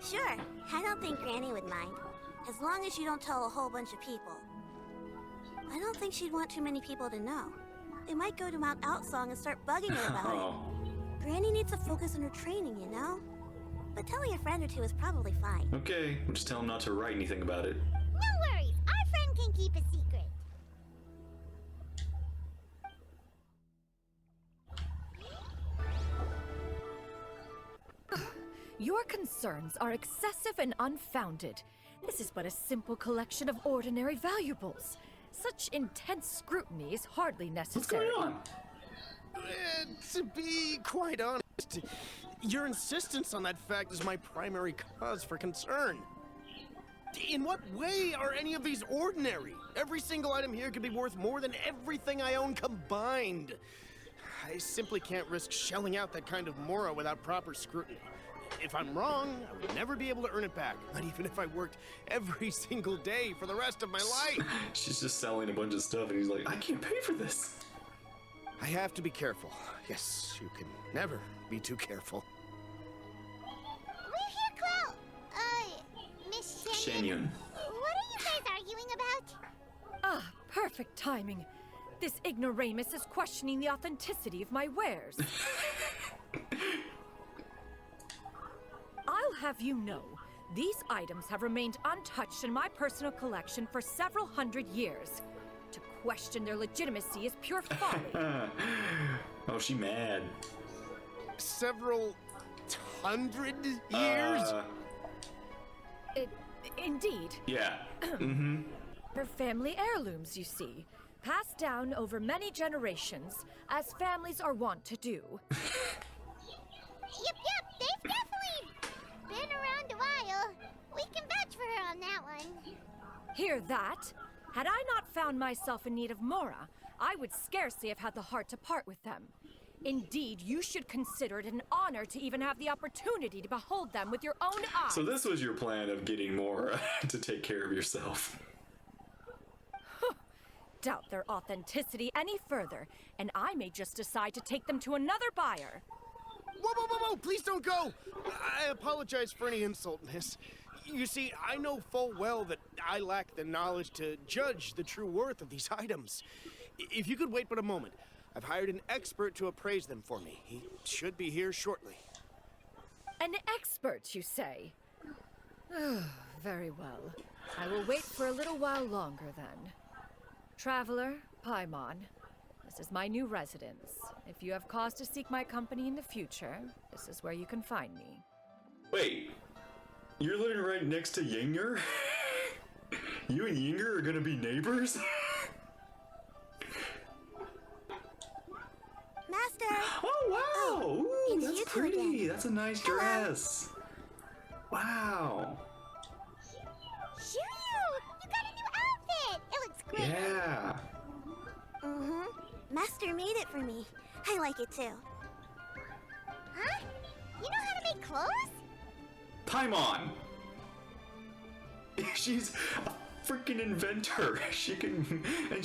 Sure, I don't think Granny would mind. As long as you don't tell a whole bunch of people. I don't think she'd want too many people to know. They might go to Mount Outsong and start bugging her about it. Granny needs to focus on her training, you know? But telling a friend or two is probably fine. Okay, we'll just tell him not to write anything about it. No worries, our friend can keep a secret. Your concerns are excessive and unfounded. This is but a simple collection of ordinary valuables. Such intense scrutiny is hardly necessary. What's going on? To be quite honest, your insistence on that fact is my primary cause for concern. In what way are any of these ordinary? Every single item here could be worth more than everything I own combined. I simply can't risk shelling out that kind of mora without proper scrutiny. If I'm wrong, I would never be able to earn it back, not even if I worked every single day for the rest of my life. She's just selling a bunch of stuff, and he's like, I can't pay for this. I have to be careful. Yes, you can never be too careful. We're here, Cloud. Miss Xianyun. What are you guys arguing about? Ah, perfect timing. This ignoramus is questioning the authenticity of my wares. I'll have you know, these items have remained untouched in my personal collection for several hundred years. To question their legitimacy is pure folly. Oh, she mad. Several hundred years? Indeed. Yeah. Mm-hmm. They're family heirlooms, you see. Passed down over many generations, as families are wont to do. Yep, they've definitely been around a while. We can vouch for her on that one. Hear that? Had I not found myself in need of mora, I would scarcely have had the heart to part with them. Indeed, you should consider it an honor to even have the opportunity to behold them with your own eyes. So this was your plan of getting more to take care of yourself. Doubt their authenticity any further, and I may just decide to take them to another buyer. Whoa! Please don't go! I apologize for any insult, miss. You see, I know full well that I lack the knowledge to judge the true worth of these items. If you could wait but a moment, I've hired an expert to appraise them for me. He should be here shortly. An expert, you say? Very well. I will wait for a little while longer then. Traveler, Paimon, this is my new residence. If you have cause to seek my company in the future, this is where you can find me. Wait, you're living right next to Yinger? You and Yinger are gonna be neighbors? Master! Oh, wow! Ooh, it's that's you two pretty. again. That's a nice Hello. dress. Wow. Xianyun, you got a new outfit. It looks great. Yeah. Master made it for me. I like it too. Huh? You know how to make clothes? Paimon! She's a freaking inventor. She can, and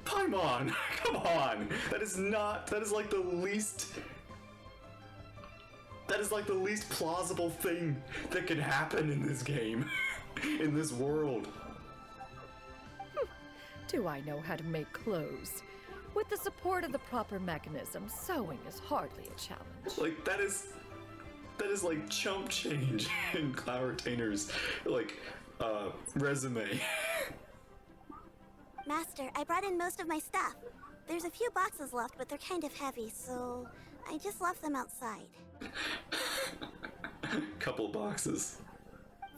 Paimon, come on. That is like the least plausible thing that can happen in this game, in this world. Do I know how to make clothes? With the support of the proper mechanism, sewing is hardly a challenge. Like, that is like chump change in Cloud Retainer's, resume. Master, I brought in most of my stuff. There's a few boxes left, but they're kind of heavy, so I just left them outside. Couple boxes.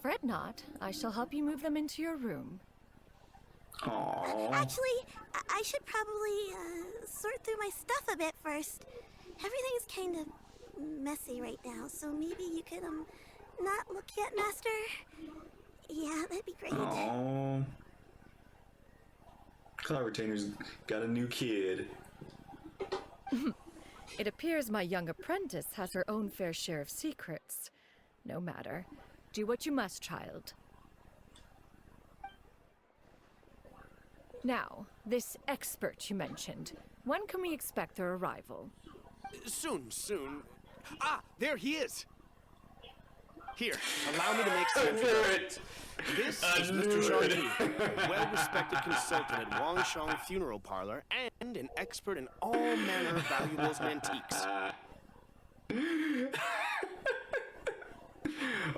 Fret not, I shall help you move them into your room. Aww. Actually, I should probably sort through my stuff a bit first. Everything's kind of messy right now, so maybe you could not look yet, Master. Yeah, that'd be great. Aww. Cloud Retainer's got a new kid. It appears my young apprentice has her own fair share of secrets. No matter. Do what you must, child. Now, this expert you mentioned, when can we expect their arrival? Soon. Ah, there he is. Here, allow me to make some introductions. This is Mr. Xianyun, a well-respected consultant at Wangshang Funeral Parlor and an expert in all manner of valuables and antiques.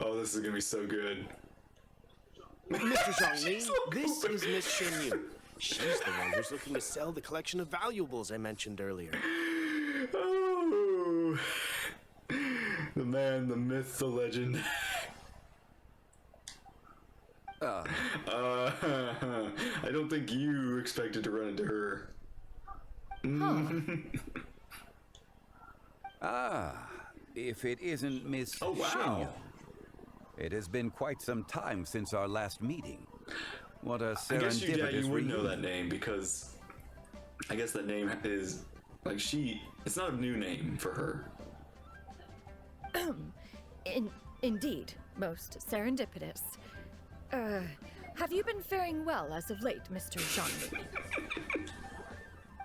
Oh, this is gonna be so good. Mr. Xianyun, this is Miss Xianyun. She's the one who's looking to sell the collection of valuables I mentioned earlier. Oh, the man, the myth, the legend. I don't think you expected to run into her. If it isn't Miss Oh, wow. Xianyun. It has been quite some time since our last meeting. What a I guess you serendipitous would know reunion. that name because I guess that name is it's not a new name for her. Indeed, most serendipitous. Have you been faring well as of late, Mr. Xianyun?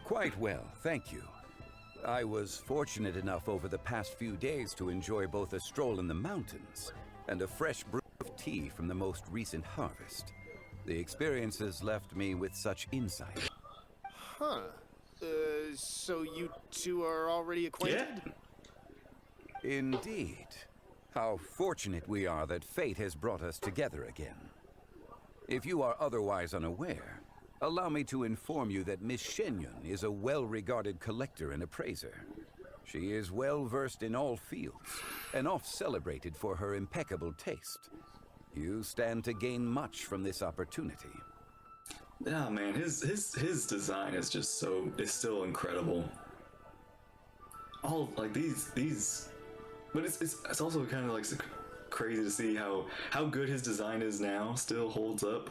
Quite well, thank you. I was fortunate enough over the past few days to enjoy both a stroll in the mountains and a fresh brew of tea from the most recent harvest. The experiences left me with such insight. Huh. So you two are already acquainted? Indeed. How fortunate we are that fate has brought us together again. If you are otherwise unaware, allow me to inform you that Miss Xianyun is a well-regarded collector and appraiser. She is well-versed in all fields, and oft-celebrated for her impeccable taste. You stand to gain much from this opportunity. Yeah, man, his design is just it's still incredible. All these, but it's also kind of crazy to see how good his design is now, still holds up.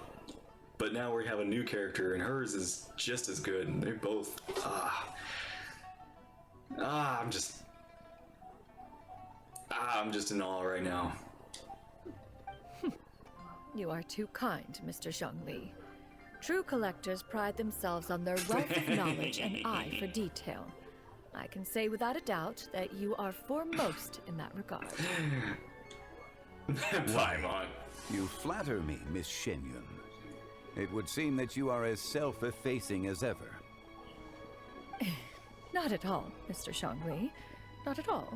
but now we have a new character, and hers is just as good, and they're both, I'm just in awe right now. You are too kind, Mr. Zhongli. True collectors pride themselves on their wealth of knowledge and eye for detail. I can say without a doubt that you are foremost in that regard. Paimon. You flatter me, Miss Xianyun. It would seem that you are as self-effacing as ever. Not at all, Mr. Zhongli. Not at all.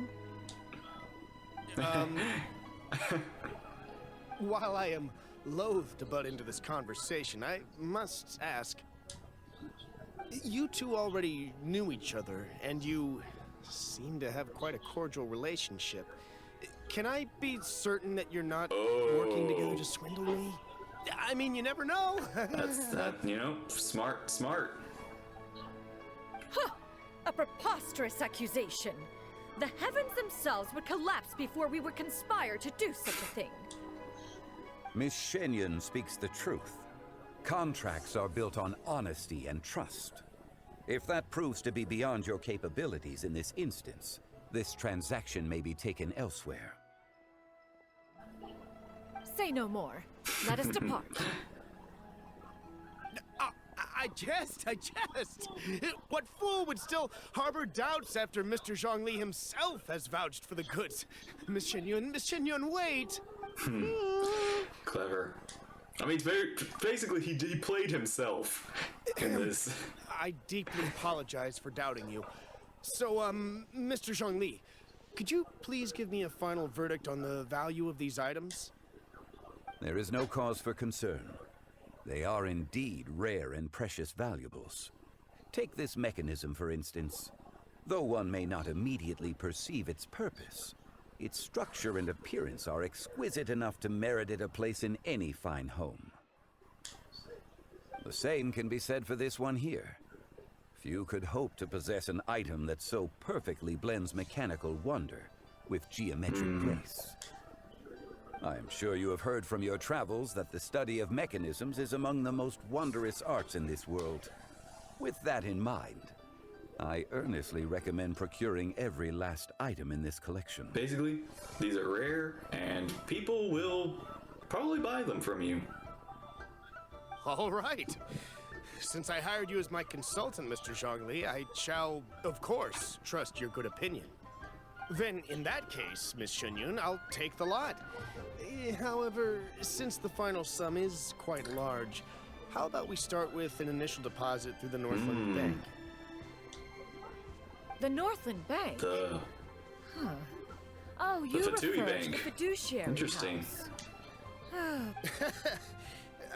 While I am loath to butt into this conversation, I must ask, you two already knew each other, and you seem to have quite a cordial relationship. Can I be certain that you're not working together to swindle me? I mean, you never know. That's that, you know, smart. Huh! A preposterous accusation. The heavens themselves would collapse before we would conspire to do such a thing. Miss Xianyun speaks the truth. Contracts are built on honesty and trust. If that proves to be beyond your capabilities in this instance, this transaction may be taken elsewhere. Say no more. Let us depart. I jest. What fool would still harbor doubts after Mr. Zhongli himself has vouched for the goods? Miss Xianyun, wait! Clever. I mean, basically, he played himself in this. I deeply apologize for doubting you. So, Mr. Zhongli, could you please give me a final verdict on the value of these items? There is no cause for concern. They are indeed rare and precious valuables. Take this mechanism, for instance. Though one may not immediately perceive its purpose, its structure and appearance are exquisite enough to merit it a place in any fine home. The same can be said for this one here. Few could hope to possess an item that so perfectly blends mechanical wonder with geometric grace. I am sure you have heard from your travels that the study of mechanisms is among the most wondrous arts in this world. With that in mind, I earnestly recommend procuring every last item in this collection. Basically, these are rare, and people will probably buy them from you. All right. Since I hired you as my consultant, Mr. Zhongli, I shall, of course, trust your good opinion. Then, in that case, Miss Xianyun, I'll take the lot. However, since the final sum is quite large, how about we start with an initial deposit through the Northland Bank? The Northland Bank? Huh. Oh, you the refer Fatui to the Bank. fiduciary Interesting. house.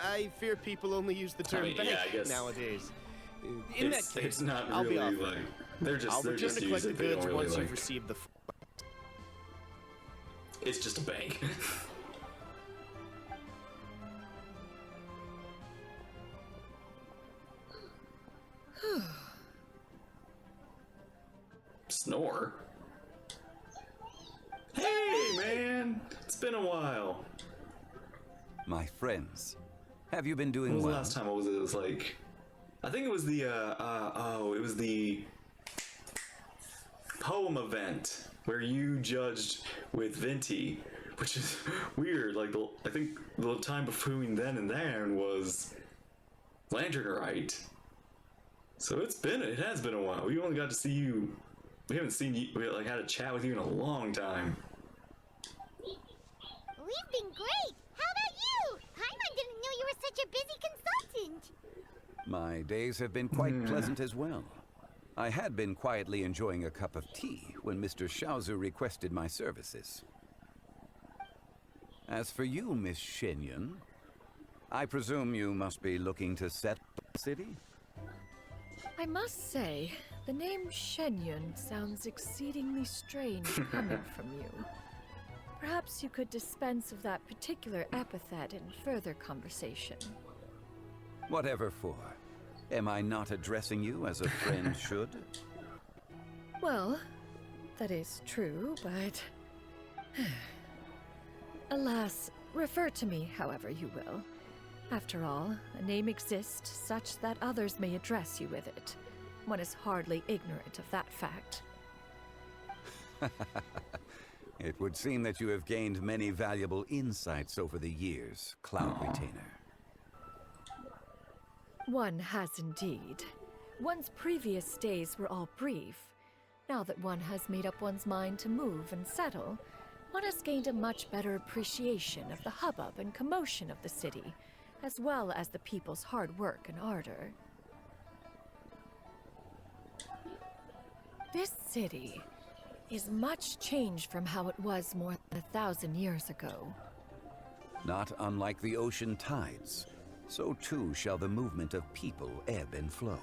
I fear people only use the term bank I guess nowadays. In that case, it's not I'll be really off. like they're I'll just return to collect use the it. They don't goods really once like. you've received the. It's just a bank. Snore. Hey, man! It's been a while. My friends, have you been When doing was the well? last time? What was it? It was like, I think it was the it was the poem event where you judged with Venti, which is weird. Like I think the time between then and then was Lanternite. So it has been a while. We only got to see you. We haven't seen you. We had a chat with you in a long time. We've been great. How about you? Paimon didn't know you were such a busy consultant. My days have been quite pleasant as well. I had been quietly enjoying a cup of tea when Mr. Xiaozu requested my services. As for you, Miss Xianyun, I presume you must be looking to set the city? I must say, the name Xianyun sounds exceedingly strange coming from you. Perhaps you could dispense of that particular epithet in further conversation. Whatever for. Am I not addressing you as a friend should? Well, that is true, but... Alas, refer to me however you will. After all, a name exists such that others may address you with it. One is hardly ignorant of that fact. It would seem that you have gained many valuable insights over the years, Cloud Retainer. One has indeed. One's previous days were all brief. Now that one has made up one's mind to move and settle, one has gained a much better appreciation of the hubbub and commotion of the city, as well as the people's hard work and ardor. This city is much changed from how it was more than 1,000 years ago. Not unlike the ocean tides, so too shall the movement of people ebb and flow.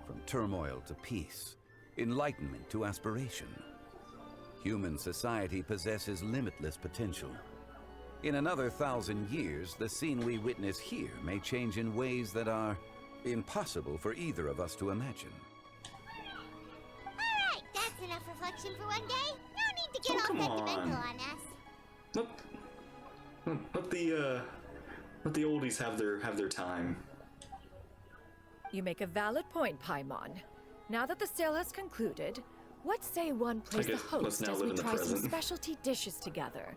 From turmoil to peace, enlightenment to aspiration. Human society possesses limitless potential. In another 1,000 years, the scene we witness here may change in ways that are impossible for either of us to imagine. Alright, that's enough reflection for one day. No need to get all sentimental on us. Let the oldies have their time. You make a valid point, Paimon. Now that the sale has concluded, what say one plays the host as we try some specialty dishes together?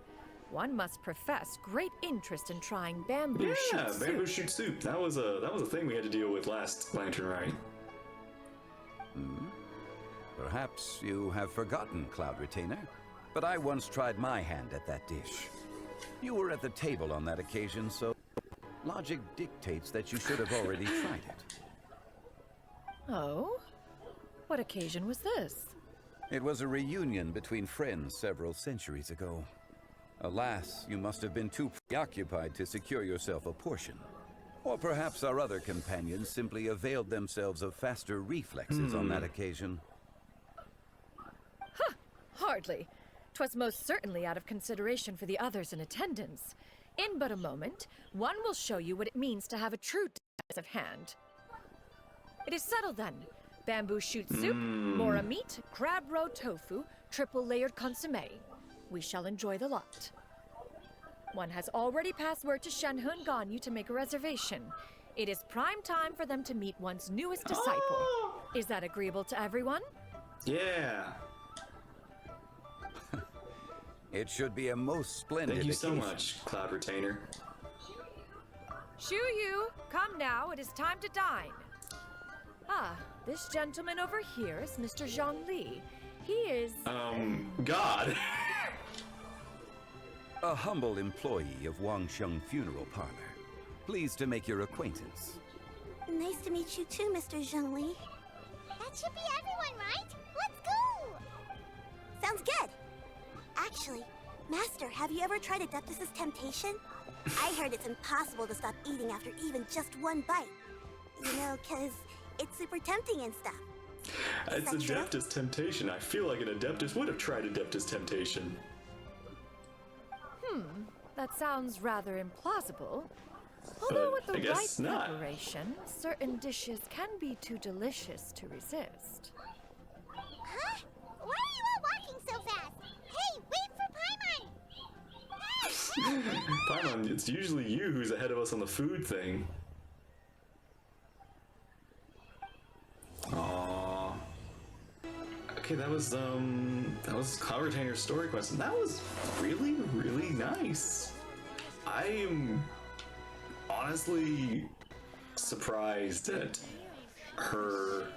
One must profess great interest in trying bamboo shoot soup. Yeah, bamboo shoot soup. That was a thing we had to deal with last Lantern Rite. Perhaps you have forgotten, Cloud Retainer, but I once tried my hand at that dish. You were at the table on that occasion, so logic dictates that you should have already tried it. Oh? What occasion was this? It was a reunion between friends several centuries ago. Alas, you must have been too preoccupied to secure yourself a portion. Or perhaps our other companions simply availed themselves of faster reflexes on that occasion. Huh! Hardly. 'Twas most certainly out of consideration for the others in attendance. In but a moment, one will show you what it means to have a true decisive hand. It is settled then. Bamboo shoot soup, mora meat, crab roe tofu, triple layered consommé. We shall enjoy the lot. One has already passed word to Xianyun and Ganyu to make a reservation. It is prime time for them to meet one's newest disciple. Is that agreeable to everyone? Yeah. It should be a most splendid Thank you occasion. so much, Cloud Retainer. Xianyun, come now, it is time to dine. Ah, this gentleman over here is Mr. Zhongli. He is... God. A humble employee of Wangsheng Funeral Parlor. Pleased to make your acquaintance. Nice to meet you too, Mr. Zhongli. That should be everyone, right? Let's go! Sounds good. Actually, Master, have you ever tried Adeptus' temptation? I heard it's impossible to stop eating after even just one bite. You know, 'cause it's super tempting and stuff. It's Adeptus Temptation. I feel like an Adeptus would have tried Adeptus Temptation. That sounds rather implausible. Although with the right preparation, certain dishes can be too delicious to resist. Huh? Why are you all walking so fast? Hey, wait for Paimon! Paimon, it's usually you who's ahead of us on the food thing. Aww. Okay, that was Cloud Retainer's story quest, and that was really, really nice. I am honestly surprised at her.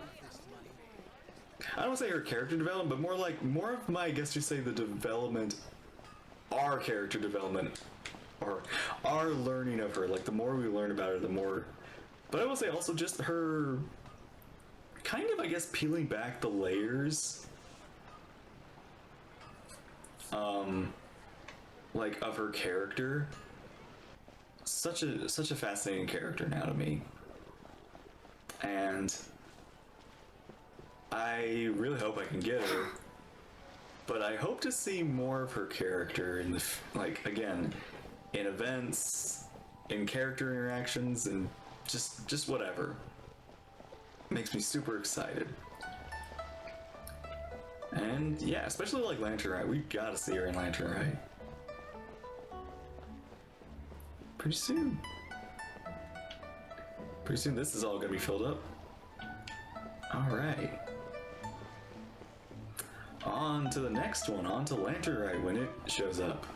I don't want to say her character development, but more of my, I guess you say, the development, our character development, or our learning of her. Like, the more we learn about her, the more. But I will say also just her. Kind of, I guess, peeling back the layers, like, of her character. Such a fascinating character now to me, and I really hope I can get her. But I hope to see more of her character in the again, in events, in character interactions, and just whatever. Makes me super excited. And yeah, especially like Lantern Rite. We gotta see her in Lantern Rite pretty soon. Pretty soon this is all gonna be filled up. Alright. On to the next one, on to Lanterite when it shows up.